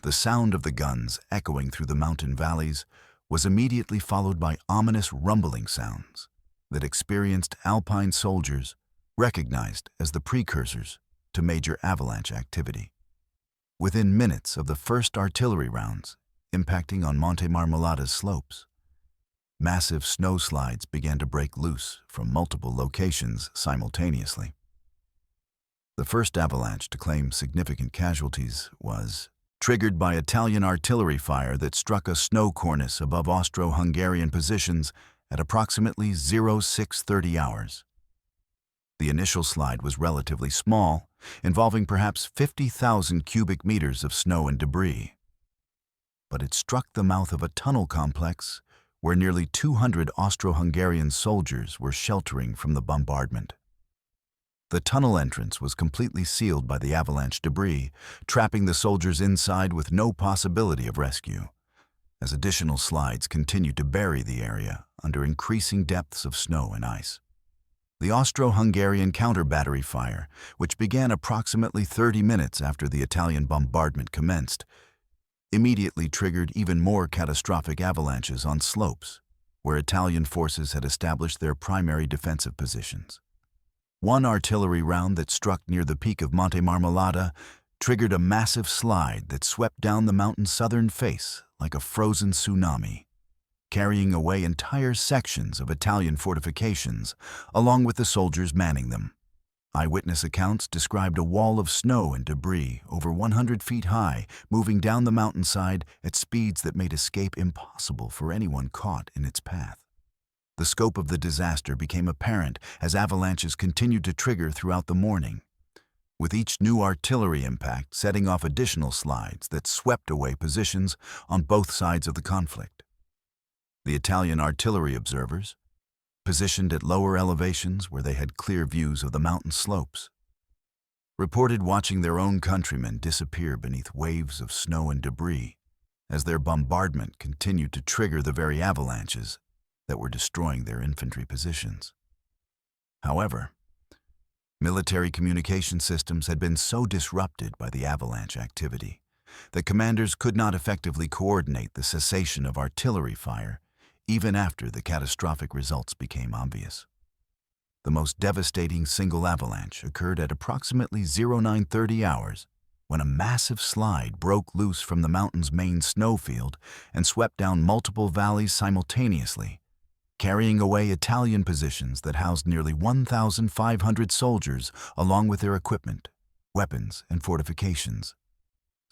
The sound of the guns echoing through the mountain valleys was immediately followed by ominous rumbling sounds that experienced alpine soldiers recognized as the precursors to major avalanche activity. Within minutes of the first artillery rounds impacting on Monte Marmolada's slopes, massive snowslides began to break loose from multiple locations simultaneously. The first avalanche to claim significant casualties was triggered by Italian artillery fire that struck a snow cornice above Austro-Hungarian positions at approximately 0630 hours. The initial slide was relatively small, involving perhaps 50,000 cubic meters of snow and debris. But it struck the mouth of a tunnel complex where nearly 200 Austro-Hungarian soldiers were sheltering from the bombardment. The tunnel entrance was completely sealed by the avalanche debris, trapping the soldiers inside with no possibility of rescue, as additional slides continued to bury the area under increasing depths of snow and ice. The Austro-Hungarian counter-battery fire, which began approximately 30 minutes after the Italian bombardment commenced, immediately triggered even more catastrophic avalanches on slopes, where Italian forces had established their primary defensive positions. One artillery round that struck near the peak of Monte Marmolada triggered a massive slide that swept down the mountain's southern face like a frozen tsunami, carrying away entire sections of Italian fortifications, along with the soldiers manning them. Eyewitness accounts described a wall of snow and debris over 100 feet high moving down the mountainside at speeds that made escape impossible for anyone caught in its path. The scope of the disaster became apparent as avalanches continued to trigger throughout the morning, with each new artillery impact setting off additional slides that swept away positions on both sides of the conflict. The Italian artillery observers, positioned at lower elevations where they had clear views of the mountain slopes, reported watching their own countrymen disappear beneath waves of snow and debris as their bombardment continued to trigger the very avalanches that were destroying their infantry positions. However, military communication systems had been so disrupted by the avalanche activity that commanders could not effectively coordinate the cessation of artillery fire even after the catastrophic results became obvious. The most devastating single avalanche occurred at approximately 0930 hours when a massive slide broke loose from the mountain's main snowfield and swept down multiple valleys simultaneously, carrying away Italian positions that housed nearly 1,500 soldiers along with their equipment, weapons, and fortifications.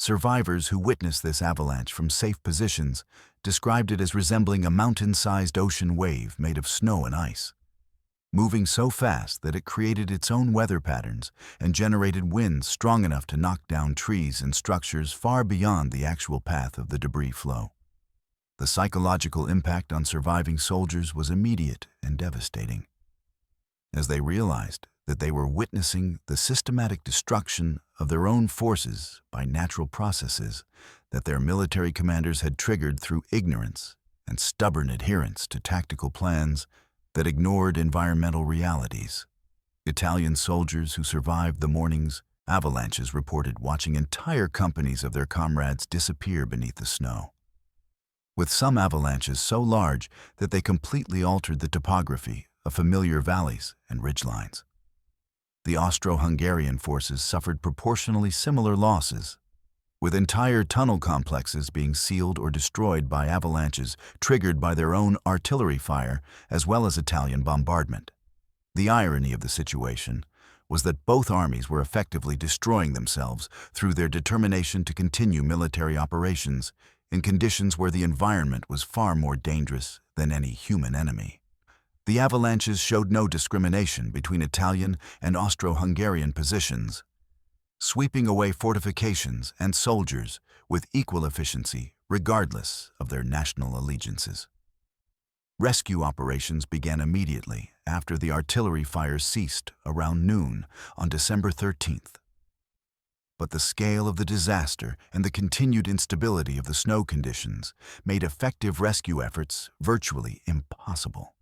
Survivors who witnessed this avalanche from safe positions described it as resembling a mountain-sized ocean wave made of snow and ice, moving so fast that it created its own weather patterns and generated winds strong enough to knock down trees and structures far beyond the actual path of the debris flow. The psychological impact on surviving soldiers was immediate and devastating, as they realized that they were witnessing the systematic destruction of their own forces by natural processes that their military commanders had triggered through ignorance and stubborn adherence to tactical plans that ignored environmental realities. Italian soldiers who survived the morning's avalanches reported watching entire companies of their comrades disappear beneath the snow, with some avalanches so large that they completely altered the topography of familiar valleys and ridgelines. The Austro-Hungarian forces suffered proportionally similar losses, with entire tunnel complexes being sealed or destroyed by avalanches triggered by their own artillery fire as well as Italian bombardment. The irony of the situation was that both armies were effectively destroying themselves through their determination to continue military operations in conditions where the environment was far more dangerous than any human enemy. The avalanches showed no discrimination between Italian and Austro-Hungarian positions, sweeping away fortifications and soldiers with equal efficiency regardless of their national allegiances. Rescue operations began immediately after the artillery fire ceased around noon on December 13th. But the scale of the disaster and the continued instability of the snow conditions made effective rescue efforts virtually impossible.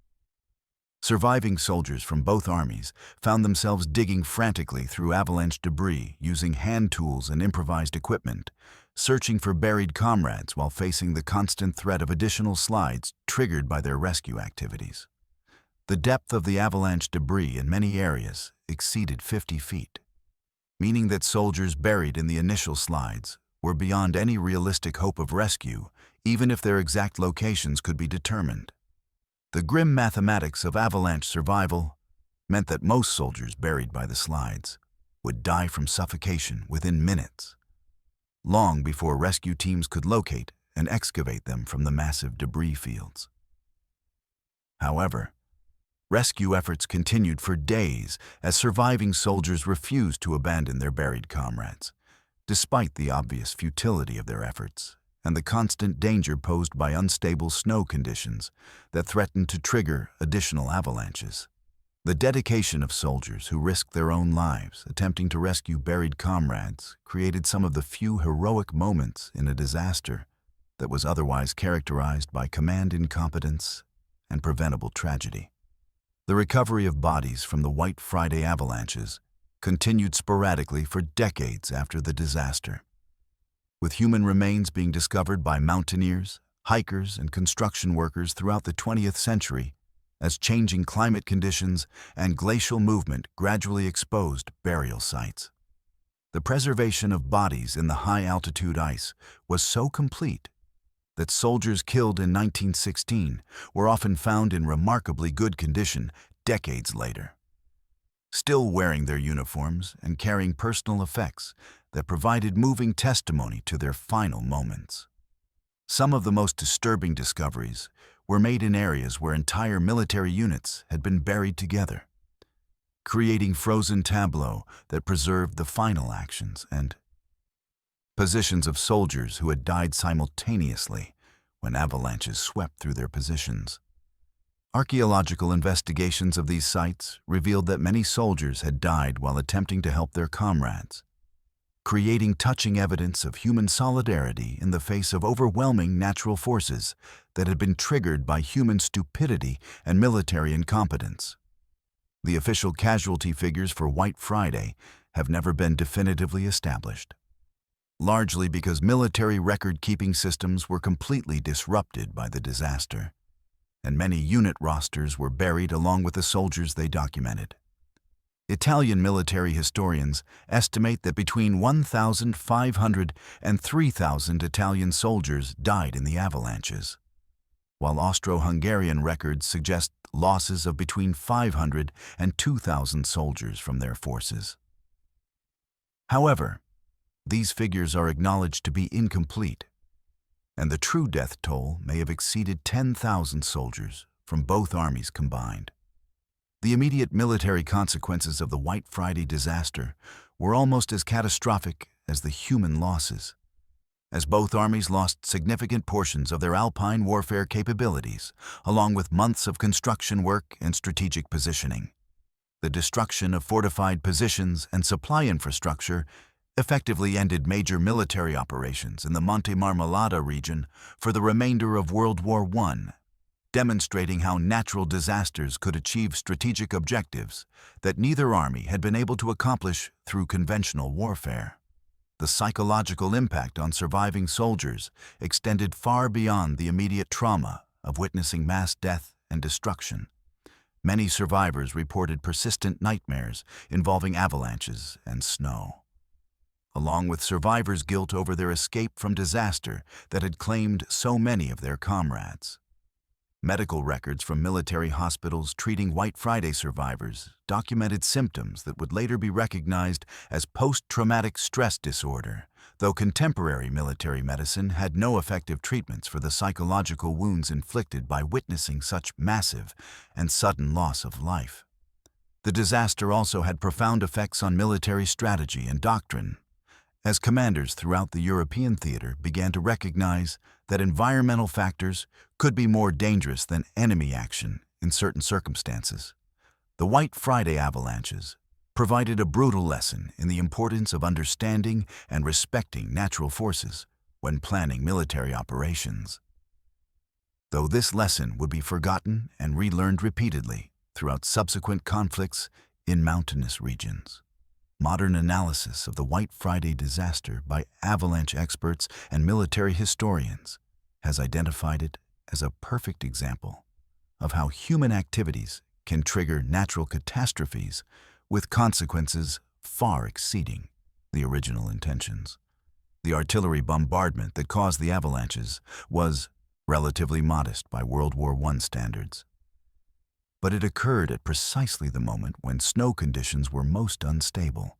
Surviving soldiers from both armies found themselves digging frantically through avalanche debris using hand tools and improvised equipment, searching for buried comrades while facing the constant threat of additional slides triggered by their rescue activities. The depth of the avalanche debris in many areas exceeded 50 feet. meaning that soldiers buried in the initial slides were beyond any realistic hope of rescue, even if their exact locations could be determined. The grim mathematics of avalanche survival meant that most soldiers buried by the slides would die from suffocation within minutes, long before rescue teams could locate and excavate them from the massive debris fields. However, rescue efforts continued for days as surviving soldiers refused to abandon their buried comrades, despite the obvious futility of their efforts and the constant danger posed by unstable snow conditions that threatened to trigger additional avalanches. The dedication of soldiers who risked their own lives attempting to rescue buried comrades created some of the few heroic moments in a disaster that was otherwise characterized by command incompetence and preventable tragedy. The recovery of bodies from the White Friday avalanches continued sporadically for decades after the disaster, with human remains being discovered by mountaineers, hikers, and construction workers throughout the 20th century as changing climate conditions and glacial movement gradually exposed burial sites. The preservation of bodies in the high-altitude ice was so complete that soldiers killed in 1916 were often found in remarkably good condition decades later, still wearing their uniforms and carrying personal effects that provided moving testimony to their final moments. Some of the most disturbing discoveries were made in areas where entire military units had been buried together, creating frozen tableaux that preserved the final actions and positions of soldiers who had died simultaneously when avalanches swept through their positions. Archaeological investigations of these sites revealed that many soldiers had died while attempting to help their comrades, creating touching evidence of human solidarity in the face of overwhelming natural forces that had been triggered by human stupidity and military incompetence. The official casualty figures for White Friday have never been definitively established, largely because military record-keeping systems were completely disrupted by the disaster, and many unit rosters were buried along with the soldiers they documented. Italian military historians estimate that between 1,500 and 3,000 Italian soldiers died in the avalanches, while Austro-Hungarian records suggest losses of between 500 and 2,000 soldiers from their forces. However, these figures are acknowledged to be incomplete, and the true death toll may have exceeded 10,000 soldiers from both armies combined. The immediate military consequences of the White Friday disaster were almost as catastrophic as the human losses, as both armies lost significant portions of their alpine warfare capabilities, along with months of construction work and strategic positioning. The destruction of fortified positions and supply infrastructure effectively ended major military operations in the Monte Marmolada region for the remainder of World War I, demonstrating how natural disasters could achieve strategic objectives that neither army had been able to accomplish through conventional warfare. The psychological impact on surviving soldiers extended far beyond the immediate trauma of witnessing mass death and destruction. Many survivors reported persistent nightmares involving avalanches and snow, along with survivors' guilt over their escape from disaster that had claimed so many of their comrades. Medical records from military hospitals treating White Friday survivors documented symptoms that would later be recognized as post-traumatic stress disorder, though contemporary military medicine had no effective treatments for the psychological wounds inflicted by witnessing such massive and sudden loss of life. The disaster also had profound effects on military strategy and doctrine, as commanders throughout the European theater began to recognize that environmental factors could be more dangerous than enemy action in certain circumstances. The White Friday avalanches provided a brutal lesson in the importance of understanding and respecting natural forces when planning military operations. Though this lesson would be forgotten and relearned repeatedly throughout subsequent conflicts in mountainous regions, modern analysis of the White Friday disaster by avalanche experts and military historians has identified it as a perfect example of how human activities can trigger natural catastrophes with consequences far exceeding the original intentions. The artillery bombardment that caused the avalanches was relatively modest by World War I standards. But it occurred at precisely the moment when snow conditions were most unstable,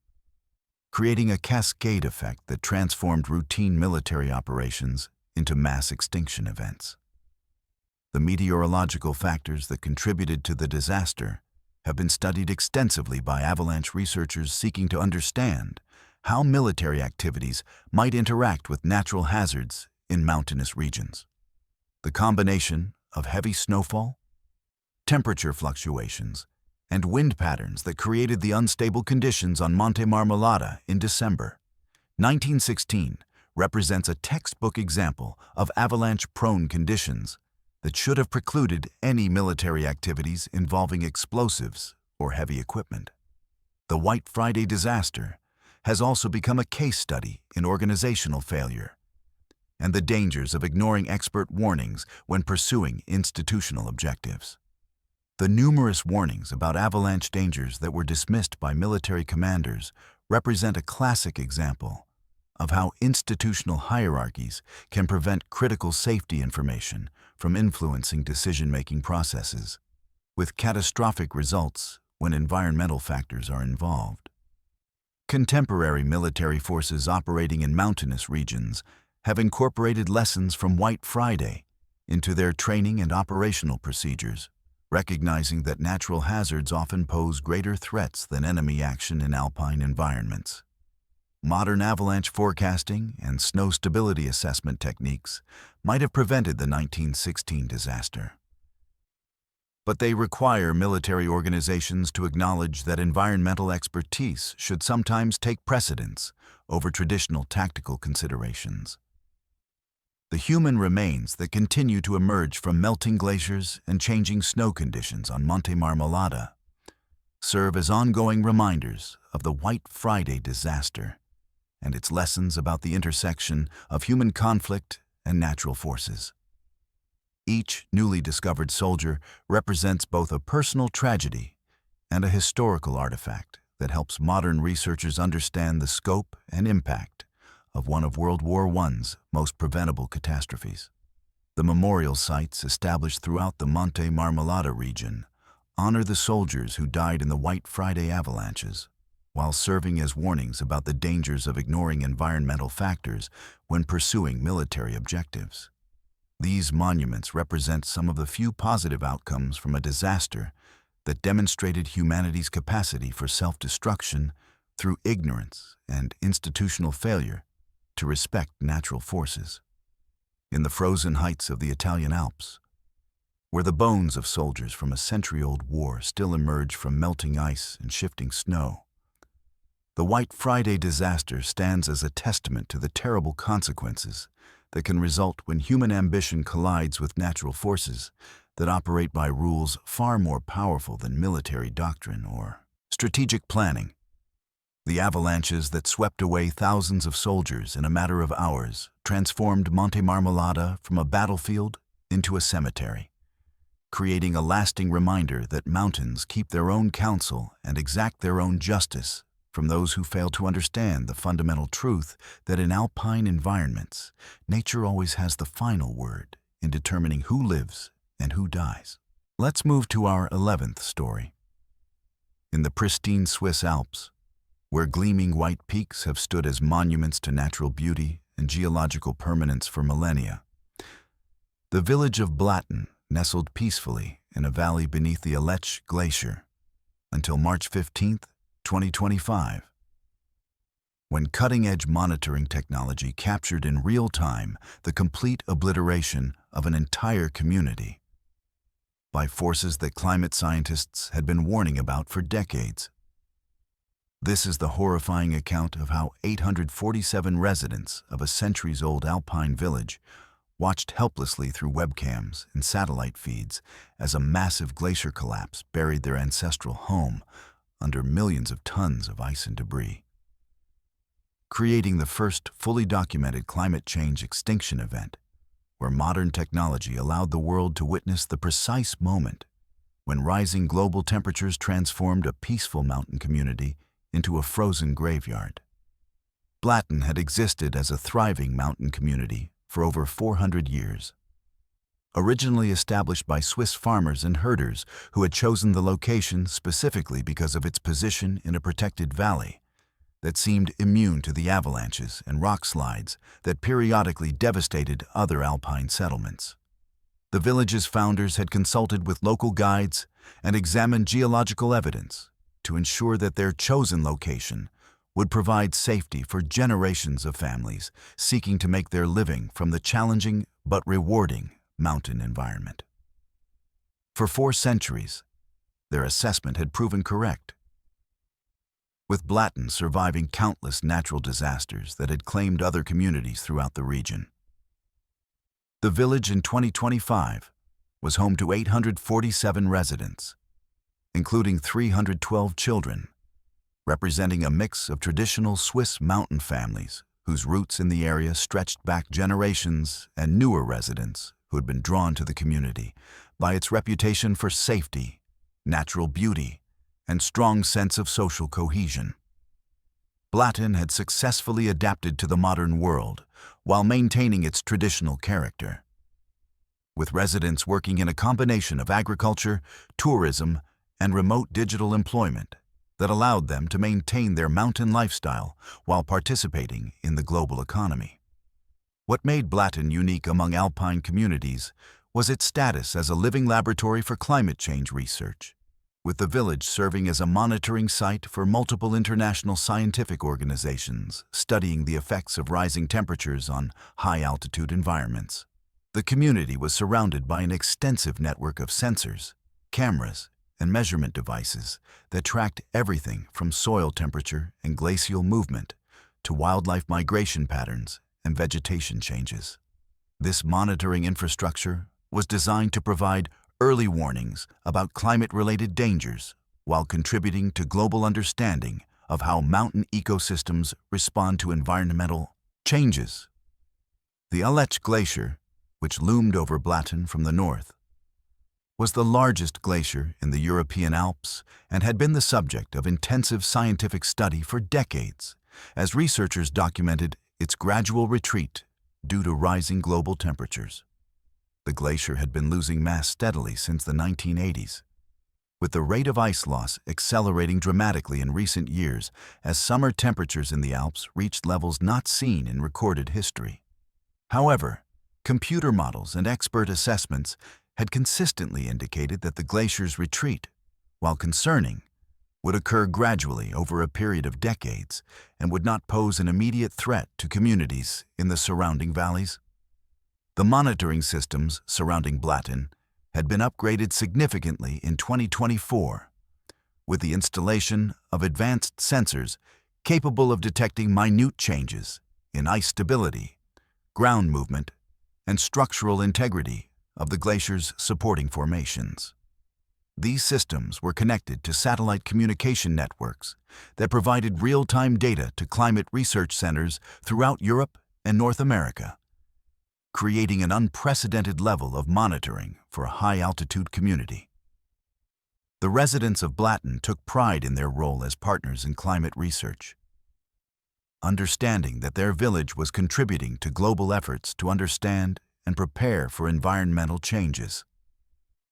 creating a cascade effect that transformed routine military operations into mass extinction events. The meteorological factors that contributed to the disaster have been studied extensively by avalanche researchers seeking to understand how military activities might interact with natural hazards in mountainous regions. The combination of heavy snowfall, temperature fluctuations, and wind patterns that created the unstable conditions on Monte Marmolada in December 1916 represents a textbook example of avalanche-prone conditions that should have precluded any military activities involving explosives or heavy equipment. The White Friday disaster has also become a case study in organizational failure and the dangers of ignoring expert warnings when pursuing institutional objectives. The numerous warnings about avalanche dangers that were dismissed by military commanders represent a classic example of how institutional hierarchies can prevent critical safety information from influencing decision-making processes, with catastrophic results when environmental factors are involved. Contemporary military forces operating in mountainous regions have incorporated lessons from White Friday into their training and operational procedures, recognizing that natural hazards often pose greater threats than enemy action in alpine environments. Modern avalanche forecasting and snow stability assessment techniques might have prevented the 1916 disaster. But they require military organizations to acknowledge that environmental expertise should sometimes take precedence over traditional tactical considerations. The human remains that continue to emerge from melting glaciers and changing snow conditions on Monte Marmolada serve as ongoing reminders of the White Friday disaster and its lessons about the intersection of human conflict and natural forces. Each newly discovered soldier represents both a personal tragedy and a historical artifact that helps modern researchers understand the scope and impact of one of World War I's most preventable catastrophes. The memorial sites established throughout the Monte Marmolada region honor the soldiers who died in the White Friday avalanches, while serving as warnings about the dangers of ignoring environmental factors when pursuing military objectives. These monuments represent some of the few positive outcomes from a disaster that demonstrated humanity's capacity for self-destruction through ignorance and institutional failure to respect natural forces. In the frozen heights of the Italian Alps, where the bones of soldiers from a century-old war still emerge from melting ice and shifting snow, the White Friday disaster stands as a testament to the terrible consequences that can result when human ambition collides with natural forces that operate by rules far more powerful than military doctrine or strategic planning. The avalanches that swept away thousands of soldiers in a matter of hours transformed Monte Marmolada from a battlefield into a cemetery, creating a lasting reminder that mountains keep their own counsel and exact their own justice from those who fail to understand the fundamental truth that in alpine environments, nature always has the final word in determining who lives and who dies. Let's move to our 11th story. In the pristine Swiss Alps, where gleaming white peaks have stood as monuments to natural beauty and geological permanence for millennia, the village of Blatten nestled peacefully in a valley beneath the Aletsch Glacier until March 15, 2025, when cutting-edge monitoring technology captured in real time the complete obliteration of an entire community by forces that climate scientists had been warning about for decades. This is the horrifying account of how 847 residents of a centuries-old alpine village watched helplessly through webcams and satellite feeds as a massive glacier collapse buried their ancestral home under millions of tons of ice and debris, creating the first fully documented climate change extinction event, where modern technology allowed the world to witness the precise moment when rising global temperatures transformed a peaceful mountain community into a frozen graveyard. Blatten had existed as a thriving mountain community for over 400 years. Originally established by Swiss farmers and herders who had chosen the location specifically because of its position in a protected valley that seemed immune to the avalanches and rock slides that periodically devastated other alpine settlements. The village's founders had consulted with local guides and examined geological evidence to ensure that their chosen location would provide safety for generations of families seeking to make their living from the challenging but rewarding mountain environment. For 4 centuries, their assessment had proven correct, with Blatten surviving countless natural disasters that had claimed other communities throughout the region. The village in 2025 was home to 847 residents, including 312 children, representing a mix of traditional Swiss mountain families whose roots in the area stretched back generations and newer residents who had been drawn to the community by its reputation for safety, natural beauty, and strong sense of social cohesion. Blatten had successfully adapted to the modern world while maintaining its traditional character, with residents working in a combination of agriculture, tourism, and remote digital employment that allowed them to maintain their mountain lifestyle while participating in the global economy. What made Blatten unique among alpine communities was its status as a living laboratory for climate change research, with the village serving as a monitoring site for multiple international scientific organizations studying the effects of rising temperatures on high-altitude environments. The community was surrounded by an extensive network of sensors, cameras, and measurement devices that tracked everything from soil temperature and glacial movement to wildlife migration patterns and vegetation changes. This monitoring infrastructure was designed to provide early warnings about climate-related dangers while contributing to global understanding of how mountain ecosystems respond to environmental changes. The Aletsch Glacier, which loomed over Blatten from the north, was the largest glacier in the European Alps and had been the subject of intensive scientific study for decades as researchers documented its gradual retreat due to rising global temperatures. The glacier had been losing mass steadily since the 1980s, with the rate of ice loss accelerating dramatically in recent years as summer temperatures in the Alps reached levels not seen in recorded history. However, computer models and expert assessments had consistently indicated that the glacier's retreat, while concerning, would occur gradually over a period of decades and would not pose an immediate threat to communities in the surrounding valleys. The monitoring systems surrounding Blatten had been upgraded significantly in 2024, with the installation of advanced sensors capable of detecting minute changes in ice stability, ground movement, and structural integrity of the glacier's supporting formations. These systems were connected to satellite communication networks that provided real-time data to climate research centers throughout Europe and North America, creating an unprecedented level of monitoring for a high-altitude community. The residents of Blatten took pride in their role as partners in climate research, understanding that their village was contributing to global efforts to understand and prepare for environmental changes.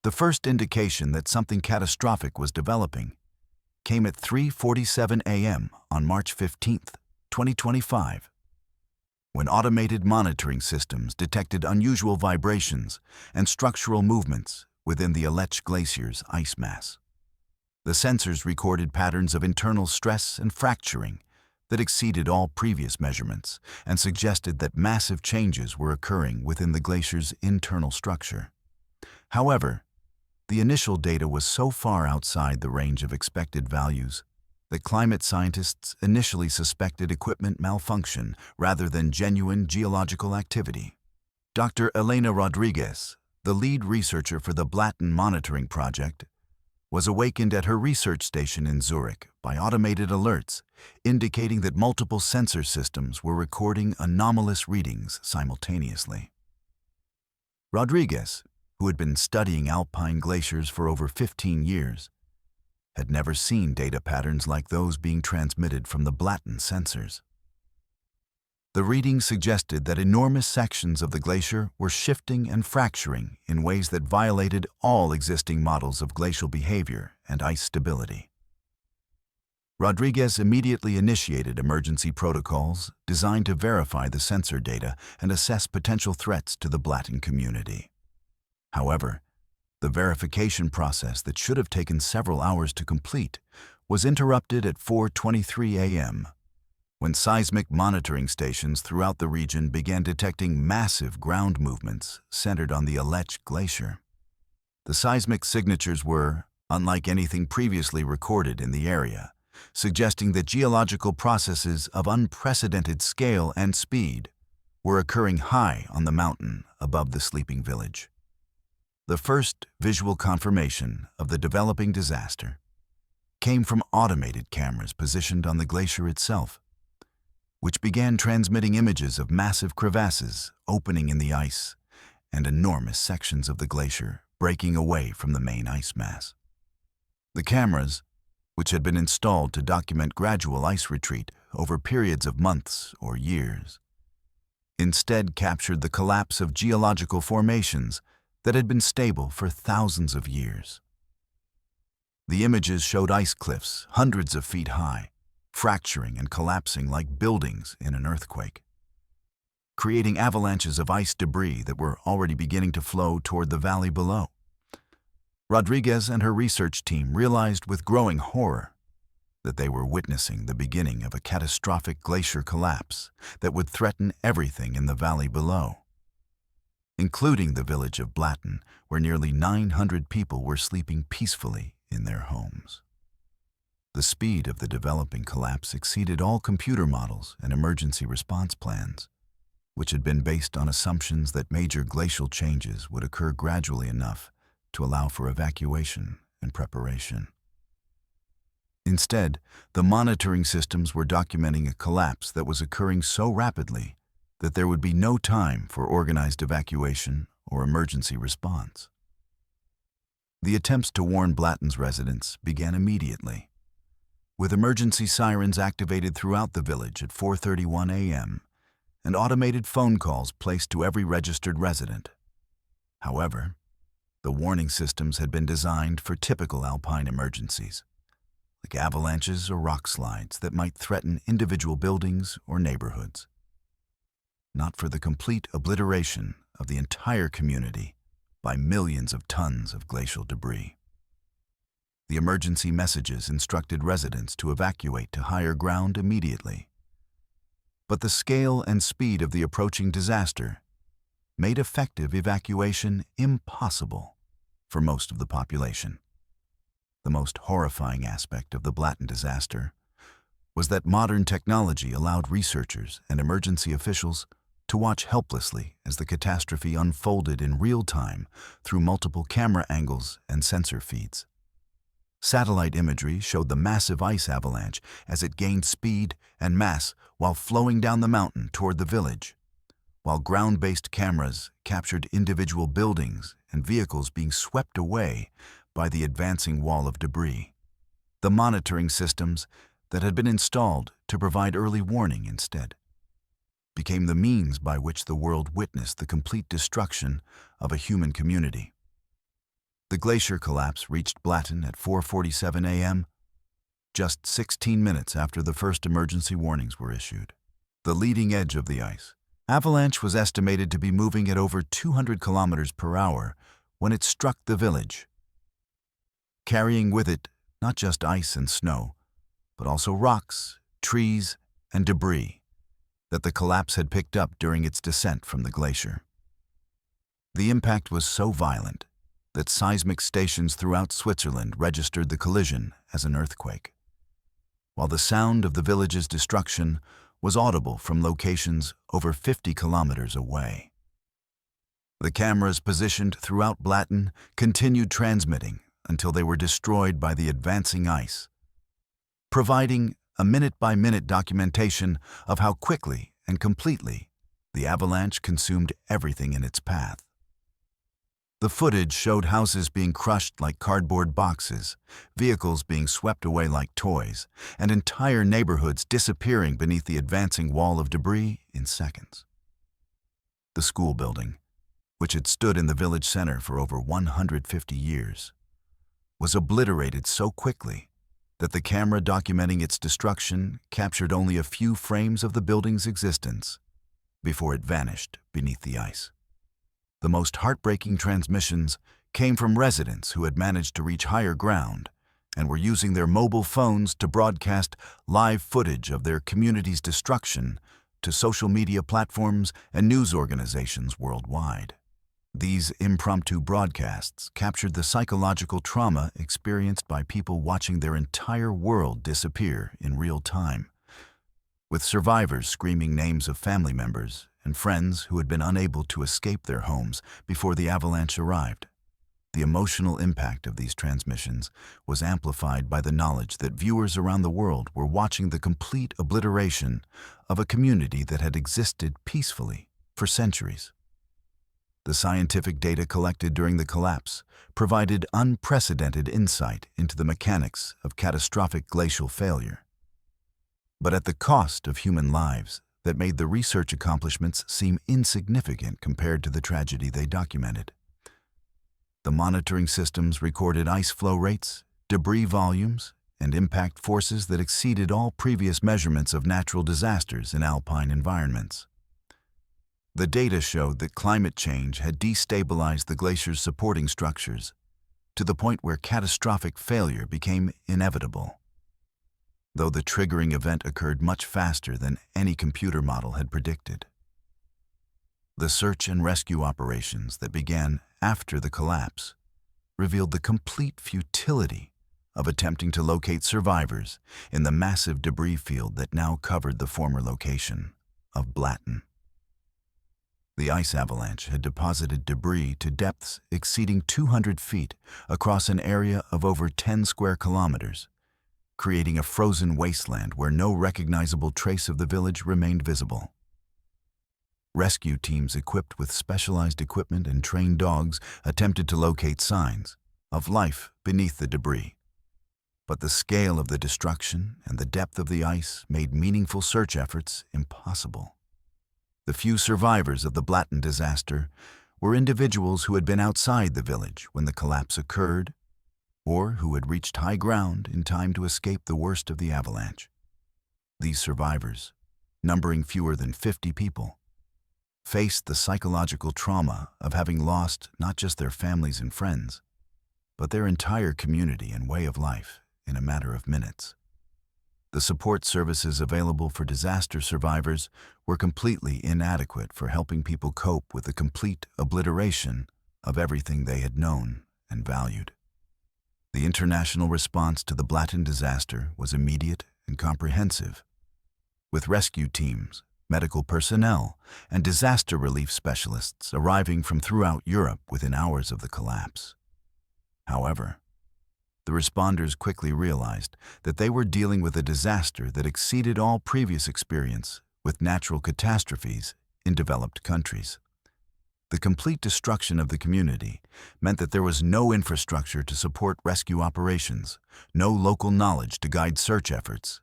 The first indication that something catastrophic was developing came at 3:47 a.m. on March 15, 2025, when automated monitoring systems detected unusual vibrations and structural movements within the Aletsch Glacier's ice mass. The sensors recorded patterns of internal stress and fracturing that exceeded all previous measurements and suggested that massive changes were occurring within the glacier's internal structure. However, the initial data was so far outside the range of expected values that climate scientists initially suspected equipment malfunction rather than genuine geological activity. Dr. Elena Rodriguez, the lead researcher for the Blatten Monitoring Project, was awakened at her research station in Zurich by automated alerts indicating that multiple sensor systems were recording anomalous readings simultaneously. Rodriguez, who had been studying alpine glaciers for over 15 years, had never seen data patterns like those being transmitted from the Blatten sensors. The readings suggested that enormous sections of the glacier were shifting and fracturing in ways that violated all existing models of glacial behavior and ice stability. Rodriguez immediately initiated emergency protocols designed to verify the sensor data and assess potential threats to the Blatten community. However, the verification process that should have taken several hours to complete was interrupted at 4:23 a.m. when seismic monitoring stations throughout the region began detecting massive ground movements centered on the Aletsch Glacier. The seismic signatures were, unlike anything previously recorded in the area, suggesting that geological processes of unprecedented scale and speed were occurring high on the mountain above the sleeping village. The first visual confirmation of the developing disaster came from automated cameras positioned on the glacier itself, which began transmitting images of massive crevasses opening in the ice and enormous sections of the glacier breaking away from the main ice mass. The cameras, which had been installed to document gradual ice retreat over periods of months or years, instead captured the collapse of geological formations that had been stable for thousands of years. The images showed ice cliffs hundreds of feet high, fracturing and collapsing like buildings in an earthquake, creating avalanches of ice debris that were already beginning to flow toward the valley below. Rodriguez and her research team realized with growing horror that they were witnessing the beginning of a catastrophic glacier collapse that would threaten everything in the valley below, including the village of Blatten, where nearly 900 people were sleeping peacefully in their homes. The speed of the developing collapse exceeded all computer models and emergency response plans, which had been based on assumptions that major glacial changes would occur gradually enough to allow for evacuation and preparation. Instead, the monitoring systems were documenting a collapse that was occurring so rapidly that there would be no time for organized evacuation or emergency response. The attempts to warn Blatten's residents began immediately, with emergency sirens activated throughout the village at 4:31 a.m. and automated phone calls placed to every registered resident. However, the warning systems had been designed for typical alpine emergencies, like avalanches or rock slides that might threaten individual buildings or neighborhoods, not for the complete obliteration of the entire community by millions of tons of glacial debris. The emergency messages instructed residents to evacuate to higher ground immediately. But the scale and speed of the approaching disaster made effective evacuation impossible for most of the population. The most horrifying aspect of the Blatten disaster was that modern technology allowed researchers and emergency officials to watch helplessly as the catastrophe unfolded in real time through multiple camera angles and sensor feeds. Satellite imagery showed the massive ice avalanche as it gained speed and mass while flowing down the mountain toward the village, while ground-based cameras captured individual buildings and vehicles being swept away by the advancing wall of debris. The monitoring systems that had been installed to provide early warning instead became the means by which the world witnessed the complete destruction of a human community. The glacier collapse reached Blatten at 4:47 a.m., just 16 minutes after the first emergency warnings were issued. The leading edge of the ice avalanche was estimated to be moving at over 200 kilometers per hour when it struck the village, carrying with it not just ice and snow, but also rocks, trees, and debris that the collapse had picked up during its descent from the glacier. The impact was so violent that seismic stations throughout Switzerland registered the collision as an earthquake, while the sound of the village's destruction was audible from locations over 50 kilometers away. The cameras positioned throughout Blatten continued transmitting until they were destroyed by the advancing ice, providing a minute-by-minute documentation of how quickly and completely the avalanche consumed everything in its path. The footage showed houses being crushed like cardboard boxes, vehicles being swept away like toys, and entire neighborhoods disappearing beneath the advancing wall of debris in seconds. The school building, which had stood in the village center for over 150 years, was obliterated so quickly that the camera documenting its destruction captured only a few frames of the building's existence before it vanished beneath the ice. The most heartbreaking transmissions came from residents who had managed to reach higher ground and were using their mobile phones to broadcast live footage of their community's destruction to social media platforms and news organizations worldwide. These impromptu broadcasts captured the psychological trauma experienced by people watching their entire world disappear in real time, with survivors screaming names of family members and friends who had been unable to escape their homes before the avalanche arrived. The emotional impact of these transmissions was amplified by the knowledge that viewers around the world were watching the complete obliteration of a community that had existed peacefully for centuries. The scientific data collected during the collapse provided unprecedented insight into the mechanics of catastrophic glacial failure, but at the cost of human lives that made the research accomplishments seem insignificant compared to the tragedy they documented. The monitoring systems recorded ice flow rates, debris volumes, and impact forces that exceeded all previous measurements of natural disasters in alpine environments. The data showed that climate change had destabilized the glacier's supporting structures to the point where catastrophic failure became inevitable, though the triggering event occurred much faster than any computer model had predicted. The search and rescue operations that began after the collapse revealed the complete futility of attempting to locate survivors in the massive debris field that now covered the former location of Blatten. The ice avalanche had deposited debris to depths exceeding 200 feet across an area of over 10 square kilometers, creating a frozen wasteland where no recognizable trace of the village remained visible. Rescue teams equipped with specialized equipment and trained dogs attempted to locate signs of life beneath the debris, but the scale of the destruction and the depth of the ice made meaningful search efforts impossible. The few survivors of the Blatten disaster were individuals who had been outside the village when the collapse occurred, or who had reached high ground in time to escape the worst of the avalanche. These survivors, numbering fewer than 50 people, faced the psychological trauma of having lost not just their families and friends, but their entire community and way of life in a matter of minutes. The support services available for disaster survivors were completely inadequate for helping people cope with the complete obliteration of everything they had known and valued. The international response to the Blatten disaster was immediate and comprehensive, with rescue teams, medical personnel, and disaster relief specialists arriving from throughout Europe within hours of the collapse. However, the responders quickly realized that they were dealing with a disaster that exceeded all previous experience with natural catastrophes in developed countries. The complete destruction of the community meant that there was no infrastructure to support rescue operations, no local knowledge to guide search efforts,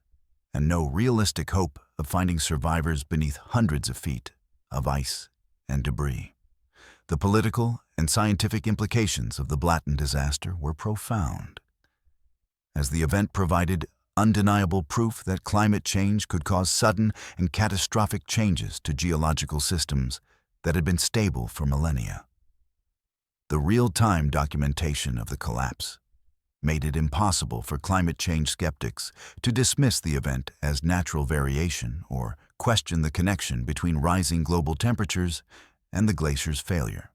and no realistic hope of finding survivors beneath hundreds of feet of ice and debris. The political and scientific implications of the Blatten disaster were profound, as the event provided undeniable proof that climate change could cause sudden and catastrophic changes to geological systems that had been stable for millennia. The real-time documentation of the collapse made it impossible for climate change skeptics to dismiss the event as natural variation or question the connection between rising global temperatures and the glacier's failure.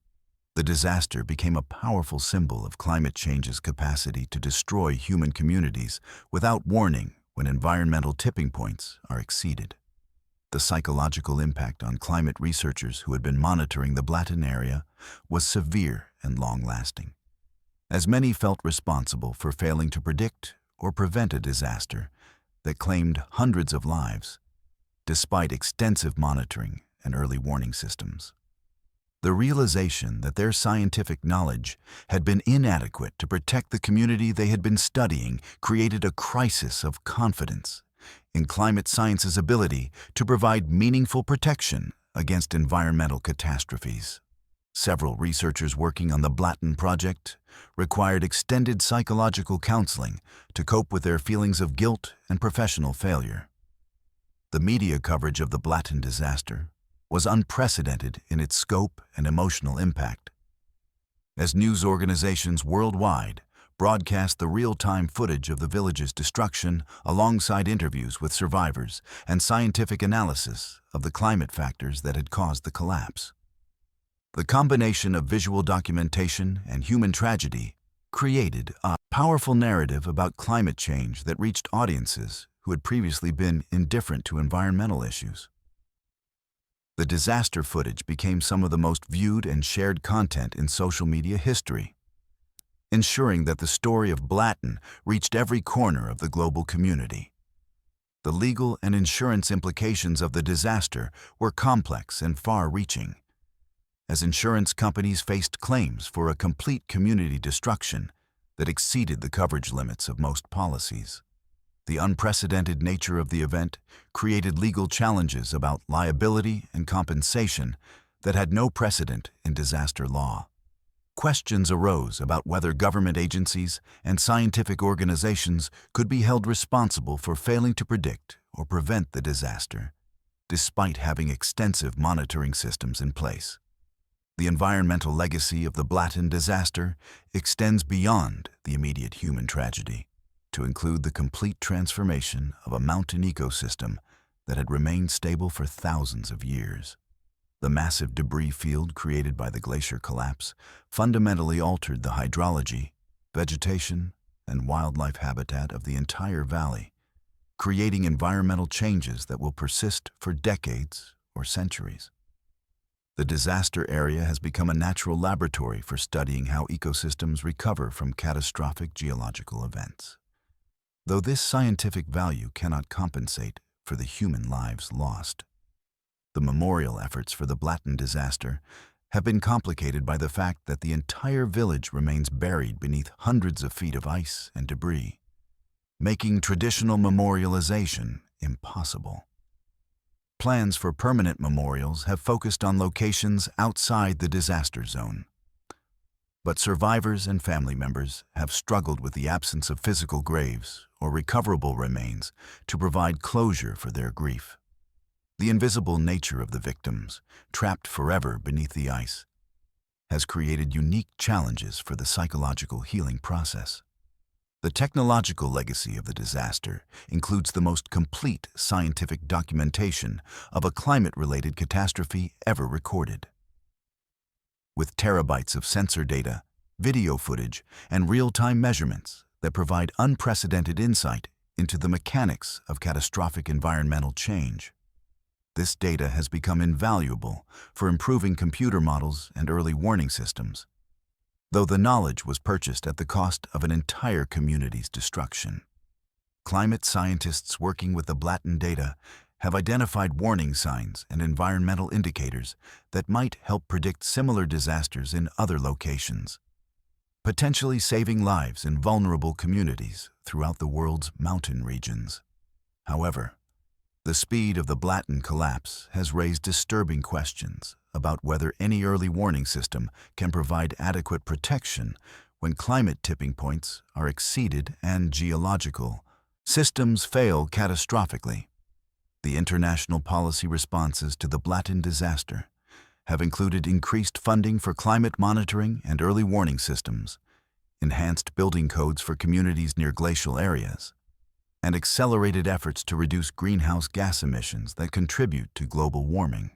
The disaster became a powerful symbol of climate change's capacity to destroy human communities without warning when environmental tipping points are exceeded. The psychological impact on climate researchers who had been monitoring the Blatten area was severe and long-lasting, as many felt responsible for failing to predict or prevent a disaster that claimed hundreds of lives, despite extensive monitoring and early warning systems. The realization that their scientific knowledge had been inadequate to protect the community they had been studying created a crisis of confidence in climate science's ability to provide meaningful protection against environmental catastrophes. Several researchers working on the Blatten project required extended psychological counseling to cope with their feelings of guilt and professional failure. The media coverage of the Blatten disaster was unprecedented in its scope and emotional impact. As news organizations worldwide broadcast the real-time footage of the village's destruction alongside interviews with survivors and scientific analysis of the climate factors that had caused the collapse. The combination of visual documentation and human tragedy created a powerful narrative about climate change that reached audiences who had previously been indifferent to environmental issues. The disaster footage became some of the most viewed and shared content in social media history, ensuring that the story of Blatten reached every corner of the global community. The legal and insurance implications of the disaster were complex and far-reaching, as insurance companies faced claims for a complete community destruction that exceeded the coverage limits of most policies. The unprecedented nature of the event created legal challenges about liability and compensation that had no precedent in disaster law. Questions arose about whether government agencies and scientific organizations could be held responsible for failing to predict or prevent the disaster, despite having extensive monitoring systems in place. The environmental legacy of the Blatten disaster extends beyond the immediate human tragedy, to include the complete transformation of a mountain ecosystem that had remained stable for thousands of years. The massive debris field created by the glacier collapse fundamentally altered the hydrology, vegetation, and wildlife habitat of the entire valley, creating environmental changes that will persist for decades or centuries. The disaster area has become a natural laboratory for studying how ecosystems recover from catastrophic geological events. Though this scientific value cannot compensate for the human lives lost. The memorial efforts for the Blatten disaster have been complicated by the fact that the entire village remains buried beneath hundreds of feet of ice and debris, making traditional memorialization impossible. Plans for permanent memorials have focused on locations outside the disaster zone. But survivors and family members have struggled with the absence of physical graves or recoverable remains to provide closure for their grief. The invisible nature of the victims, trapped forever beneath the ice, has created unique challenges for the psychological healing process. The technological legacy of the disaster includes the most complete scientific documentation of a climate-related catastrophe ever recorded. With terabytes of sensor data, video footage, and real-time measurements that provide unprecedented insight into the mechanics of catastrophic environmental change. This data has become invaluable for improving computer models and early warning systems, though the knowledge was purchased at the cost of an entire community's destruction. Climate scientists working with the Blatten data have identified warning signs and environmental indicators that might help predict similar disasters in other locations, potentially saving lives in vulnerable communities throughout the world's mountain regions. However, the speed of the Blatten collapse has raised disturbing questions about whether any early warning system can provide adequate protection when climate tipping points are exceeded and geological systems fail catastrophically. The international policy responses to the Blatten disaster have included increased funding for climate monitoring and early warning systems, enhanced building codes for communities near glacial areas, and accelerated efforts to reduce greenhouse gas emissions that contribute to global warming.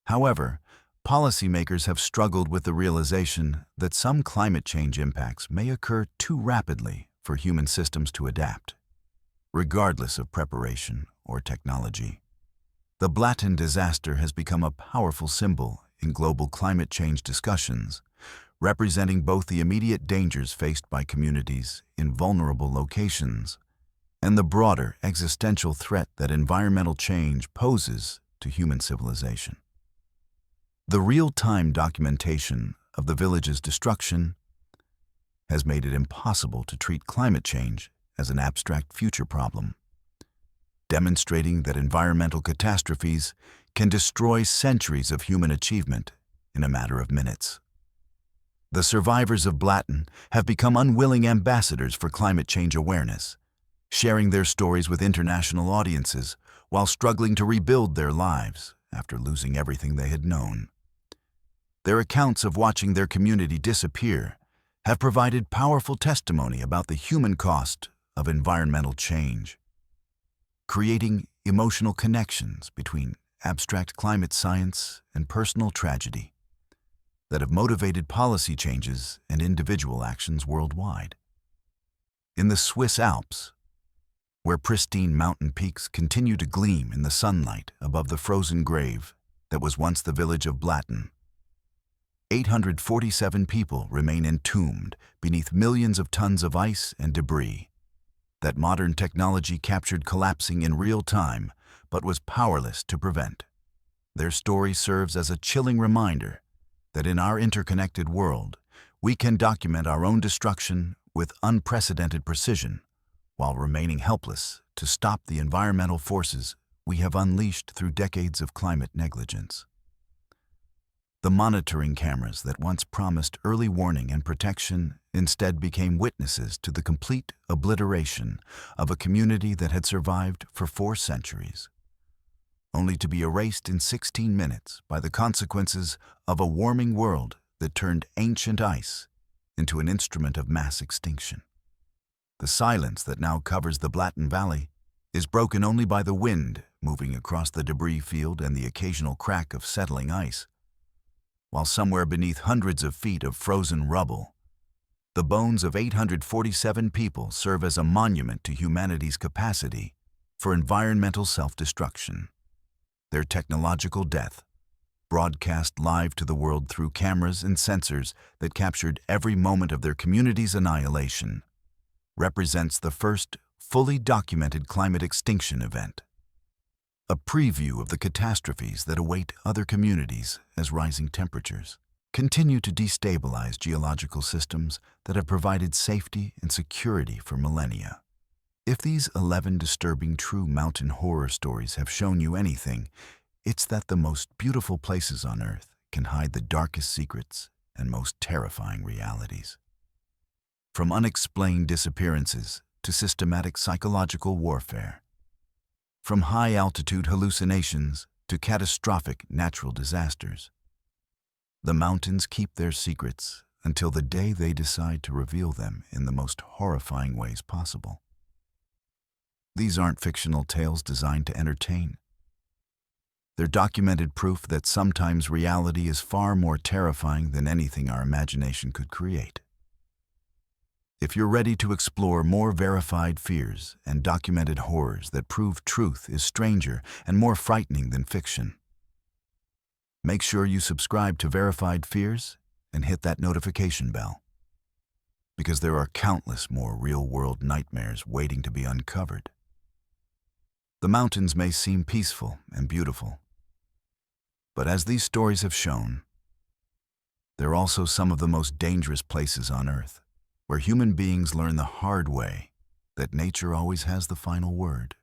However, policymakers have struggled with the realization that some climate change impacts may occur too rapidly for human systems to adapt, regardless of preparation or technology. The Blatten disaster has become a powerful symbol in global climate change discussions, representing both the immediate dangers faced by communities in vulnerable locations and the broader existential threat that environmental change poses to human civilization. The real-time documentation of the village's destruction has made it impossible to treat climate change as an abstract future problem, demonstrating that environmental catastrophes can destroy centuries of human achievement in a matter of minutes. The survivors of Blatten have become unwilling ambassadors for climate change awareness, sharing their stories with international audiences while struggling to rebuild their lives after losing everything they had known. Their accounts of watching their community disappear have provided powerful testimony about the human cost of environmental change, creating emotional connections between abstract climate science and personal tragedy that have motivated policy changes and individual actions worldwide. In the Swiss Alps, where pristine mountain peaks continue to gleam in the sunlight above the frozen grave that was once the village of Blatten, 847 people remain entombed beneath millions of tons of ice and debris that modern technology captured collapsing in real time but was powerless to prevent. Their story serves as a chilling reminder that in our interconnected world, we can document our own destruction with unprecedented precision while remaining helpless to stop the environmental forces we have unleashed through decades of climate negligence. The monitoring cameras that once promised early warning and protection instead became witnesses to the complete obliteration of a community that had survived for 4 centuries, only to be erased in 16 minutes by the consequences of a warming world that turned ancient ice into an instrument of mass extinction. The silence that now covers the Blatten Valley is broken only by the wind moving across the debris field and the occasional crack of settling ice, while somewhere beneath hundreds of feet of frozen rubble, the bones of 847 people serve as a monument to humanity's capacity for environmental self-destruction. Their technological death, broadcast live to the world through cameras and sensors that captured every moment of their community's annihilation, represents the first fully documented climate extinction event, a preview of the catastrophes that await other communities as rising temperatures continue to destabilize geological systems that have provided safety and security for millennia. If these 11 disturbing true mountain horror stories have shown you anything, it's that the most beautiful places on Earth can hide the darkest secrets and most terrifying realities. From unexplained disappearances to systematic psychological warfare, from high-altitude hallucinations to catastrophic natural disasters, the mountains keep their secrets until the day they decide to reveal them in the most horrifying ways possible. These aren't fictional tales designed to entertain. They're documented proof that sometimes reality is far more terrifying than anything our imagination could create. If you're ready to explore more verified fears and documented horrors that prove truth is stranger and more frightening than fiction, make sure you subscribe to Verified Fears and hit that notification bell, because there are countless more real-world nightmares waiting to be uncovered. The mountains may seem peaceful and beautiful, but as these stories have shown, they're also some of the most dangerous places on Earth, where human beings learn the hard way that nature always has the final word.